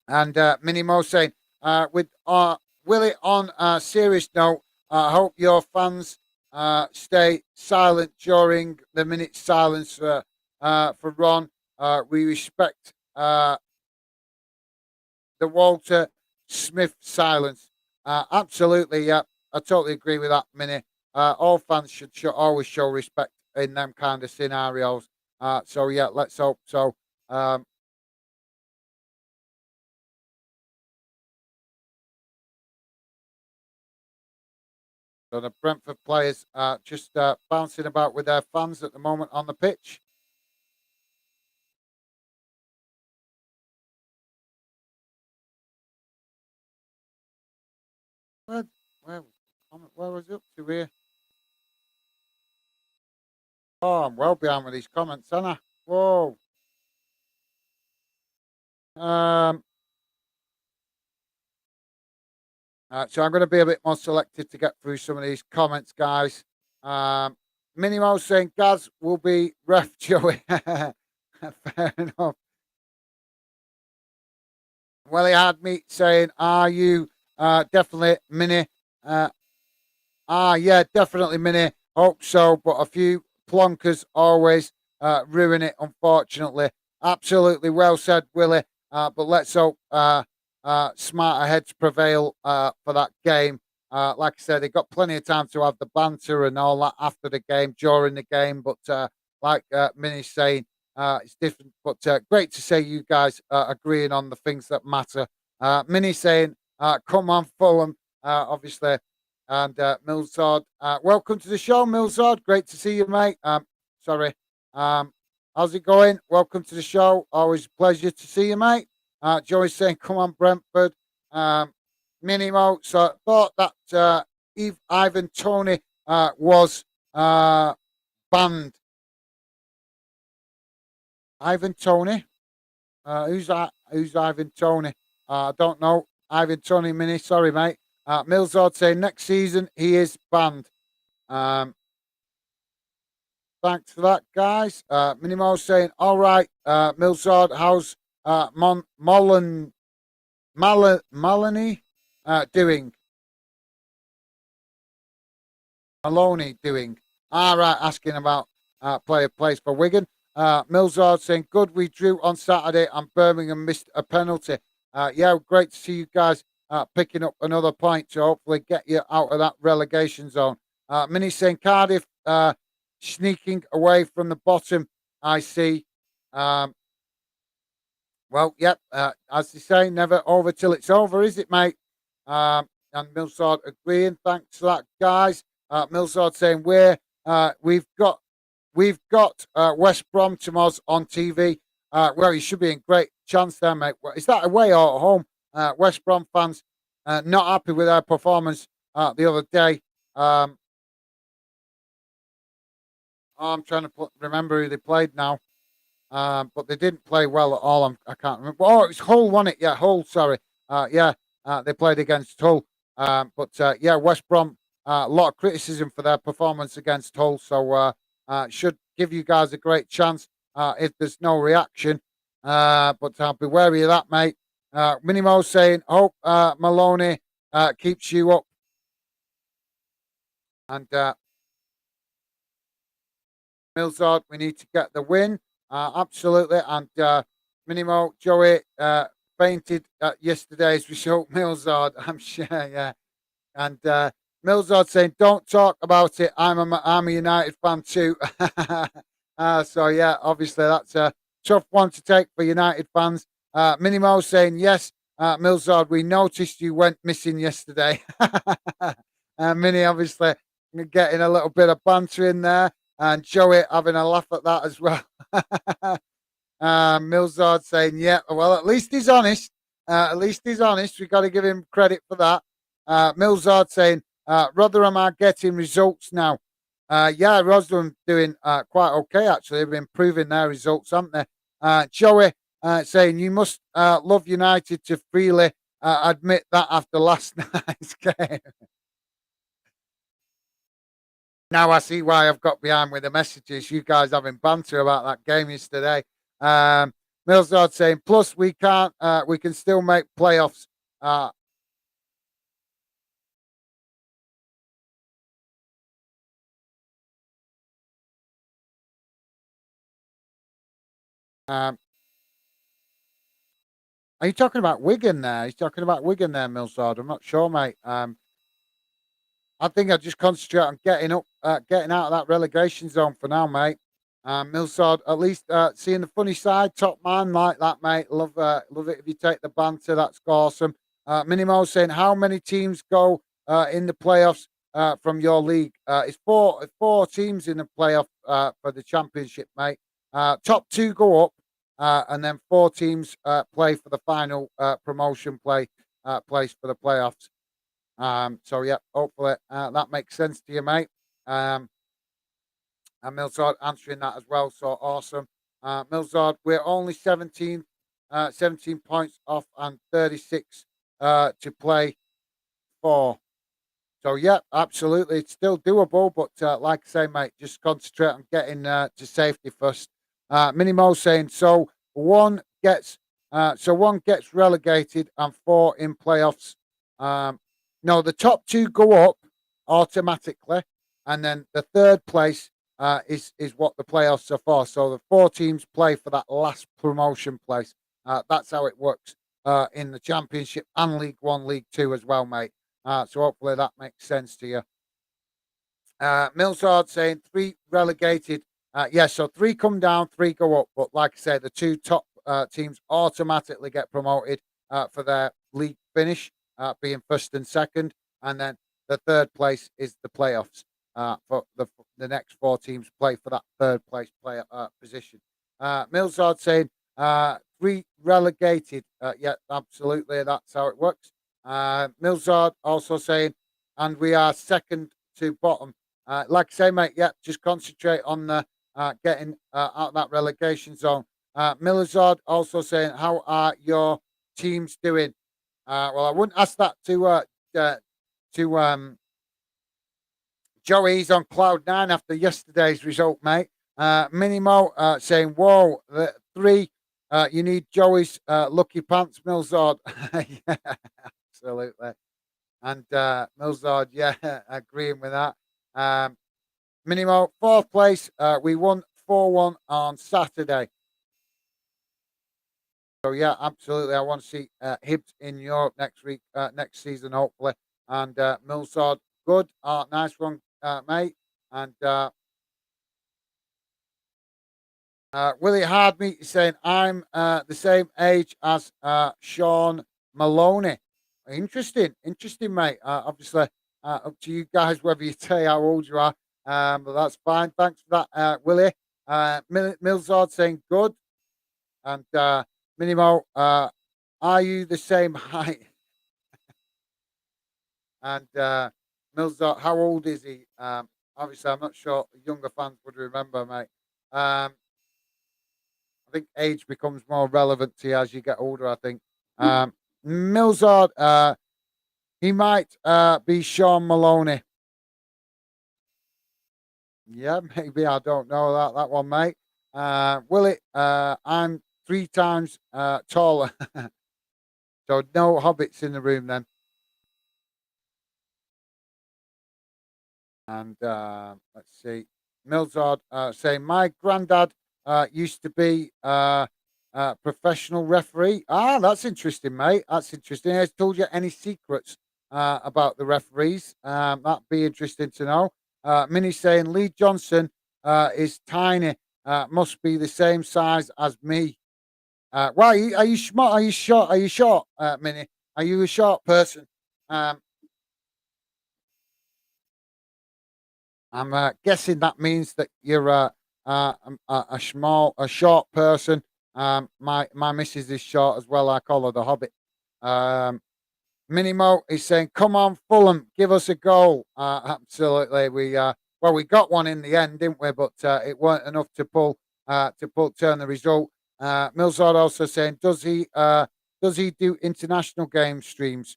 And Minimo saying, with Willie, on a serious note, I hope your fans stay silent during the minute silence for Ron. We respect the Walter Smith silence. Absolutely, yeah. I totally agree with that, Minnie. All fans should always show respect in them kind of scenarios. So, yeah, let's hope so. Um, So the Brentford players are just bouncing about with their fans at the moment on the pitch. Where, where, where was it up to here? Oh, I'm well behind with these comments, aren't I? Whoa. Um, so I'm going to be a bit more selective to get through some of these comments, guys. Um, Minimo saying Gaz will be ref Joey. Fair enough. Well, he had me saying, "Are you definitely Mini?" Uh, yeah, definitely, Mini. Hope so, but a few plonkers always ruin it, unfortunately. Absolutely well said, Willie. But let's hope smarter heads prevail for that game. Like I said, they got plenty of time to have the banter and all that after the game, during the game. But like Mini's saying, it's different. But great to see you guys agreeing on the things that matter. Mini saying, come on, Fulham. Obviously, and Millsard, welcome to the show, Millsard. Great to see you, mate. Sorry. How's it going? Welcome to the show. Always a pleasure to see you, mate. Joey's saying, come on, Brentford. Minimo. So I thought that Ivan Tony was banned. Ivan Tony. Who's Ivan Tony? I don't know. Ivan Tony Mini. Sorry, mate. Millsard saying next season he is banned. Um, thanks for that, guys. Minimo saying, all right, Millsard, how's Maloney doing? Maloney doing? All right, asking about player plays for Wigan. Millsard saying, good, we drew on Saturday and Birmingham missed a penalty. Yeah, great to see you guys picking up another point to hopefully get you out of that relegation zone. Mini saying, Cardiff sneaking away from the bottom, I see. Um, well, yep, as they say, never over till it's over, is it, mate? And Millsard agreeing. Thanks for that, guys. Millsard saying we've got West Brom tomorrow on TV. Well, you should be in great chance there, mate. Is that away or at home? West Brom fans not happy with their performance the other day. I'm trying to remember who they played now. But they didn't play well at all. I can't remember. Oh, it was Hull, wasn't it? Yeah, Hull. Sorry. Yeah, they played against Hull. But yeah, West Brom. A lot of criticism for their performance against Hull. So should give you guys a great chance if there's no reaction. But I'll be wary of that, mate. Minimo saying, hope Maloney keeps you up. And Milzard, we need to get the win. Absolutely. And Minimo, Joey fainted at yesterday's result. Milzard, I'm sure, yeah. And Milzard saying, "Don't talk about it. I'm a United fan too." So yeah, obviously that's a tough one to take for United fans. Minimo saying, "Yes, Milzard, we noticed you went missing yesterday." Mini obviously getting a little bit of banter in there, and Joey having a laugh at that as well. Milzard saying, "Yeah, well, at least he's honest. At least he's honest. We've got to give him credit for that." Milzard saying, "Rotherham are getting results now." Yeah, Rotherham doing quite okay actually. They've been improving their results, haven't they? Joey saying, "You must love United to freely admit that after last night's game." Now I see why I've got behind with the messages. You guys having banter about that game yesterday. Um, Millsard saying, plus we can't, we can still make playoffs. Uh, um, are you talking about Wigan there? He's talking about Wigan there, Millsard. I'm not sure, mate. I think I just concentrate on getting up, getting out of that relegation zone for now, mate. Millsard, at least seeing the funny side, top man like that, mate. Love it if you take the banter. That's awesome. Minimo saying, how many teams go in the playoffs from your league? It's four teams in the playoff for the championship, mate. Top two go up, and then four teams play for the final promotion place for the playoffs. So yeah, hopefully that makes sense to you, mate. Um, and Milzard answering that as well. So awesome. Milzard, we're only 17 points off and 36 to play for. So yeah, absolutely, it's still doable. But like I say, mate, just concentrate on getting to safety first. Minimo saying one gets relegated and four in playoffs. Um, no, the top two go up automatically, and then the third place is what the playoffs are for. So the four teams play for that last promotion place. That's how it works in the Championship and League One, League Two as well, mate. So hopefully that makes sense to you. Millsard saying three relegated. Yeah, so three come down, three go up. But like I said, the two top teams automatically get promoted for their league finish, being first and second. And then the third place is the playoffs. For the next four teams play for that third place player position. Millsard saying three relegated. Yeah, absolutely. That's how it works. Millsard also saying, and we are second to bottom. Like I say, mate, yeah, just concentrate on getting out of that relegation zone. Millsard also saying, how are your teams doing? Well, I wouldn't ask that to Joey. He's on cloud nine after yesterday's result, mate. Minimo saying, whoa, the three. You need Joey's lucky pants, Millsard. Yeah, absolutely. And Millsard, yeah, agreeing with that. Um, Minimo, fourth place. We won 4-1 on Saturday. So, yeah, absolutely. I want to see Hibs in Europe next week, next season, hopefully. And Millsard, good. Nice one, mate. And Willie Hardmeat is saying, I'm the same age as Sean Maloney. Interesting, mate. Obviously, up to you guys whether you say how old you are, but that's fine. Thanks for that, Willie. Milzard saying good. And Minimo, are you the same height? And Milzard, how old is he? Obviously, I'm not sure younger fans would remember, mate. I think age becomes more relevant to you as you get older. I think Milzard, he might be Sean Maloney. Yeah, maybe I don't know that one, mate. Willie, I'm three times taller, so no hobbits in the room then. And let's see. Milzard saying, my granddad used to be a professional referee. Ah, that's interesting, mate. That's interesting. Has told you any secrets about the referees? That'd be interesting to know. Minnie saying, Lee Johnson is tiny. Must be the same size as me. Why are you smart? Are you short? Are you short, Minnie? Are you a short person? Um, I'm guessing that means that you're a small, a short person. My missus is short as well. I call her the Hobbit. Um, Minimo is saying, "Come on, Fulham, give us a goal." Absolutely. We got one in the end, didn't we? But it weren't enough to turn the result. Millsard also saying, does he do international game streams?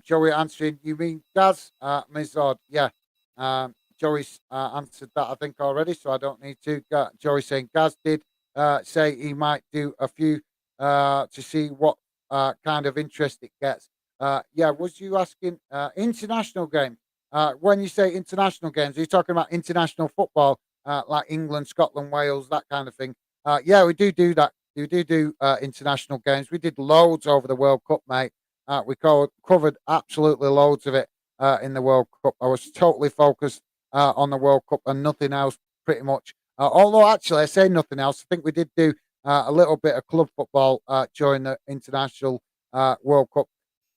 Joey answering, you mean Gaz? Mizod, yeah. Joey's answered that, I think, already, so I don't need to. Joey saying Gaz did say he might do a few to see what kind of interest it gets. Yeah, was you asking international game? When you say international games, are you talking about international football, like England, Scotland, Wales, that kind of thing? Yeah, we do that. We do international games. We did loads over the World Cup, mate. Covered absolutely loads of it in the World Cup. I was totally focused on the World Cup and nothing else, pretty much. Although, actually, I say nothing else. I think we did do a little bit of club football during the international World Cup.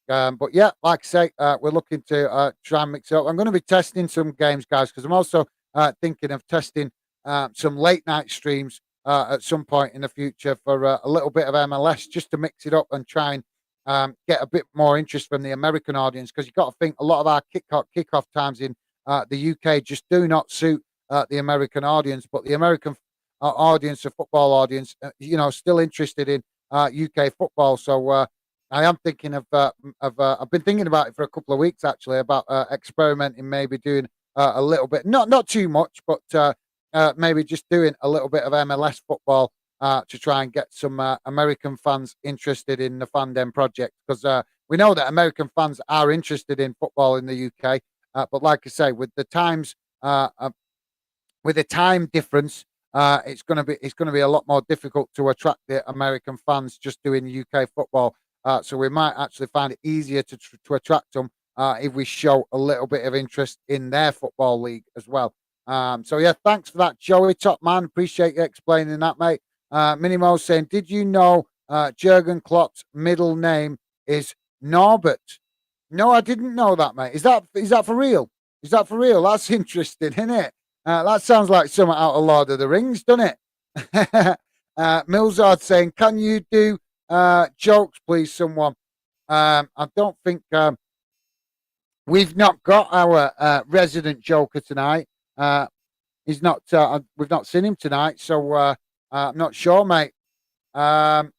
But yeah, like I say, we're looking to try and mix it up. I'm going to be testing some games, guys, because I'm also thinking of testing some late night streams at some point in the future for a little bit of MLS just to mix it up and try and get a bit more interest from the American audience, because you've got to think a lot of our kickoff times in the UK just do not suit the American audience, but the American audience, the football audience, still interested in UK football. So I am thinking I've been thinking about it for a couple of weeks actually, about experimenting, maybe doing a little bit, not too much, but maybe just doing a little bit of MLS football to try and get some American fans interested in the Fandom project, because we know that American fans are interested in football in the UK, but like I say, uh, uh, with the time difference, it's going to be a lot more difficult to attract the American fans just doing UK football. So we might actually find it easier to attract them if we show a little bit of interest in their football league as well. So yeah, thanks for that, Joey, top man. Appreciate you explaining that, mate. Minimo saying, did you know Jurgen Klopp's middle name is Norbert? No, I didn't know that, mate. Is that for real? Is that for real? That's interesting, isn't it? That sounds like something out of Lord of the Rings, doesn't it? Milzard saying, can you do jokes, please, someone? I don't think we've not got our resident Joker tonight. He's not. We've not seen him tonight, so I'm not sure, mate. Um,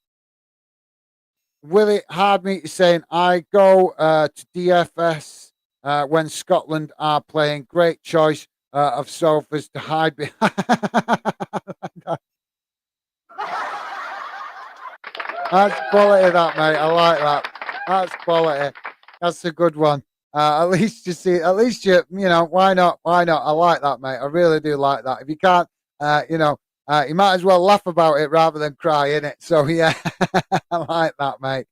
Willie Hardmeat is saying, I go to DFS when Scotland are playing. Great choice of sofas to hide behind. That's quality, that, mate. I like that. That's quality. That's a good one. At least you see, at least why not? Why not? I like that, mate. I really do like that. If you can't, you might as well laugh about it rather than cry in it. So, yeah, I like that, mate.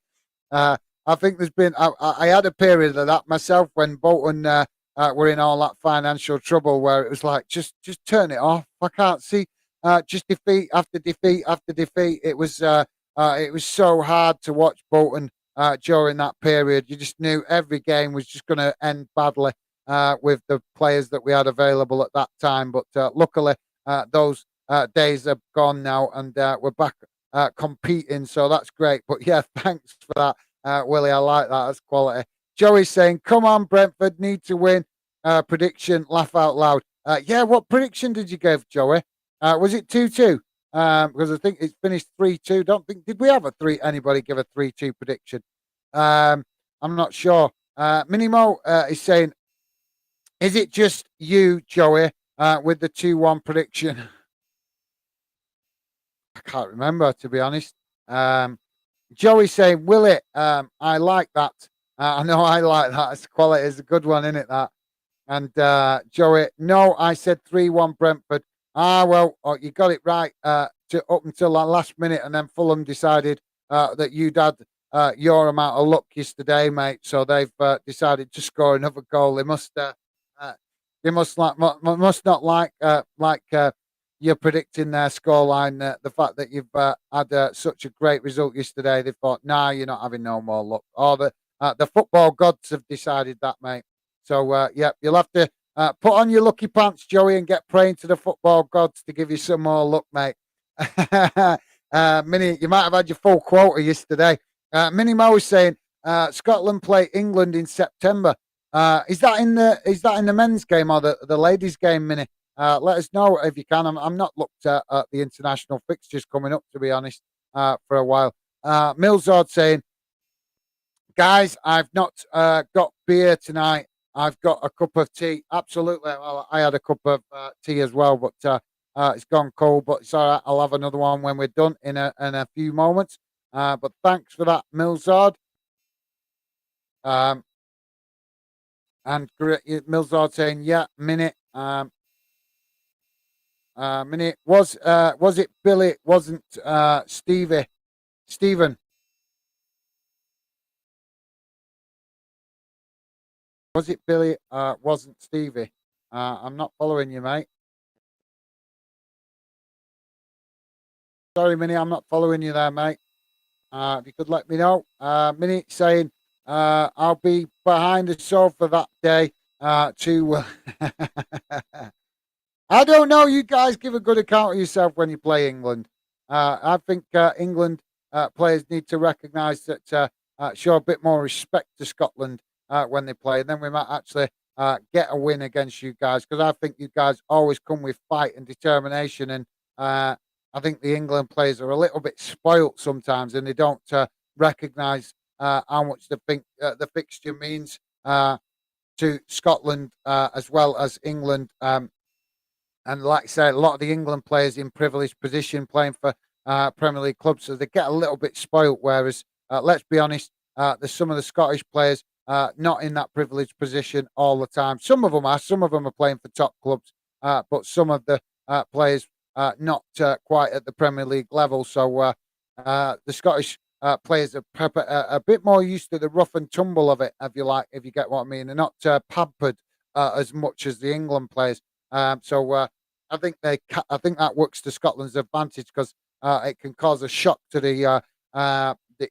Uh, I think there's been, I had a period of that myself when Bolton were in all that financial trouble, where it was like, just turn it off. I can't see, just defeat after defeat after defeat. It was so hard to watch Bolton during that period. You just knew every game was just going to end badly with the players that we had available at that time. But luckily, those days are gone now, and we're back competing. So that's great. But yeah, thanks for that, Willie. I like that. That's quality. Joey's saying, come on, Brentford need to win. Prediction, laugh out loud. Yeah, what prediction did you give, Joey? Was it 2-2? Because I think it's finished 3-2. Don't think, did we have anybody give a 3-2 prediction? I'm not sure. Minimo is saying, is it just you, Joey, with the 2-1 prediction? I can't remember, to be honest. Joey saying, will it? I like that. I know I like that. It's quality. It's a good one, isn't it, that? And Joey, no, I said 3-1 Brentford. Ah, well, you got it right up until that last minute, and then Fulham decided that you'd had your amount of luck yesterday, mate. So they've decided to score another goal. Uh, they must must not like you're predicting their scoreline. The fact that you've had such a great result yesterday, they thought, nah, you're not having no more luck. Or the football gods have decided that, mate. So, yeah, you'll have to put on your lucky pants, Joey, and get praying to the football gods to give you some more luck, mate. Minnie, you might have had your full quota yesterday. Minnie Mo was saying Scotland play England in September. Is that in the men's game or the ladies' game, Minnie? Let us know if you can. I'm not looked at the international fixtures coming up, to be honest, for a while. Millsord saying, guys, I've not got beer tonight. I've got a cup of tea. Absolutely. Well, I had a cup of tea as well, but it's gone cold. But it's all right. I'll have another one when we're done in a few moments. But thanks for that, Millsard. Um, and Millsard saying, yeah, minute. Minute was it Billy? It wasn't Stevie? Stephen, was it Billy? Wasn't Stevie? I'm not following you, mate. Sorry, Minnie, I'm not following you there, mate. If you could let me know. Minnie saying, I'll be behind the sofa that day to. I don't know. You guys give a good account of yourself when you play England. I think England players need to recognise that, show a bit more respect to Scotland when they play. And then we might actually get a win against you guys because I think you guys always come with fight and determination. And I think the England players are a little bit spoilt sometimes and they don't recognise how much the fixture means to Scotland as well as England. And like I said, a lot of the England players in privileged position playing for Premier League clubs, so they get a little bit spoilt. Whereas, let's be honest, there's some of the Scottish players not in that privileged position all the time. Some of them are. Some of them are playing for top clubs, but some of the players not quite at the Premier League level. So the Scottish players are a bit more used to the rough and tumble of it, if you get what I mean. They're not pampered as much as the England players. So I think that works to Scotland's advantage because it can cause a shock to the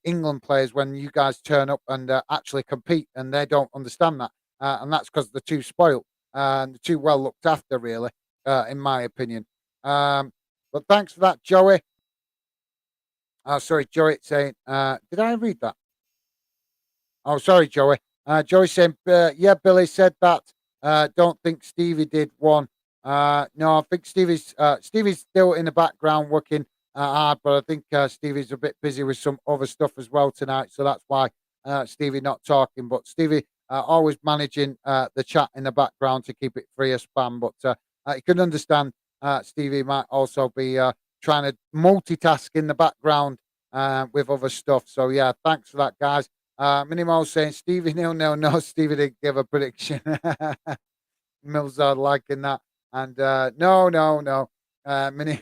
England players when you guys turn up and actually compete, and they don't understand that, and that's because they're too spoiled and they're too well looked after, really, in my opinion. But thanks for that, Joey. Sorry, Joey saying, did I read that? Oh, sorry, Joey. Joey saying, yeah, Billy said that. Don't think Stevie did one. No, I think Stevie's still in the background working hard, but I think Stevie's a bit busy with some other stuff as well tonight, so that's why Stevie not talking. But Stevie always managing the chat in the background to keep it free of spam. But you can understand Stevie might also be trying to multitask in the background with other stuff. So yeah, thanks for that, guys. Minimo saying Stevie nil. No, Stevie didn't give a prediction. Mills are liking that. And no. Mini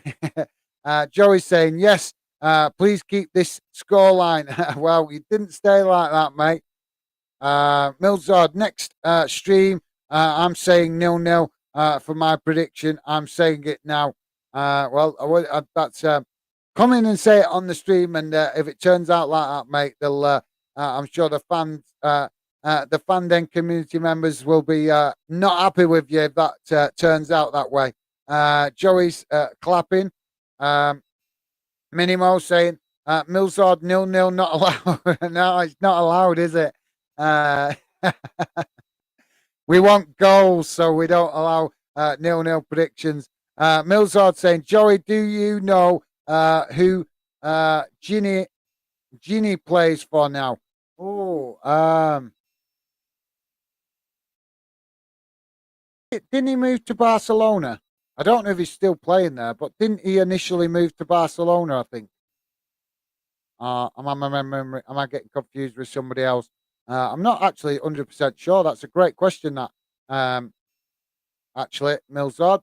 Joey's saying yes. Please keep this scoreline. Well, you didn't stay like that, mate. Milzard, next stream, I'm saying 0-0 for my prediction. I'm saying it now. That's come in and say it on the stream, and if it turns out like that, mate, they'll. I'm sure the fan den community members will be not happy with you if that turns out that way. Joey's clapping. Um, Minimo saying, Millsard 0-0 not allowed. No, it's not allowed, is it? Uh, we want goals, so we don't allow 0-0 predictions. Millsard saying, Joey, do you know who Ginny plays for now? Oh, didn't he move to Barcelona? I don't know if he's still playing there, but didn't he initially move to Barcelona? I think. Am I getting confused with somebody else? I'm not actually 100% sure. That's a great question. That. actually, Milzard.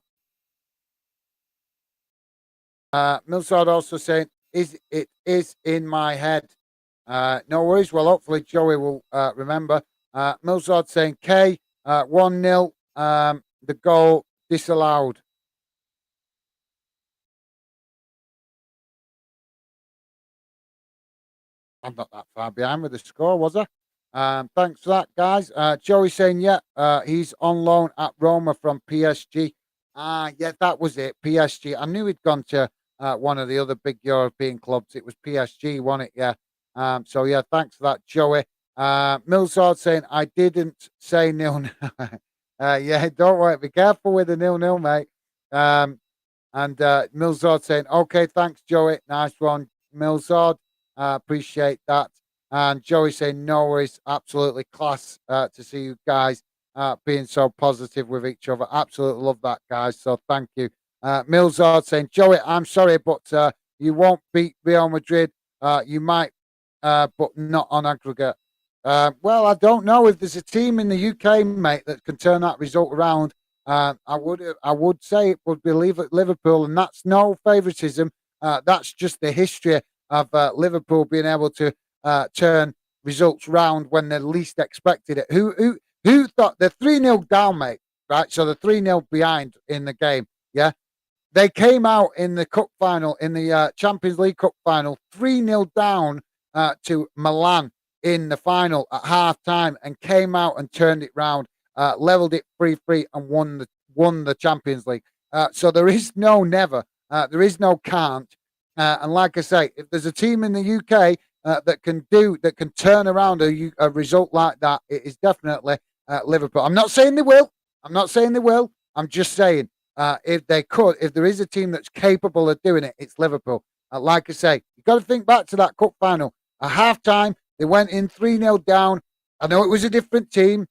Milzard also saying, it is in my head. No worries. Well, hopefully Joey will remember. Milzard saying K 1-0. The goal disallowed. I'm not that far behind with the score, was I? Thanks for that, guys. Joey saying, yeah, he's on loan at Roma from PSG. Yeah, that was it. PSG. I knew he'd gone to one of the other big European clubs. It was PSG, wasn't it? Yeah. So yeah, thanks for that, Joey. Millsard saying, I didn't say nil. Yeah, don't worry. Be careful with the nil, mate. And Millsard saying, okay, thanks, Joey. Nice one, Millsard. Appreciate that. And Joey saying, no worries, absolutely class to see you guys being so positive with each other. Absolutely love that, guys. So thank you. Millsard saying, Joey, I'm sorry, but you won't beat Real Madrid. You might, but not on aggregate. Well, I don't know if there's a team in the UK, mate, that can turn that result around. I would say it would be Liverpool, and that's no favouritism. That's just the history of Liverpool being able to turn results round when they least expected it. Who thought they're 3-0 down, mate? Right, so they're 3-0 behind in the game. Yeah, they came out in the cup final, in the Champions League Cup final, 3-0 down to Milan in the final at half time, and came out and turned it round, leveled it 3-3, and won the Champions League. So there is no never, there is no can't. And like I say, if there's a team in the UK that can turn around a result like that, it is definitely Liverpool. I'm not saying they will. I'm not saying they will. I'm just saying if they could, if there is a team that's capable of doing it, it's Liverpool. Like I say, you've got to think back to that cup final. At halftime, they went in 3-0 down. I know it was a different team,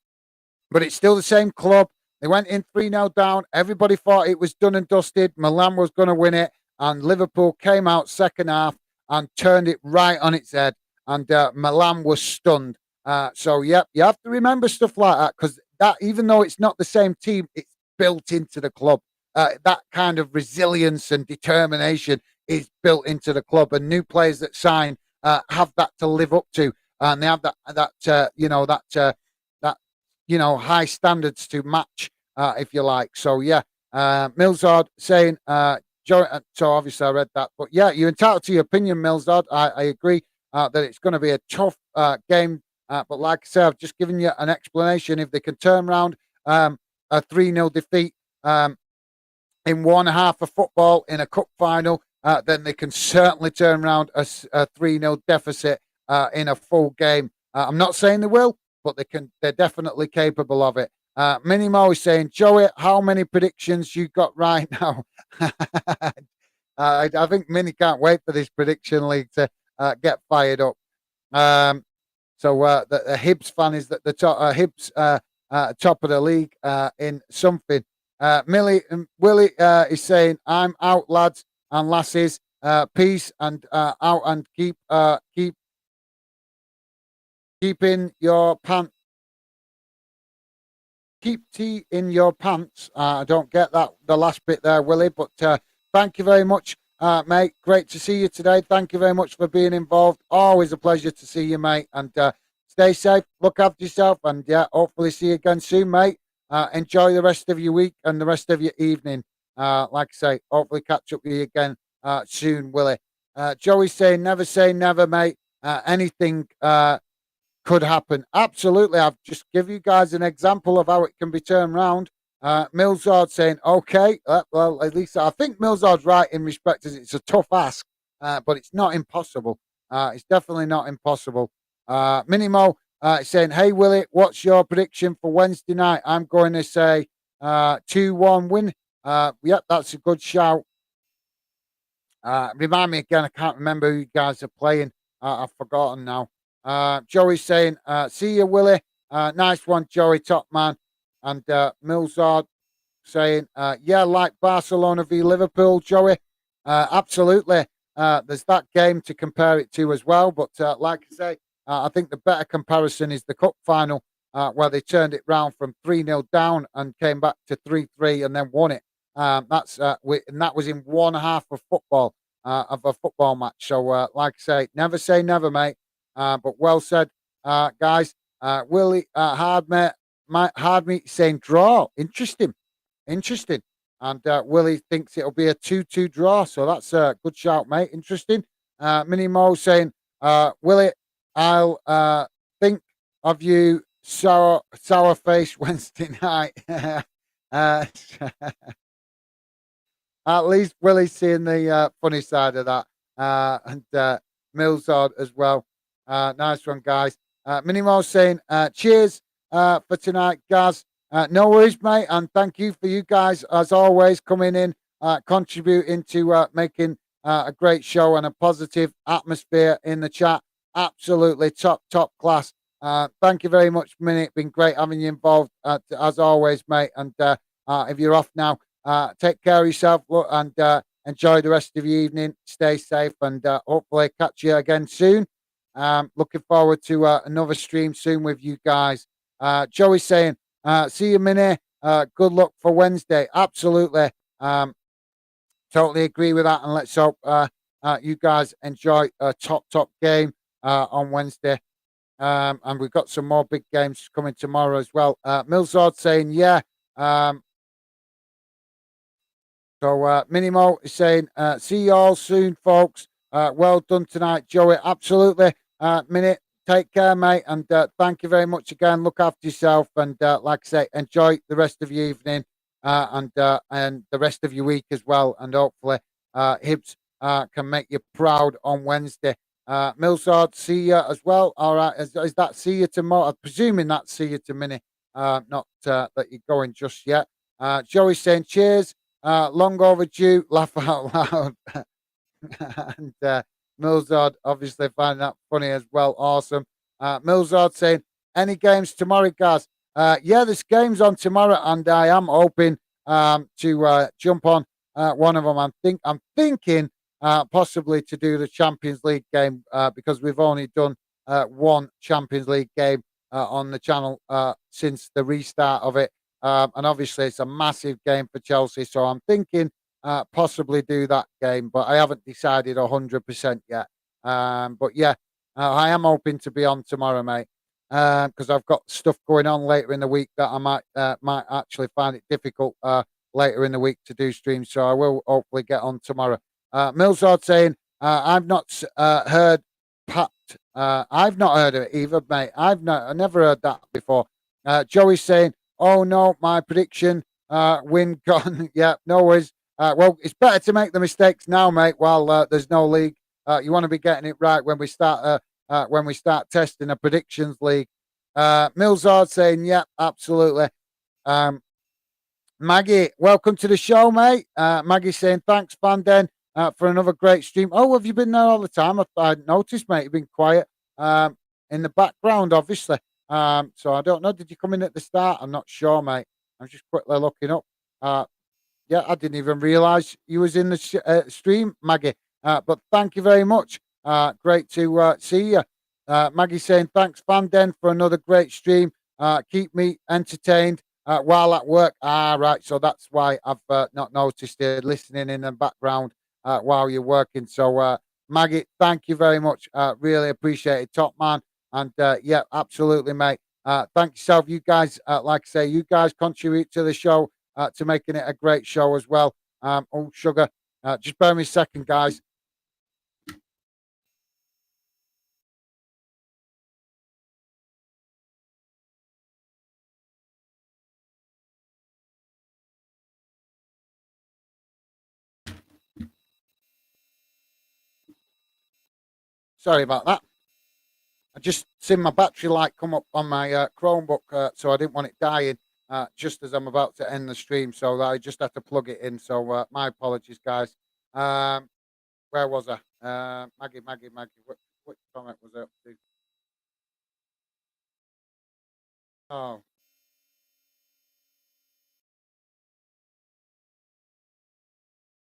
but it's still the same club. They went in 3-0 down. Everybody thought it was done and dusted. Milan was going to win it. And Liverpool came out second half and turned it right on its head. And Milan was stunned. So, yep, you have to remember stuff like that, because that, even though it's not the same team, it's built into the club. That kind of resilience and determination is built into the club. And new players that sign have that to live up to. And they have that high standards to match, if you like. So, yeah, Milzard saying, so obviously I read that. But, yeah, you're entitled to your opinion, Milzard. I agree that it's going to be a tough game. But like I said, I've just given you an explanation. If they can turn around a 3-0 defeat in one half of football in a cup final, then they can certainly turn around a 3-0 deficit in a full game. I'm not saying they will, but they're definitely capable of it. Minimo is saying, Joey, how many predictions you got right now? I think Mini can't wait for this prediction league to get fired up. So the Hibs fan is at the top. Hibs top of the league in something. Willie is saying, "I'm out, lads and lasses. Peace and out, and keep in your pants. Keep tea in your pants." I don't get that, the last bit there, Willie, but thank you very much, mate. Great to see you today. Thank you very much for being involved. Always a pleasure to see you, mate. And stay safe, look after yourself, and yeah, hopefully see you again soon, mate. Enjoy the rest of your week and the rest of your evening. Like I say, hopefully catch up with you again soon, Willie. Joey's saying, never say never, mate. Anything could happen. Absolutely. I've just give you guys an example of how it can be turned around. Milzard saying, okay. Well, at least I think Milzard's right in respect as it's a tough ask, but it's not impossible. It's definitely not impossible. Minimo saying, hey, Willie, what's your prediction for Wednesday night? I'm going to say 2-1 win. Yep, that's a good shout. Remind me again, I can't remember who you guys are playing. I've forgotten now. Joey's saying, see you, Willie. Nice one, Joey, top man. And Milzard saying, yeah, like Barcelona v Liverpool, Joey. Absolutely. There's that game to compare it to as well. But like I say, I think the better comparison is the cup final where they turned it round from 3-0 down and came back to 3-3 and then won it. And that was in one half of a football match. So, like I say never, mate. But well said, guys. Willie hard meat saying draw. Interesting. And Willie thinks it'll be a 2-2 draw. So that's a good shout, mate. Interesting. Mini Mo saying, Willie, I'll think of you sour face Wednesday night. uh, At least Willie's seeing the funny side of that. And Millsard as well. Nice one, guys. Minimo saying, cheers for tonight, Gaz. No worries, mate. And thank you for you guys, as always, coming in, contributing to making a great show and a positive atmosphere in the chat. Absolutely top class. Thank you very much, Minnie. It's been great having you involved, as always, mate. And if you're off now, take care of yourself and enjoy the rest of your evening. Stay safe and hopefully catch you again soon. Looking forward to another stream soon with you guys. Joey saying, see you, Minnie. Good luck for Wednesday. Absolutely. Totally agree with that. And let's hope you guys enjoy a top game on Wednesday. And we've got some more big games coming tomorrow as well. Millsard saying, yeah. So Minimo is saying, see you all soon, folks. Well done tonight, Joey. Absolutely. Minute, take care, mate. And thank you very much again. Look after yourself. And like I say, enjoy the rest of your evening and the rest of your week as well. And hopefully Hibs can make you proud on Wednesday. Millsard, see you as well. All right. Is that see you tomorrow? I'm presuming that's see you to Minnie. Not that you're going just yet. Joey saying, cheers. Long overdue, laugh out loud. And Millsard obviously finding that funny as well. Awesome. Millsard saying, any games tomorrow, guys? Yeah, there's games on tomorrow, and I am hoping to jump on one of them. I'm thinking possibly to do the Champions League game because we've only done one Champions League game on the channel since the restart of it. And obviously, it's a massive game for Chelsea. So I'm thinking possibly do that game, but I haven't decided 100% yet. But yeah, I am hoping to be on tomorrow, mate, because I've got stuff going on later in the week that I might actually find it difficult later in the week to do streams. So I will hopefully get on tomorrow. Millsard saying, I've not heard Pat. I've not heard of it either, mate. I never heard that before. Joey's saying, oh no, my prediction, win gone. Yeah, no worries. Well, it's better to make the mistakes now, mate, while there's no league. You want to be getting it right when we start testing a predictions league. Millsard saying, yeah, absolutely. Maggie, welcome to the show, mate. Maggie saying, thanks, Fanden, for another great stream. Oh, have you been there all the time? I noticed, mate, you've been quiet in the background, obviously. So I don't know. Did you come in at the start? I'm not sure, mate. I'm just quickly looking up. Yeah, I didn't even realise you was in the stream, Maggie. But thank you very much. Great to see you. Maggie saying, thanks, Fanden, for another great stream. Keep me entertained while at work. Right. So that's why I've not noticed it listening in the background while you're working. So, Maggie, thank you very much. Really appreciate it, top man. And yeah, absolutely, mate. Thank yourself. You guys, like I say, you guys contribute to the show, to making it a great show as well. Oh, sugar. Just bear me a second, guys. Sorry about that. I just seen my battery light come up on my Chromebook, so I didn't want it dying just as I'm about to end the stream. So I just had to plug it in. So my apologies, guys. Where was I? Maggie. Which comment was I up to? Oh,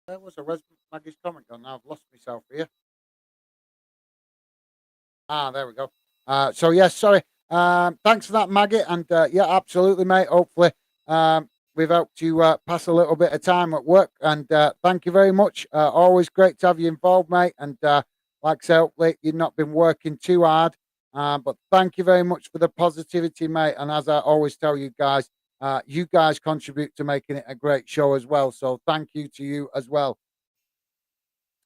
where was I? Where's Maggie's comment gone? Now I've lost myself here. There we go. So yes, sorry. Thanks for that, Maggie. And yeah, absolutely, mate. Hopefully, we've helped you pass a little bit of time at work. And thank you very much. Always great to have you involved, mate. And like I say, hopefully, you've not been working too hard. But thank you very much for the positivity, mate. And as I always tell you guys contribute to making it a great show as well. So thank you to you as well.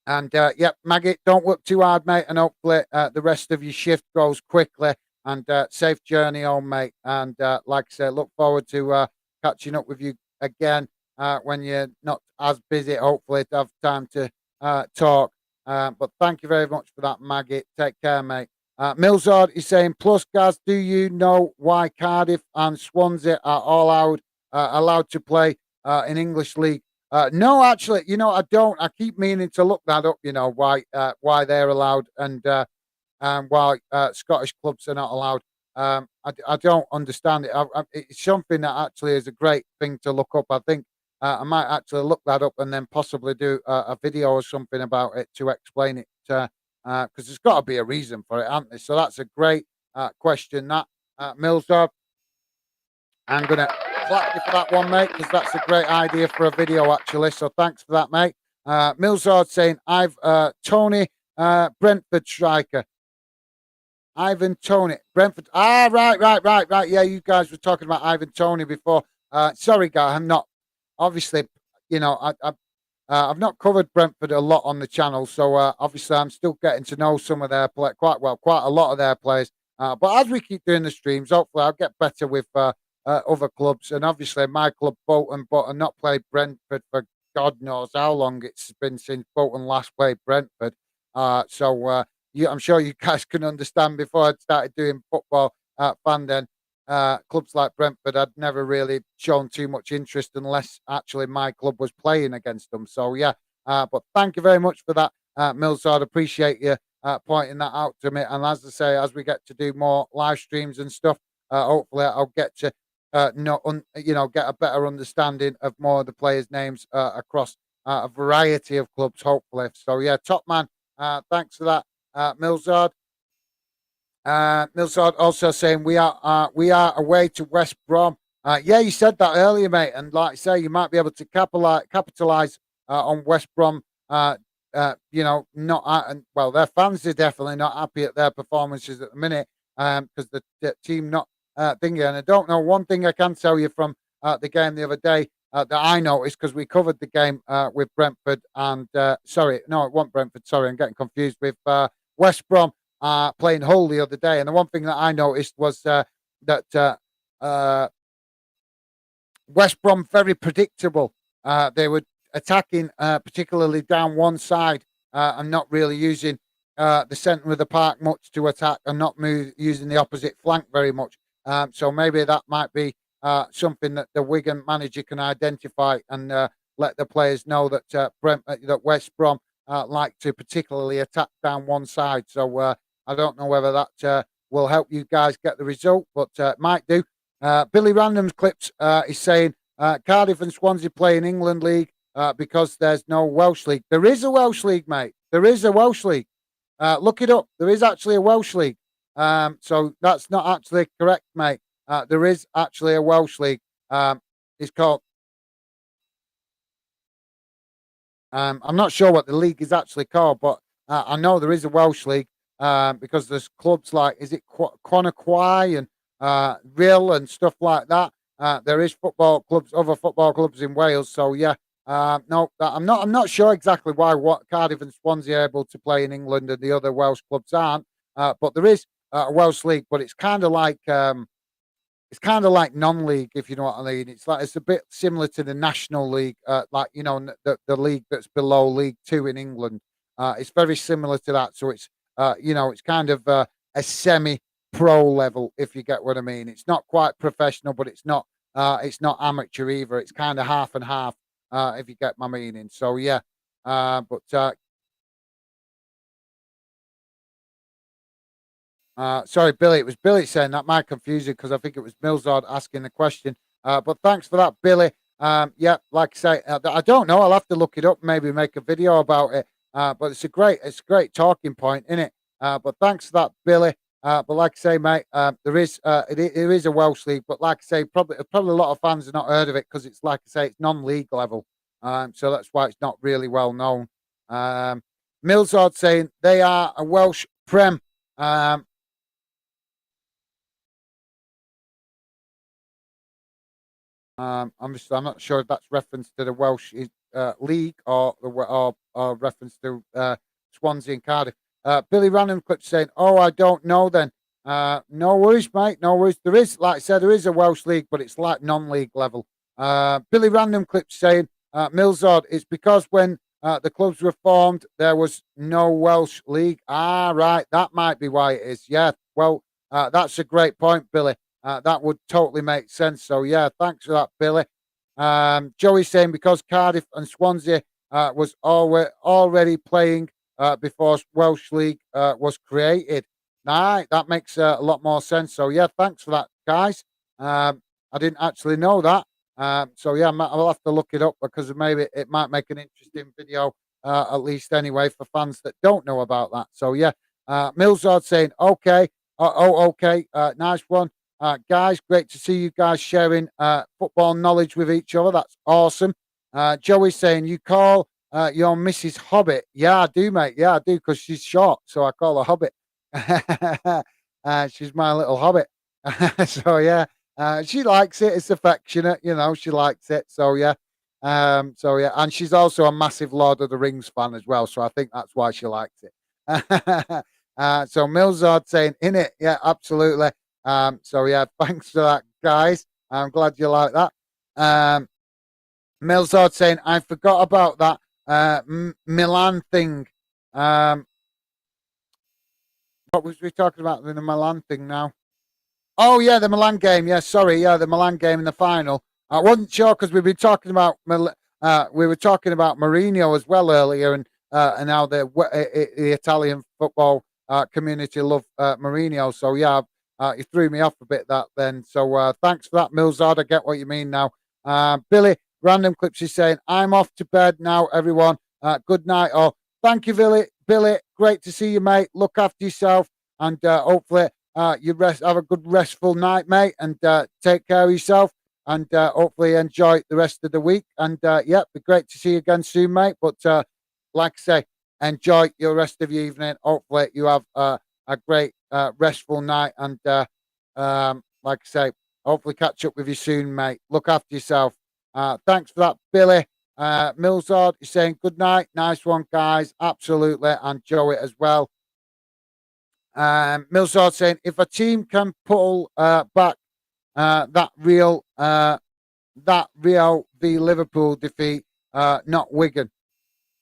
And yeah, Maggie, don't work too hard, mate. And hopefully the rest of your shift goes quickly. And safe journey home, mate. And like I said, look forward to catching up with you again when you're not as busy, hopefully, to have time to talk. But thank you very much for that, Maggie. Take care, mate. Millsard is saying, plus, Gaz, do you know why Cardiff and Swansea are all allowed to play in English League? No, actually, I don't. I keep meaning to look that up. Why they're allowed and why Scottish clubs are not allowed. I don't understand it. It's something that actually is a great thing to look up. I think I might actually look that up and then possibly do a video or something about it to explain it. Because there's got to be a reason for it, hasn't there? So that's a great question. That Millsdorf. I'm gonna clap you for that one, mate, because that's a great idea for a video, actually. So thanks for that, mate. Millsard saying, I've Tony Brentford striker. Ivan Tony, Brentford. Right. Yeah, you guys were talking about Ivan Tony before. Sorry, guy, I'm not. Obviously, I've not covered Brentford a lot on the channel, so obviously I'm still getting to know some of their play quite a lot of their players. But as we keep doing the streams, hopefully I'll get better with other clubs. And obviously my club, Bolton, but I've not played Brentford for God knows how long it's been since Bolton last played Brentford. I'm sure you guys can understand before I started doing football then clubs like Brentford, I'd never really shown too much interest unless actually my club was playing against them. So yeah, but thank you very much for that, Mills. I'd appreciate you pointing that out to me. And as I say, as we get to do more live streams and stuff, hopefully I'll get to get a better understanding of more of the players' names across a variety of clubs. Hopefully, so yeah, top man. Thanks for that, Millsard. Millsard also saying we are away to West Brom. Yeah, you said that earlier, mate. And like I say, you might be able to capitalize on West Brom. Not and well, their fans are definitely not happy at their performances at the minute because the team not thingy. And I don't know. One thing I can tell you from the game the other day that I noticed because we covered the game with Brentford and sorry, no, it wasn't Brentford. Sorry, I'm getting confused with West Brom playing Hull the other day. And the one thing that I noticed was that West Brom very predictable. They were attacking particularly down one side and not really using the centre of the park much to attack and not using the opposite flank very much. So maybe that might be something that the Wigan manager can identify and let the players know that that West Brom like to particularly attack down one side. So I don't know whether that will help you guys get the result, but might do. Billy Random's clips is saying Cardiff and Swansea play in England League because there's no Welsh League. There is a Welsh League, mate. There is a Welsh League. Look it up. There is actually a Welsh League. So that's not actually correct, mate. There is actually a Welsh League. It's called. I'm not sure what the league is actually called, but I know there is a Welsh League because there's clubs like, is it Quanaqui and Rill and stuff like that. There is other football clubs in Wales. So yeah, no, I'm not sure exactly why what Cardiff and Swansea are able to play in England and the other Welsh clubs aren't. But there is a Welsh league, but it's kind of like non-league, if you know what I mean. It's a bit similar to the National League, the league that's below League Two in England. It's very similar to that. So it's kind of a semi-pro level, if you get what I mean. It's not quite professional, but it's not amateur either. It's kind of half and half, if you get my meaning. So yeah, sorry, Billy. It was Billy saying that. Might confuse you because I think it was Millsard asking the question. But thanks for that, Billy. Yeah, like I say, I don't know. I'll have to look it up. Maybe make a video about it. But it's a great talking point, isn't it? But thanks for that, Billy. But like I say, mate, there is a Welsh league, but like I say, probably a lot of fans have not heard of it because it's like I say, it's non-league level. So that's why it's not really well known. Um, Millsard saying they are a Welsh Prem. Um, I'm not sure if that's reference to the Welsh league or reference to Swansea and Cardiff. Billy Random Clip saying, "Oh, I don't know." Then, no worries, mate. No worries. There is, like I said, there is a Welsh league, but it's like non-league level. Billy Random Clip saying, "Millsard, it's because when the clubs were formed, there was no Welsh league. Ah, right, that might be why it is. Yeah, well, that's a great point, Billy. That would totally make sense. So yeah, thanks for that, Billy. Joey's saying because Cardiff and Swansea was already playing before Welsh League was created. Right, that makes a lot more sense. So yeah, thanks for that, guys. I didn't actually know that. So yeah, I'll have to look it up because maybe it might make an interesting video, at least anyway, for fans that don't know about that. So yeah, Millsard saying okay. Okay, nice one. Guys, great to see you guys sharing football knowledge with each other. That's awesome. Joey's saying, you call your Mrs. Hobbit. Yeah, I do, mate. Yeah, I do, because she's short. So I call her Hobbit. She's my little Hobbit. So, yeah, she likes it. It's affectionate. She likes it. So, yeah. So, yeah. And she's also a massive Lord of the Rings fan as well. So I think that's why she likes it. So Millsard saying, in it. Yeah, absolutely. So yeah, thanks for that, guys. I'm glad you like that. Millsard saying, I forgot about that Milan thing. What was we talking about in the Milan thing now? Oh yeah, the Milan game. Yeah, sorry. Yeah, the Milan game in the final. I wasn't sure because we've been talking about we were talking about Mourinho as well earlier, and how the Italian football community love Mourinho. So yeah, you threw me off a bit that then. So thanks for that, Millsard. I get what you mean now. Billy, random clips is saying, I'm off to bed now, everyone. Good night. Oh, thank you, Billy. Billy, great to see you, mate. Look after yourself, and hopefully you have a good restful night, mate, and take care of yourself, and hopefully enjoy the rest of the week. And yeah, be great to see you again soon, mate. But like I say, enjoy your rest of your evening. Hopefully you have a great restful night, and like I say, hopefully catch up with you soon, mate. Look after yourself. Thanks for that, Billy. Millsard is saying good night. Nice one, guys. Absolutely, and Joey as well. Millsard saying if a team can pull back that Real v Liverpool defeat, not Wigan.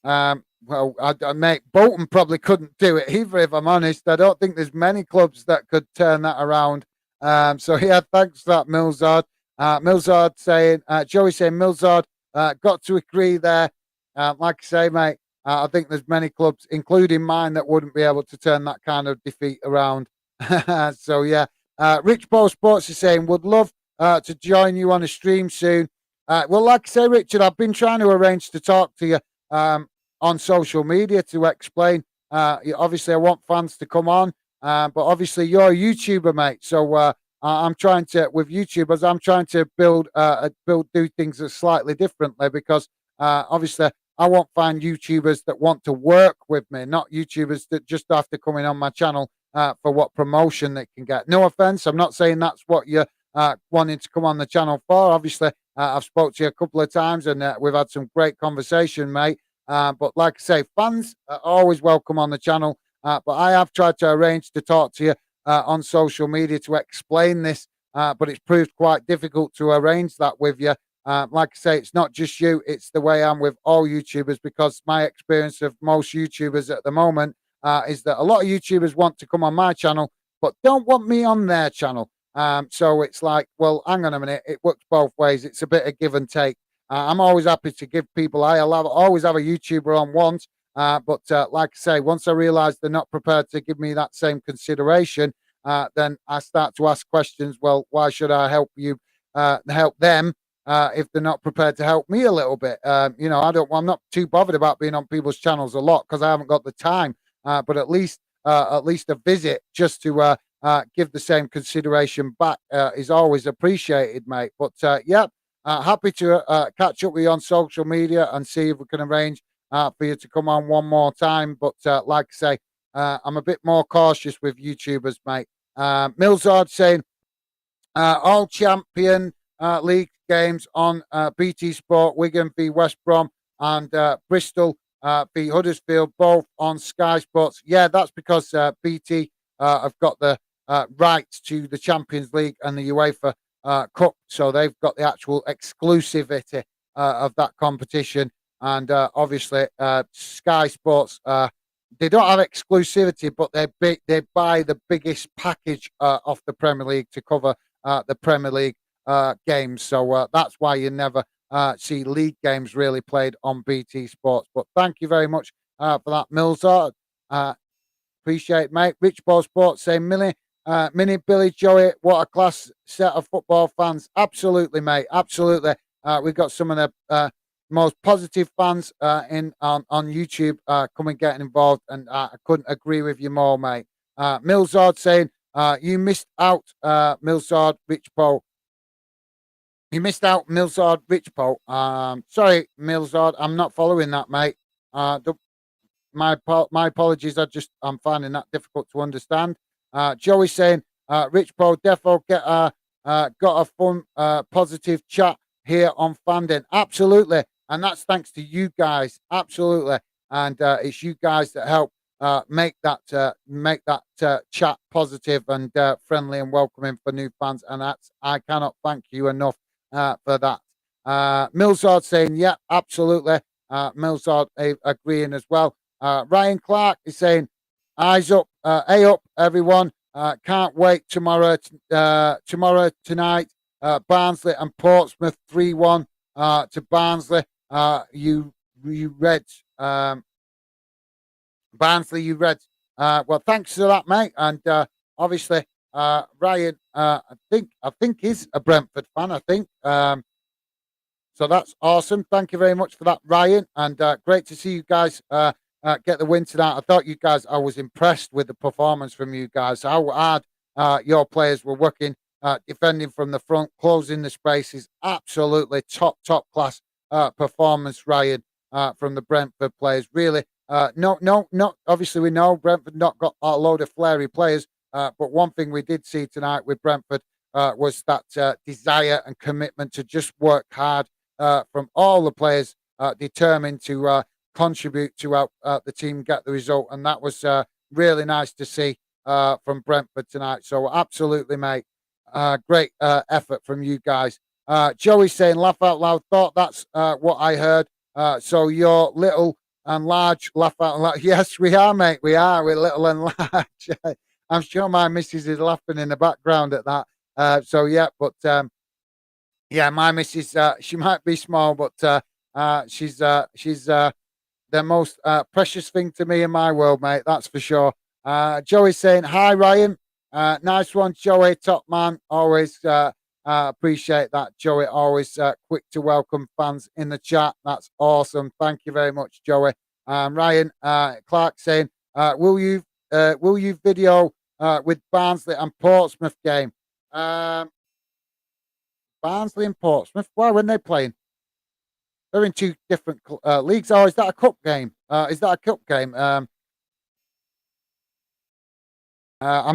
Well, mate, Bolton probably couldn't do it either, if I'm honest. I don't think there's many clubs that could turn that around. So, yeah, thanks for that, Millsard. Millsard saying, Joey saying, Millsard, got to agree there. Like I say, mate, I think there's many clubs, including mine, that wouldn't be able to turn that kind of defeat around. So, yeah. Rich Bow Sports is saying, would love to join you on a stream soon. Well, like I say, Richard, I've been trying to arrange to talk to you on social media to explain. Obviously, I want fans to come on, but obviously, you're a YouTuber, mate. So I'm trying to, with YouTubers, I'm trying to do things slightly differently because obviously, I won't find YouTubers that want to work with me, not YouTubers that just have to come in on my channel for what promotion they can get. No offense, I'm not saying that's what you're wanting to come on the channel for. Obviously, I've spoke to you a couple of times and we've had some great conversation, mate. But like I say, fans are always welcome on the channel. But I have tried to arrange to talk to you on social media to explain this, but it's proved quite difficult to arrange that with you. Like I say, it's not just you, it's the way I'm with all YouTubers, because my experience of most YouTubers at the moment is that a lot of YouTubers want to come on my channel, but don't want me on their channel. So it's like, well, hang on a minute, it works both ways. It's a bit of give and take. I'm always happy to give people, always have a YouTuber on once, but like I say, once I realise they're not prepared to give me that same consideration, then I start to ask questions. Well, why should I help them if they're not prepared to help me a little bit? I'm not too bothered about being on people's channels a lot because I haven't got the time. But at least a visit just to give the same consideration back is always appreciated, mate. But yeah, happy to catch up with you on social media and see if we can arrange for you to come on one more time. But like I say, I'm a bit more cautious with YouTubers, mate. Millsard saying all champion league games on BT Sport, Wigan v West Brom and Bristol v Huddersfield, both on Sky Sports. Yeah, that's because BT have got the rights to the Champions League and the UEFA Cup, so they've got the actual exclusivity of that competition. And obviously, Sky Sports they don't have exclusivity, but they buy the biggest package off the Premier League to cover the Premier League games. So that's why you never see league games really played on BT Sports. But thank you very much for that, Millsart. Appreciate it, mate. Rich Ball Sports saying, Mini Billy Joey, what a class set of football fans. Absolutely, mate. Absolutely. We've got some of the most positive fans on YouTube come and getting involved, and I couldn't agree with you more, mate. Millsard saying, you missed out, Millsard Richpo. You missed out, Millsard Richpo. Sorry, Millsard, I'm not following that, mate. My apologies. I'm finding that difficult to understand. Joey saying, Richpo defo got a fun, positive chat here on Fandom. Absolutely, and that's thanks to you guys. Absolutely, and it's you guys that help make that chat positive and friendly and welcoming for new fans, and I cannot thank you enough for that. Millsard saying, yeah, absolutely. Millsard agreeing as well. Ryan Clark is saying, eyes up, A up, everyone. Can't wait tomorrow tonight. Barnsley and Portsmouth 3-1 to Barnsley. You read Barnsley, you read. Well, thanks for that, mate. And obviously, Ryan, I think is a Brentford fan. I think. So that's awesome. Thank you very much for that, Ryan. And great to see you guys get the win tonight. I was impressed with the performance from you guys. How hard your players were working, defending from the front, closing the spaces. Absolutely top class performance, Ryan, from the Brentford players. Really, no. Obviously, we know Brentford not got a load of flary players, but one thing we did see tonight with Brentford was that desire and commitment to just work hard from all the players, determined to contribute to help the team get the result, and that was really nice to see from Brentford tonight. So absolutely, mate, great effort from you guys. Joey saying, laugh out loud. Thought that's what I heard. So you're little and large, laugh out loud. Yes, we are, mate. We are. We're little and large. I'm sure my missus is laughing in the background at that. So yeah, but yeah, my missus, she might be small, but she's the most precious thing to me in my world, mate. That's for sure. Joey saying, hi, Ryan. Nice one, Joey. Top man. Always appreciate that, Joey. Always quick to welcome fans in the chat. That's awesome. Thank you very much, Joey. Ryan Clark saying, will you video with Barnsley and Portsmouth game? Barnsley and Portsmouth. Why, when they're playing? They're in two different leagues. Oh, is that a cup game? I'm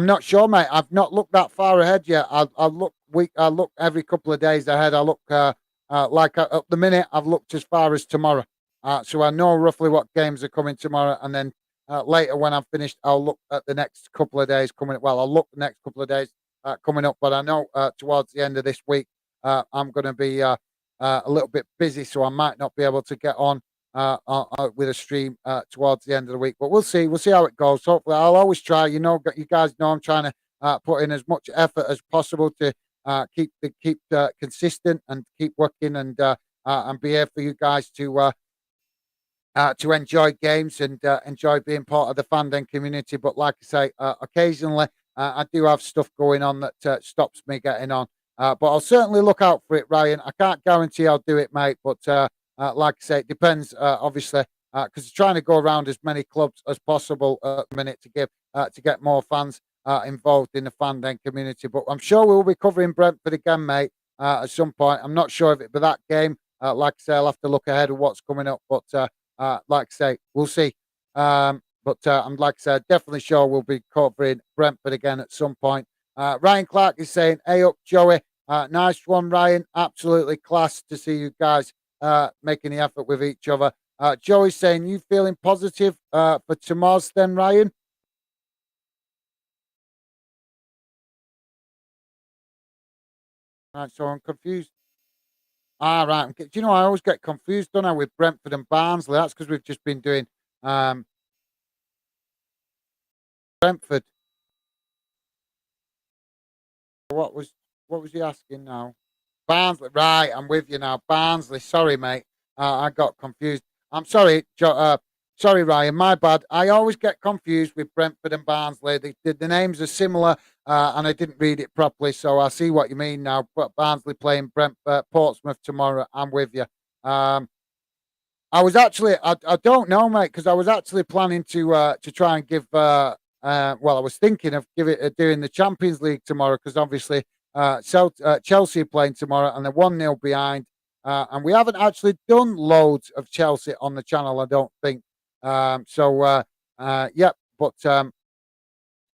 not sure, mate. I've not looked that far ahead yet. I'll look I look every couple of days ahead. I look at the minute. I've looked as far as tomorrow, so I know roughly what games are coming tomorrow. And then later, when I'm finished, I'll look at the next couple of days coming. Well, I'll look the next couple of days coming up. But I know towards the end of this week, I'm going to be a little bit busy, so I might not be able to get on with a stream towards the end of the week. But we'll see. We'll see how it goes. Hopefully, I'll always try. You guys know I'm trying to put in as much effort as possible to keep consistent and keep working and be here for you guys to enjoy games and enjoy being part of the fandom community. But like I say, occasionally I do have stuff going on that stops me getting on. But I'll certainly look out for it, Ryan. I can't guarantee I'll do it, mate. But like I say, it depends, obviously, because trying to go around as many clubs as possible at the minute to get more fans involved in the fan den community. But I'm sure we'll be covering Brentford again, mate, at some point. I'm not sure if it'll be that game. Like I say, I'll have to look ahead of what's coming up. But like I say, we'll see. But I'm like I said, definitely sure we'll be covering Brentford again at some point. Ryan Clark is saying, "Hey up, Joey. Nice one, Ryan. Absolutely class to see you guys making the effort with each other." Joey's saying, "You feeling positive for tomorrow's then, Ryan?" Right, so I'm confused. Right. Do you know I always get confused, don't I, with Brentford and Barnsley? That's because we've just been doing um, Brentford. What was what was he asking now? Barnsley, right? I'm with you now. Barnsley. Sorry, mate. I got confused. I'm sorry, sorry, Ryan. My bad. I always get confused with Brentford and Barnsley. The names are similar, and I didn't read it properly. So I see what you mean now. But Barnsley playing Portsmouth tomorrow. I'm with you. Um, I was actually, I don't know, mate, because I was actually planning to try and give, well, I was thinking of doing the Champions League tomorrow because obviously Chelsea are playing tomorrow and they're 1-0 behind. And we haven't actually done loads of Chelsea on the channel, I don't think. Yeah, but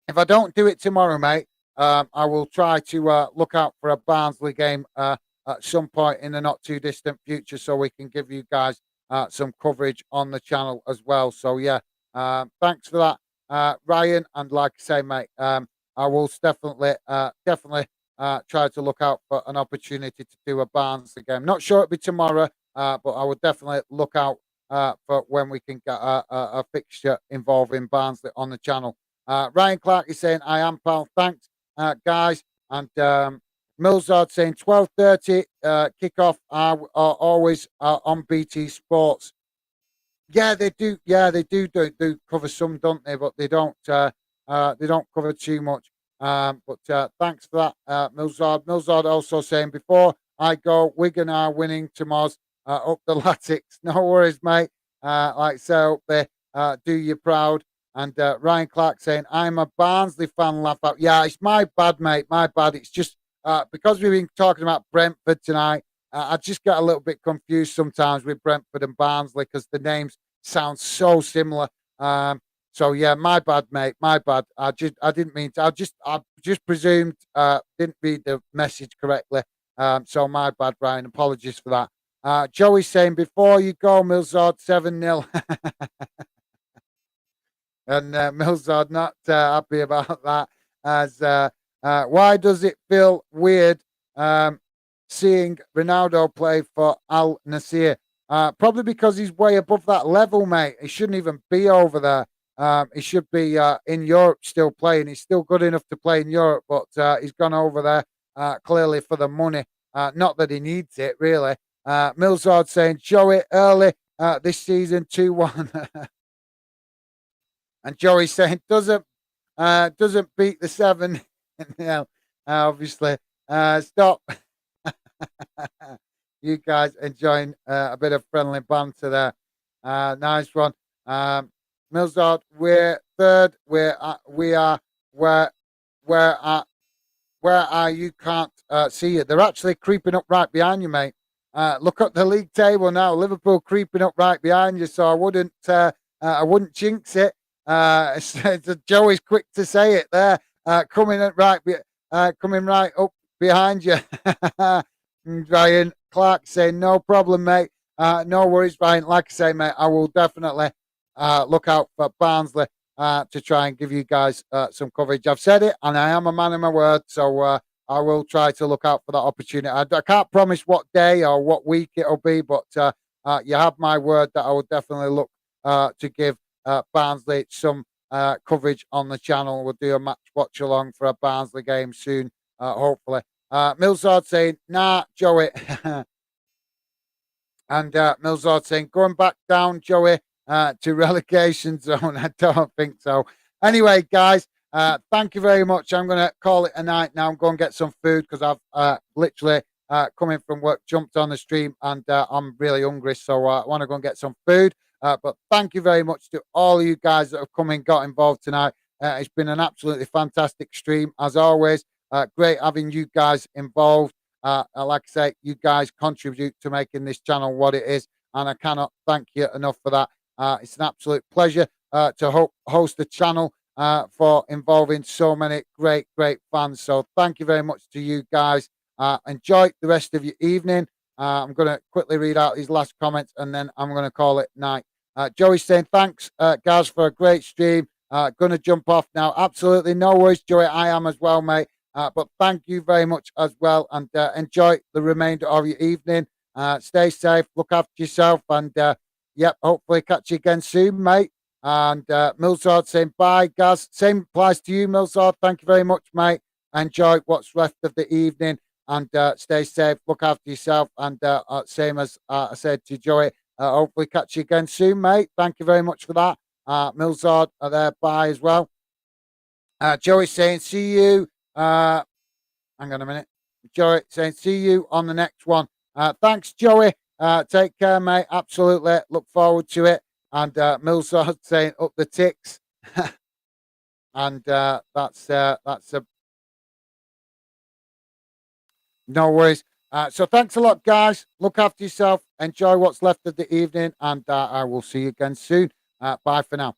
if I don't do it tomorrow, mate, I will try to look out for a Barnsley game at some point in the not too distant future so we can give you guys some coverage on the channel as well. So, yeah, thanks for that, Ryan. And like I say, mate, I will definitely try to look out for an opportunity to do a Barnsley game. Not sure it'll be tomorrow, but I will definitely look out for when we can get a fixture involving Barnsley on the channel. Ryan Clark is saying, "I am, pal. Thanks, guys." And Millsard saying 12:30 kickoff are always on BT Sports. Yeah, they do. Yeah, they do cover some, don't they? But they don't cover too much. But thanks for that, Millsard. Millsard also saying, "Before I go, Wigan are winning tomorrow's up the Latics." No worries, mate. Like so, they do you proud. And Ryan Clark saying, "I'm a Barnsley fan, laugh out." Yeah, it's my bad, mate. My bad. It's just because we've been talking about Brentford tonight. I just get a little bit confused sometimes with Brentford and Barnsley because the names sound so similar. So yeah, my bad, mate. My bad. I didn't mean to. I just presumed didn't read the message correctly. So my bad, Brian. Apologies for that. Joey's saying, "Before you go, Millsard 7-0." And Millsard not happy about that. As why does it feel weird seeing Ronaldo play for Al Nasir? Probably because he's way above that level, mate. He shouldn't even be over there. He should be in Europe still playing. He's still good enough to play in Europe, but he's gone over there clearly for the money. Not that he needs it, really. Millsard saying, "Joey early this season 2-1." And Joey saying, doesn't beat the 7. No, obviously. Stop. You guys enjoying a bit of friendly banter there. Nice one. Millsard, we're third. We are where where are where are you? Can't see it. They're actually creeping up right behind you, mate. Look at the league table now. Liverpool creeping up right behind you. So I wouldn't jinx it. Joey's quick to say it there. Coming right up behind you. Ryan Clark saying, "No problem, mate. No worries, Ryan. Like I say, mate, I will definitely look out for Barnsley to try and give you guys some coverage. I've said it, and I am a man of my word, so I will try to look out for that opportunity. I can't promise what day or what week it'll be, but you have my word that I will definitely look to give Barnsley some coverage on the channel. We'll do a match watch along for a Barnsley game soon, hopefully. Millsard saying, "Nah, Joey." And Millsard saying, "Going back down, Joey, to relegation zone." I don't think so. Anyway, guys, thank you very much. I'm going to call it a night now and go and get some food because I've literally coming from work, jumped on the stream, and I'm really hungry. So I want to go and get some food. But thank you very much to all of you guys that have come and got involved tonight. It's been an absolutely fantastic stream as always. Great having you guys involved. Like I say, you guys contribute to making this channel what it is, and I cannot thank you enough for that. It's an absolute pleasure to host the channel for involving so many great fans. So thank you very much to you guys. Enjoy the rest of your evening. I'm going to quickly read out these last comments and then I'm going to call it night. Joey's saying, thanks, Gaz, for a great stream. Going to jump off now. Absolutely no worries, Joey. I am as well, mate. But thank you very much as well. And enjoy the remainder of your evening. Stay safe. Look after yourself. And, yep, hopefully catch you again soon, mate. And Millsard saying, bye, Gaz. Same applies to you, Millsard. Thank you very much, mate. Enjoy what's left of the evening. And stay safe, look after yourself, and same as I said to Joey, hopefully catch you again soon, mate. Thank you very much for that. Millsard are there, bye as well. Joey saying, see you. Hang on a minute. Joey saying, see you on the next one. Thanks, Joey. Take care, mate. Absolutely. Look forward to it. And Millsard saying, up the ticks. And that's a no worries. So thanks a lot, guys. Look after yourself. Enjoy what's left of the evening, and I will see you again soon. Bye for now.